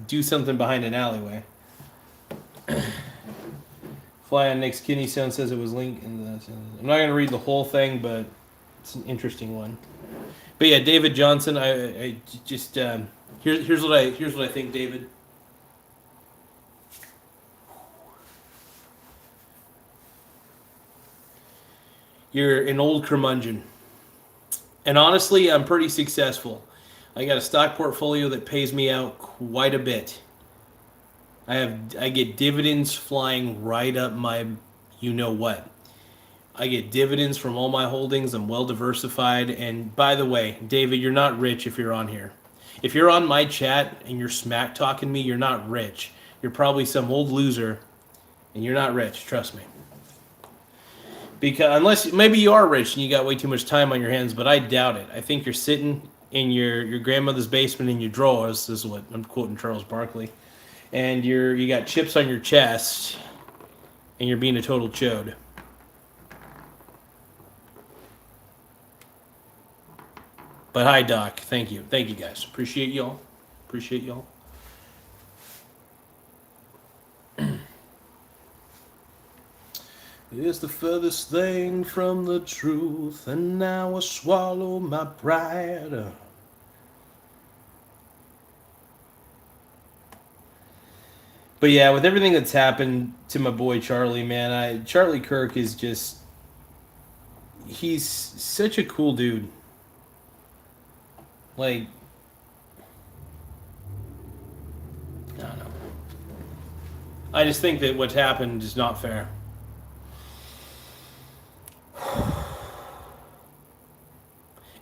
do something behind an alleyway? Fly on Nick's Kidney Stone says it was linked in the. I'm not gonna read the whole thing, but it's an interesting one. But yeah, David Johnson, I just here's what I think, David. You're an old curmudgeon. And honestly, I'm pretty successful. I got a stock portfolio that pays me out quite a bit. I get dividends flying right up my you-know-what. I get dividends from all my holdings. I'm well diversified. And by the way, David, you're not rich if you're on here. If you're on my chat and you're smack talking me, you're not rich. You're probably some old loser, and you're not rich. Trust me. Because unless maybe you are rich and you got way too much time on your hands, but I doubt it. I think you're sitting in your grandmother's basement in your drawers. This is what I'm quoting Charles Barkley, and you got chips on your chest, and you're being a total chode. But hi, Doc. Thank you, guys. Appreciate y'all. It's the furthest thing from the truth, and now I swallow my pride. But yeah, with everything that's happened to my boy Charlie, man, Charlie Kirk is just he's such a cool dude. Like, I don't know. I just think that what's happened is not fair.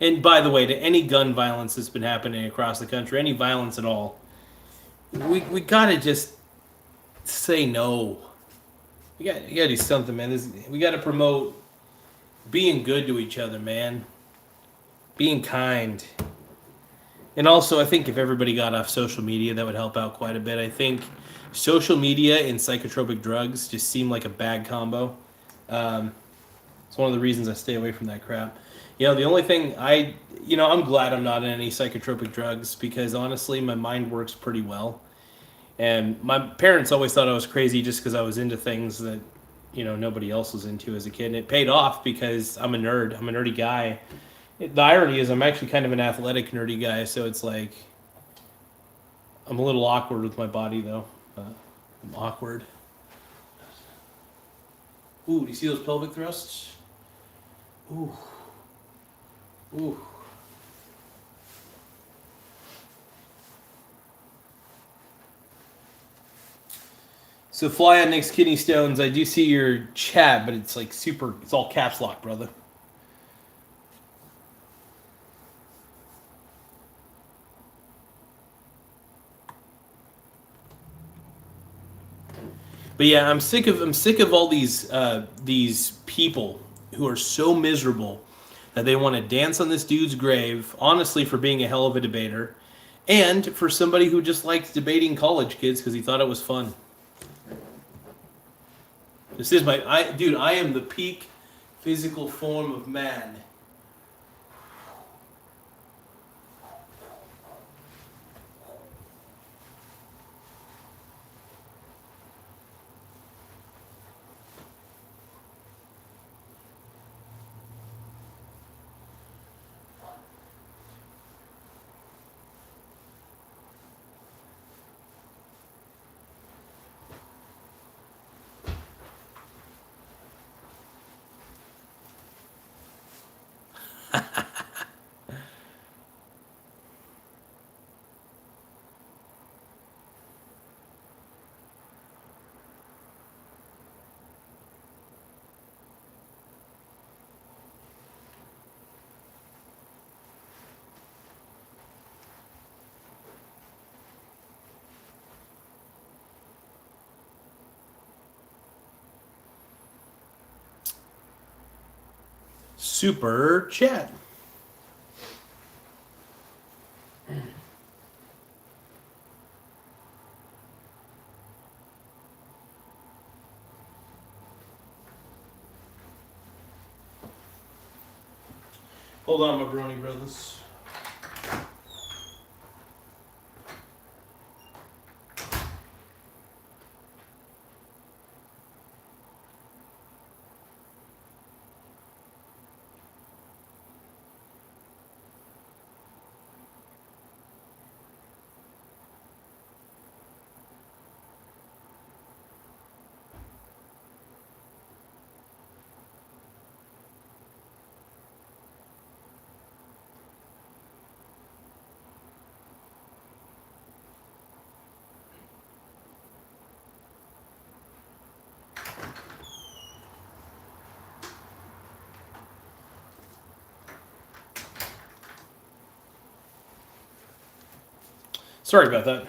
And by the way, to any gun violence that's been happening across the country, any violence at all, we gotta just say no. You gotta do something, man. We gotta promote being good to each other, man. Being kind. And also, I think if everybody got off social media, that would help out quite a bit. I think social media and psychotropic drugs just seem like a bad combo. It's one of the reasons I stay away from that crap. The only thing I'm glad I'm not in any psychotropic drugs because honestly, my mind works pretty well. And my parents always thought I was crazy just because I was into things that, nobody else was into as a kid. And it paid off because I'm a nerd. I'm a nerdy guy. The irony is I'm actually kind of an athletic, nerdy guy. So it's like I'm a little awkward with my body, though. I'm awkward. Ooh, do you see those pelvic thrusts? Ooh. Ooh. So fly on next kidney stones. I do see your chat, but it's like super. It's all caps lock, brother. But yeah, I'm sick of all these people who are so miserable that they want to dance on this dude's grave. Honestly, for being a hell of a debater, and for somebody who just likes debating college kids because he thought it was fun. This is dude. I am the peak physical form of man. Super chat. Hold on, my brony brothers. Sorry about that.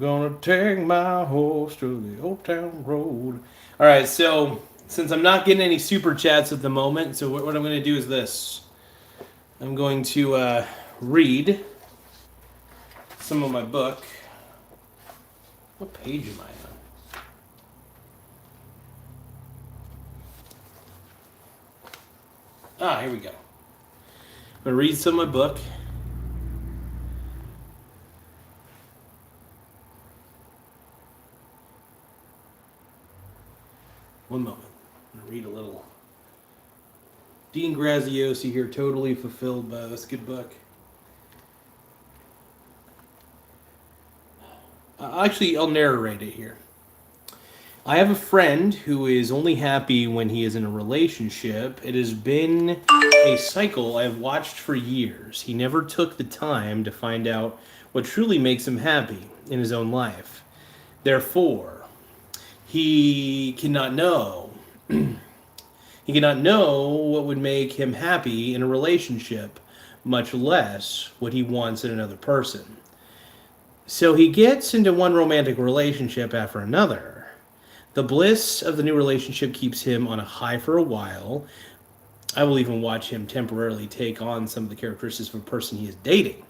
Gonna take my horse to the old town road. All right, so since I'm not getting any super chats at the moment, so what I'm going to do is this. I'm going to read some of my book. What page am I on? Here we go. I'm going to read some of my book. One moment. I'm going to read a little Dean Graziosi here, totally fulfilled by this good book. Actually, I'll narrate it here. I have a friend who is only happy when he is in a relationship. It has been a cycle I've watched for years. He never took the time to find out what truly makes him happy in his own life. Therefore, he cannot know. He cannot know what would make him happy in a relationship, much less what he wants in another person. So he gets into one romantic relationship after another. The bliss of the new relationship keeps him on a high for a while. I will even watch him temporarily take on some of the characteristics of a person he is dating.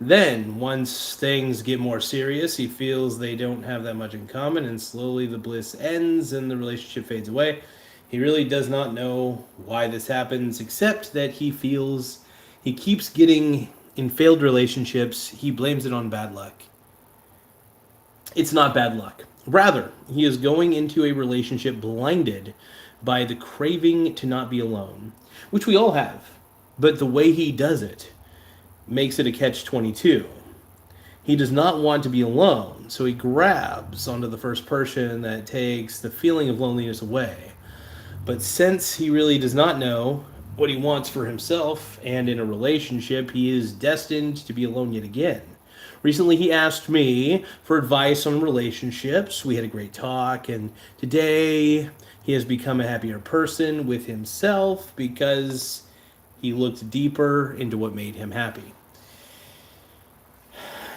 Then, once things get more serious, he feels they don't have that much in common, and slowly the bliss ends and the relationship fades away. He really does not know why this happens, except that he feels he keeps getting in failed relationships. He blames it on bad luck. It's not bad luck. Rather, he is going into a relationship blinded by the craving to not be alone, which we all have. But the way he does it makes it a catch-22. He does not want to be alone, so he grabs onto the first person that takes the feeling of loneliness away. But since he really does not know what he wants for himself and in a relationship, he is destined to be alone yet again. Recently, he asked me for advice on relationships. We had a great talk, and today he has become a happier person with himself because he looked deeper into what made him happy.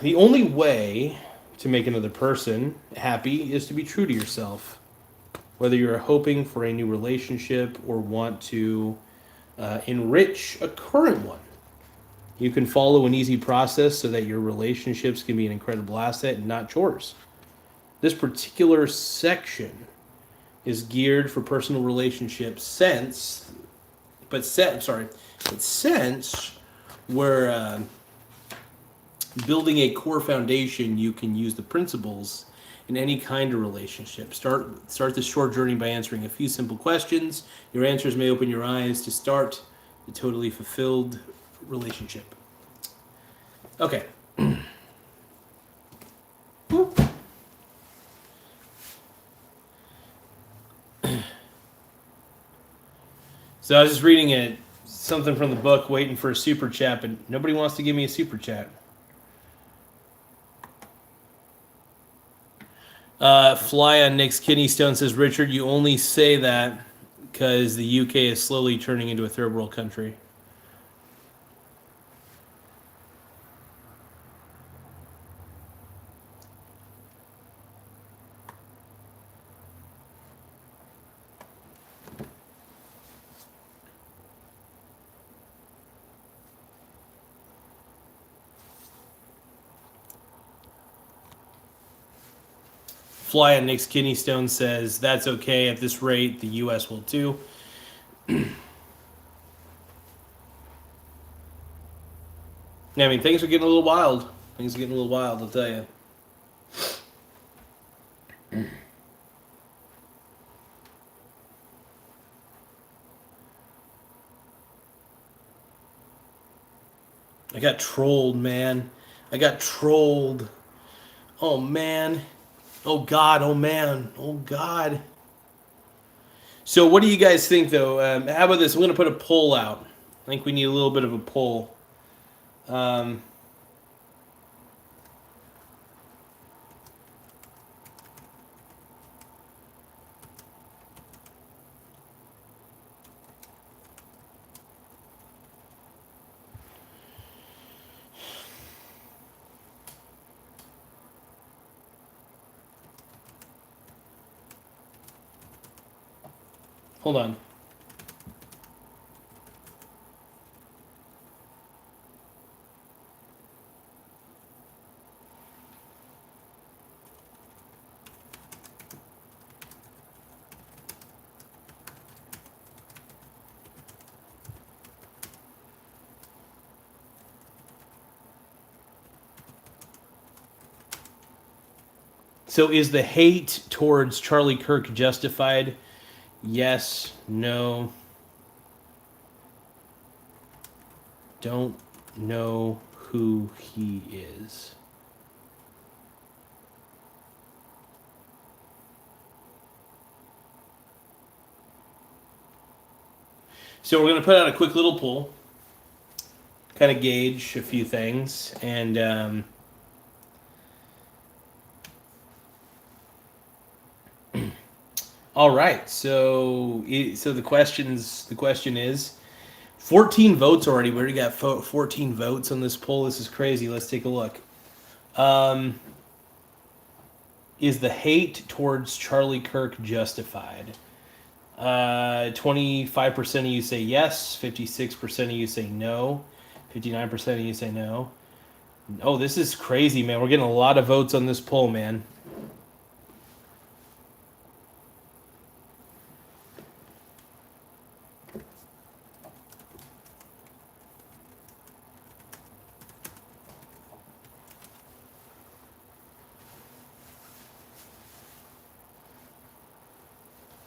The only way to make another person happy is to be true to yourself. Whether you're hoping for a new relationship or want to enrich a current one, you can follow an easy process so that your relationships can be an incredible asset and not chores. This particular section is geared for personal relationships since we're building a core foundation, you can use the principles in any kind of relationship. Start this short journey by answering a few simple questions. Your answers may open your eyes to start a totally fulfilled relationship. Okay. So I was just reading something from the book, waiting for a super chat, but nobody wants to give me a super chat. Fly on Nick's kidney stone says, Richard, you only say that because the UK is slowly turning into a third world country. Fly on Nick's kidney stone says, that's okay. At this rate, the US will too. I mean, things are getting a little wild. I'll tell you. I got trolled, man. I got trolled. Oh, man. Oh, God. Oh, man. Oh, God. So what do you guys think, though? How about this? I'm going to put a poll out. I think we need a little bit of a poll. Hold on. So is the hate towards Charlie Kirk justified? Yes, no. don't know who he is. So we're going to put out a quick little poll, kind of gauge a few things, and all right. So the question is 14 votes already. We already got 14 votes on this poll. This is crazy. Let's take a look. Is the hate towards Charlie Kirk justified? 25% of you say yes, 56% of you say no, 59% of you say no. Oh, this is crazy, man. We're getting a lot of votes on this poll, man.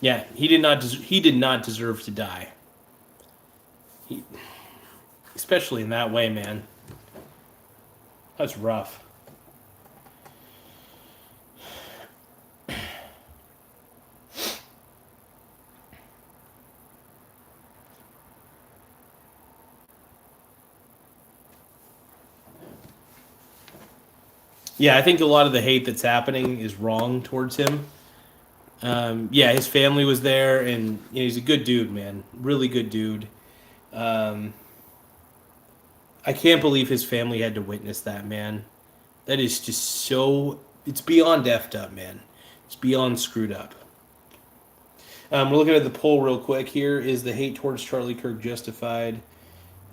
Yeah, he did not deserve to die. Especially in that way, man. That's rough. Yeah, I think a lot of the hate that's happening is wrong towards him. Yeah, his family was there, and he's a good dude, man. Really good dude. I can't believe his family had to witness that, man. That is just so... It's beyond effed up, man. It's beyond screwed up. We're looking at the poll real quick here. Is the hate towards Charlie Kirk justified?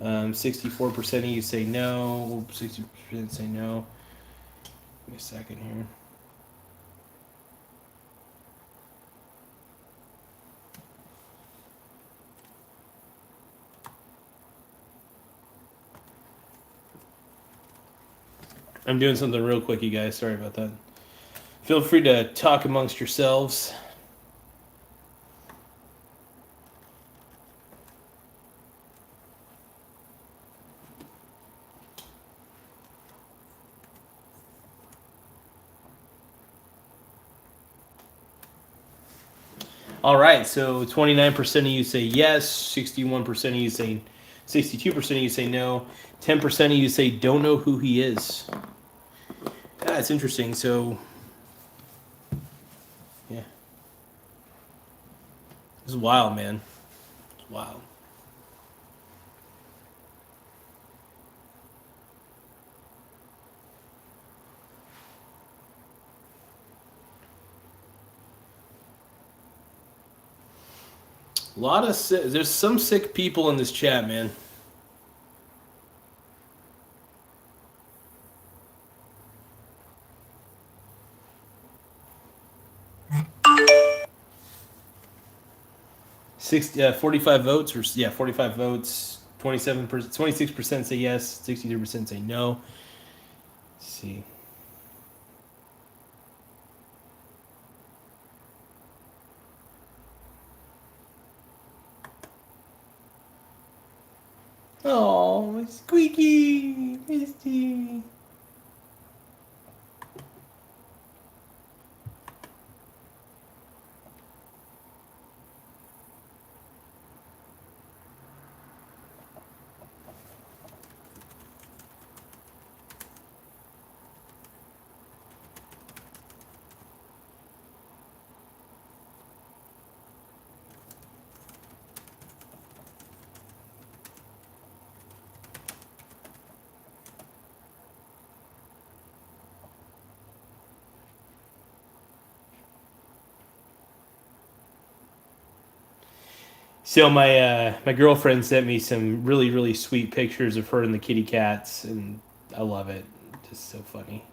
64% of you say no. 60% say no. Give me a second here. I'm doing something real quick, you guys. Sorry about that. Feel free to talk amongst yourselves. All right, so 29% of you say yes, 61% of you say, 62% of you say no, 10% of you say don't know who he is. Yeah, it's interesting. So, yeah, this is wild, man. It's wild. There's some sick people in this chat, man. – 45 votes, or 45 votes. 26% say yes, 63% say no. Let's see. Oh, Squeaky, Misty. So my girlfriend sent me some really, really sweet pictures of her and the kitty cats, and I love it. Just so funny.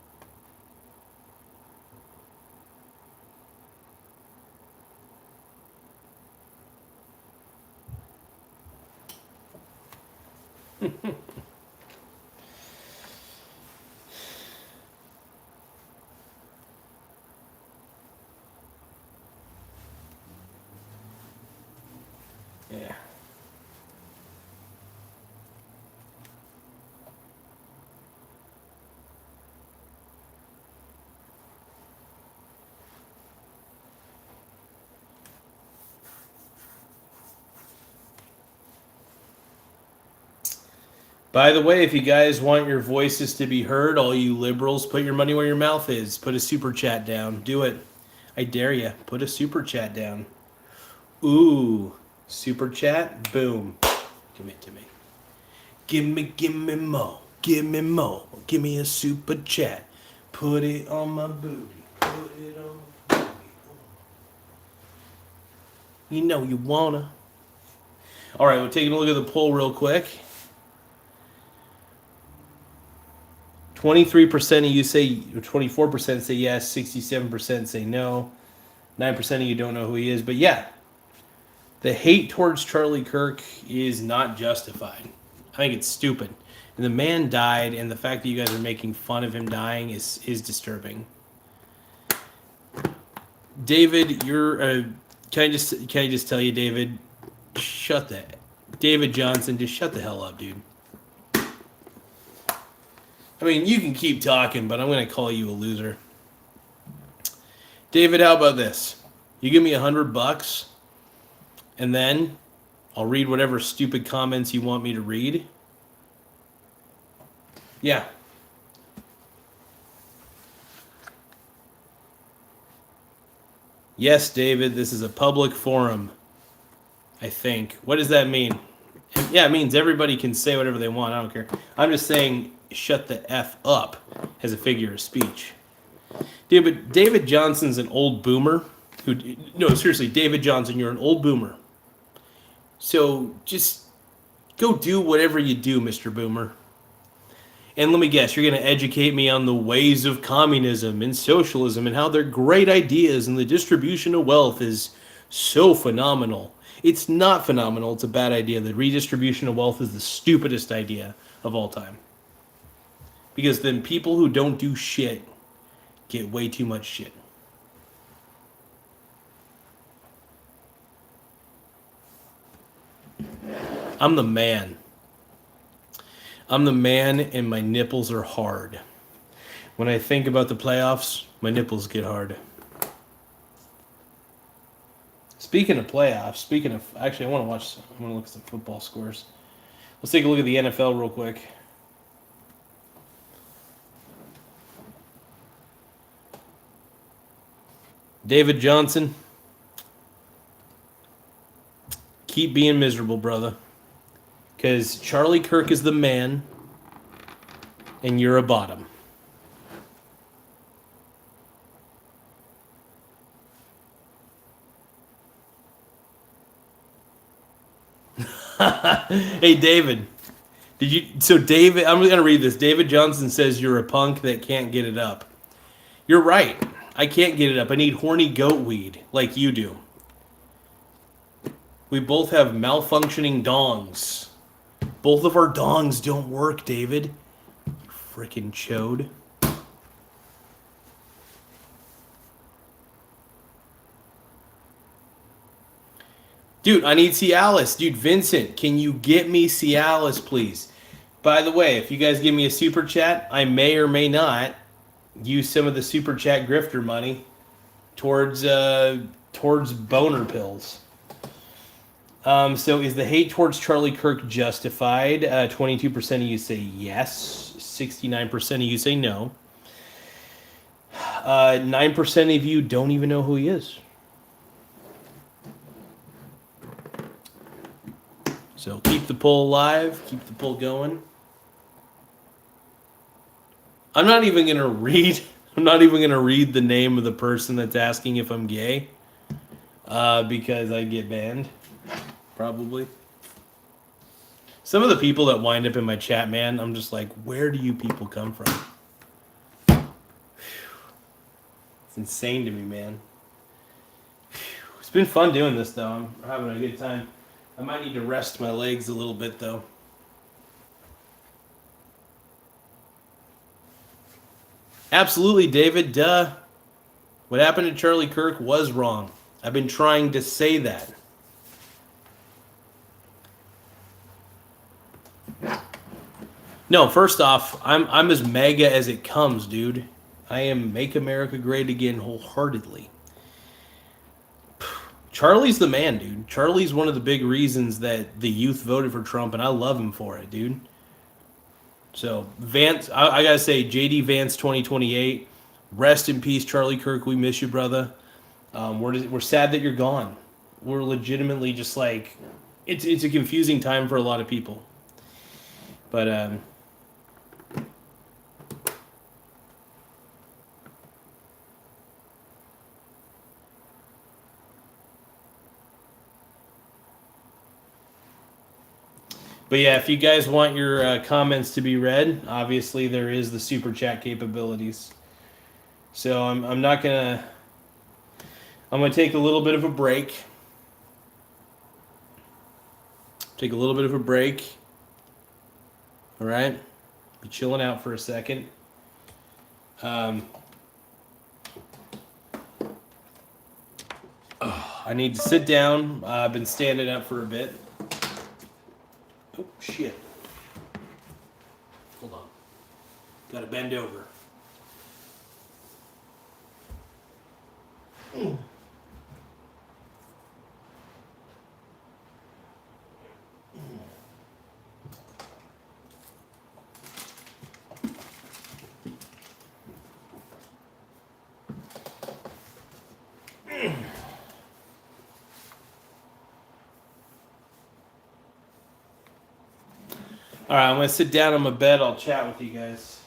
Yeah. By the way, if you guys want your voices to be heard, all you liberals, put your money where your mouth is. Put a super chat down. Do it. I dare you. Put a super chat down. Ooh. Super chat. Boom. Give it to me. Give me more. Give me more. Give me a super chat. Put it on my booty. Put it on my booty. You know you wanna. All right, we're taking a look at the poll real quick. 23% of you say, 24% say yes, 67% say no, 9% of you don't know who he is. But yeah, the hate towards Charlie Kirk is not justified. I think it's stupid. And the man died, and the fact that you guys are making fun of him dying is disturbing. David, you're can I just tell you, David, David Johnson, just shut the hell up, dude. I mean, you can keep talking, but I'm going to call you a loser. David, how about this? You give me $100, and then I'll read whatever stupid comments you want me to read. Yeah. Yes, David, this is a public forum, I think. What does that mean? Yeah, it means everybody can say whatever they want. I don't care. I'm just saying shut the F up as a figure of speech. David Johnson's an old boomer. No, seriously, David Johnson, you're an old boomer. So just go do whatever you do, Mr. Boomer. And let me guess, you're going to educate me on the ways of communism and socialism and how they're great ideas and the distribution of wealth is so phenomenal. It's not phenomenal. It's a bad idea. The redistribution of wealth is the stupidest idea of all time. Because then people who don't do shit get way too much shit. I'm the man. I'm the man and my nipples are hard. When I think about the playoffs, my nipples get hard. Speaking of playoffs, actually I want to look at some football scores. Let's take a look at the NFL real quick. David Johnson, keep being miserable, brother. Because Charlie Kirk is the man, and you're a bottom. Hey, David. David, I'm going to read this. David Johnson says you're a punk that can't get it up. You're right. I can't get it up. I need horny goat weed like you do. We both have malfunctioning dongs. Both of our dongs don't work, David. You frickin' chode. Dude, I need Cialis. Dude, Vincent, can you get me Cialis, please? By the way, if you guys give me a super chat, I may or may not use some of the super chat grifter money towards boner pills. So is the hate towards Charlie Kirk justified? 22% of you say yes. 69% of you say no. 9% of you don't even know who he is. So keep the poll alive. Keep the poll going. I'm not even gonna read the name of the person that's asking if I'm gay, because I'd get banned, probably. Some of the people that wind up in my chat, man, I'm just like, where do you people come from? It's insane to me, man. It's been fun doing this, though. I'm having a good time. I might need to rest my legs a little bit, though. Absolutely, David. Duh. What happened to Charlie Kirk was wrong. I've been trying to say that. No, first off, I'm as MAGA as it comes, dude. I am Make America Great Again wholeheartedly. Charlie's the man, dude. Charlie's one of the big reasons that the youth voted for Trump, and I love him for it, dude. So Vance, I gotta say, JD Vance 2028. Rest in peace, Charlie Kirk. We miss you, brother. We're sad that you're gone. We're legitimately just like, it's a confusing time for a lot of people. But yeah, if you guys want your comments to be read, obviously there is the super chat capabilities. So I'm not gonna. I'm gonna take a little bit of a break. Take a little bit of a break. All right, be chilling out for a second. I need to sit down. I've been standing up for a bit. Oh shit! Hold on. Gotta bend over. All right, I'm gonna sit down on my bed. I'll chat with you guys.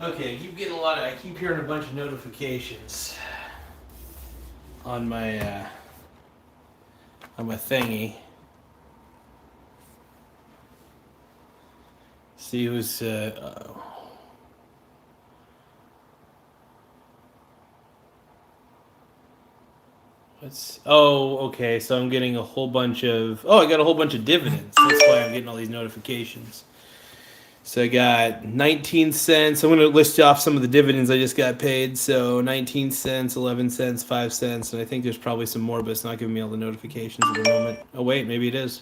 Okay, I keep hearing a bunch of notifications on my thingy. See who's okay, so I'm getting a whole bunch of I got a whole bunch of dividends. That's why I'm getting all these notifications. So I got 19 cents. I'm going to list off some of the dividends I just got paid. So 19 cents, 11 cents, 5 cents, and I think there's probably some more, but it's not giving me all the notifications at the moment. Oh, wait, maybe it is.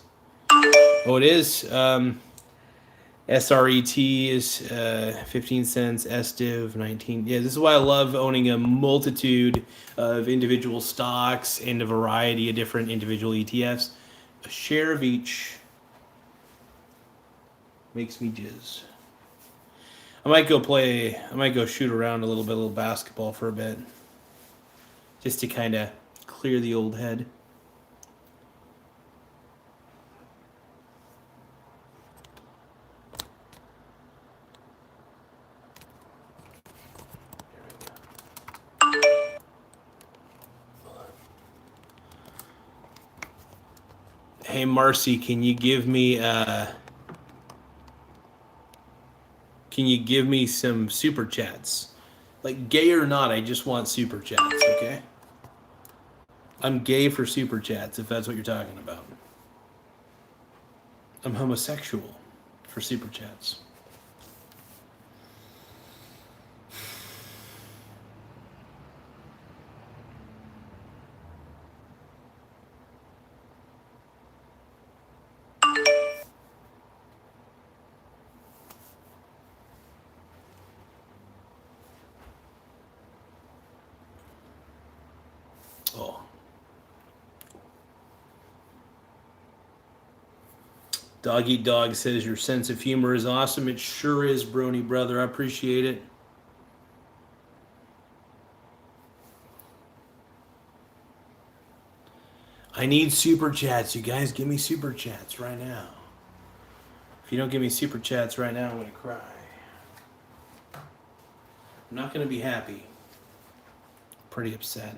Oh, it is. SRET is 15 cents, SDIV 19. Yeah, this is why I love owning a multitude of individual stocks and a variety of different individual ETFs. A share of each makes me jizz. I might go shoot around a little basketball for a bit. Just to kind of clear the old head. Hey Marcy, can you give me some super chats? Like gay or not, I just want super chats, okay? I'm gay for super chats, if that's what you're talking about. I'm homosexual for super chats. Oh. Dog Eat Dog says your sense of humor is awesome. It sure is, Brony brother. I appreciate it. I need super chats. You guys give me super chats right now. If you don't give me super chats right now, I'm going to cry. I'm not going to be happy. Pretty upset.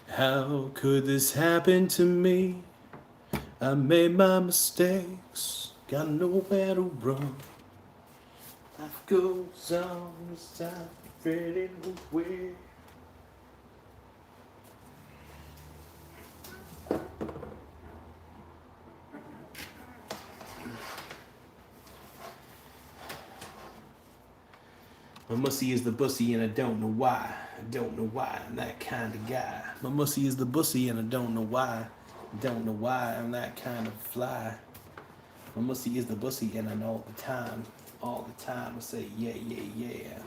How could this happen to me? I made my mistakes, got nowhere to run. Life goes on as I'm fading away. My mussy is the bussy and I don't know why. I don't know why I'm that kind of guy. My mussy is the bussy and I don't know why. I don't know why I'm that kind of fly. My mussy is the bussy and I know all the time I say yeah, yeah, yeah.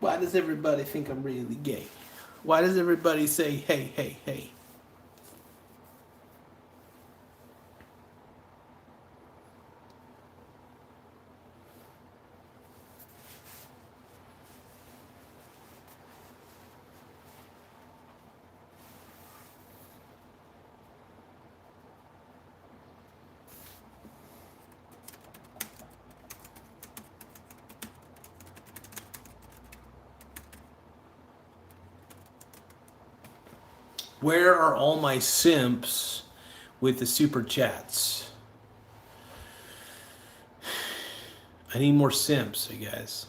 Why does everybody think I'm really gay? Why does everybody say hey, hey, hey? Where are all my simps with the super chats? I need more simps, you guys.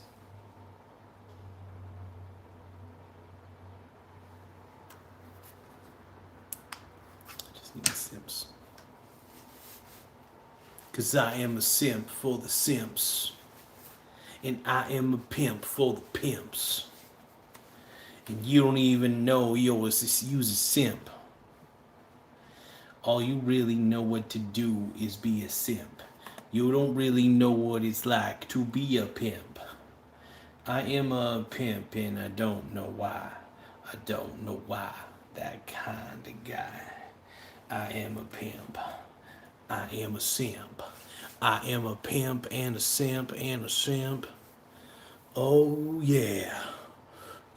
I just need simps. Cause I am a simp for the simps. And I am a pimp for the pimps. And you don't even know you're a simp. All you really know what to do is be a simp. You don't really know what it's like to be a pimp. I am a pimp and I don't know why. I don't know why. That kind of guy. I am a pimp. I am a simp. I am a pimp and a simp and a simp. Oh yeah.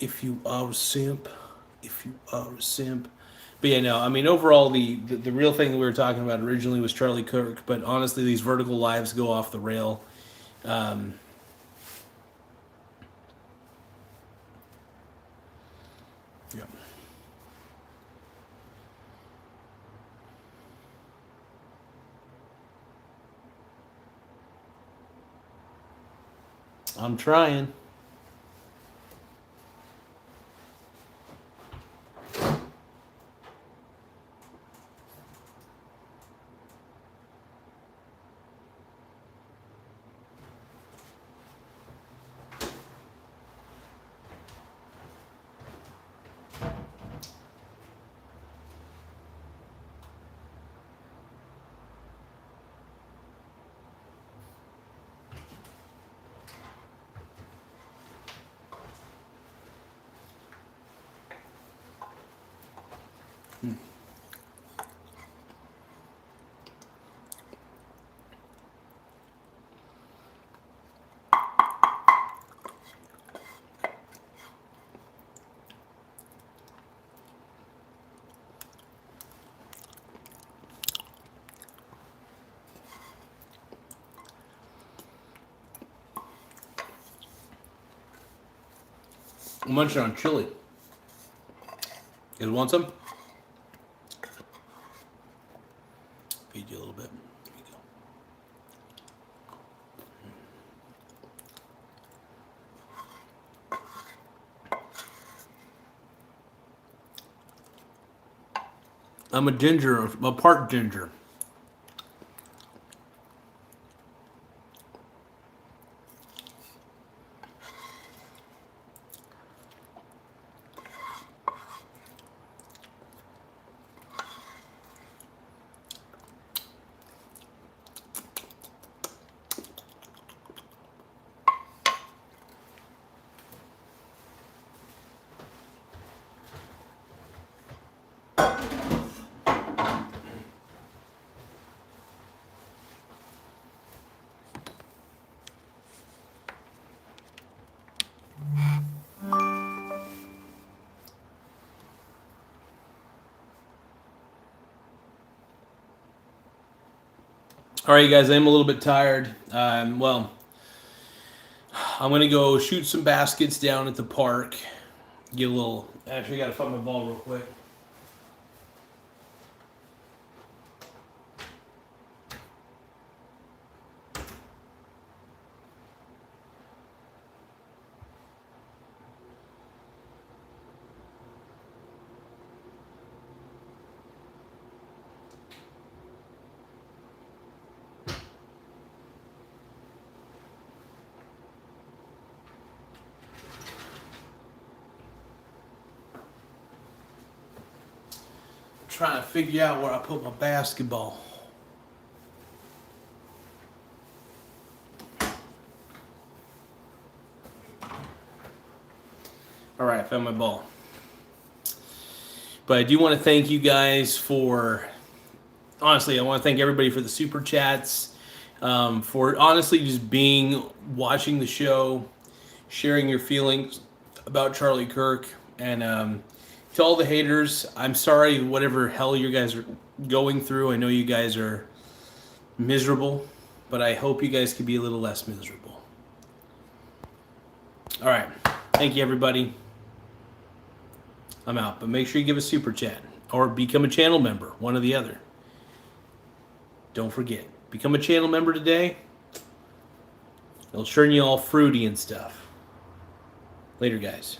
If you are a simp, But yeah, no, I mean, overall, the real thing that we were talking about originally was Charlie Kirk, but honestly, these vertical lives go off the rail. Um, yeah. I'm trying. I'm munching on chili. You guys want some? Feed you a little bit. There you go. I'm a ginger, a part ginger. All right, guys, I'm a little bit tired. Well, I'm going to go shoot some baskets down at the park. Get a little. Actually, I got to find my ball real quick. Trying to figure out where I put my basketball. All right, I found my ball. But I do want to thank you guys for, honestly, I want to thank everybody for the super chats, for honestly just watching the show, sharing your feelings about Charlie Kirk, and to all the haters, I'm sorry, whatever hell you guys are going through. I know you guys are miserable, but I hope you guys can be a little less miserable. All right. Thank you, everybody. I'm out, but make sure you give a super chat or become a channel member, one or the other. Don't forget, become a channel member today. It'll turn you all fruity and stuff. Later, guys.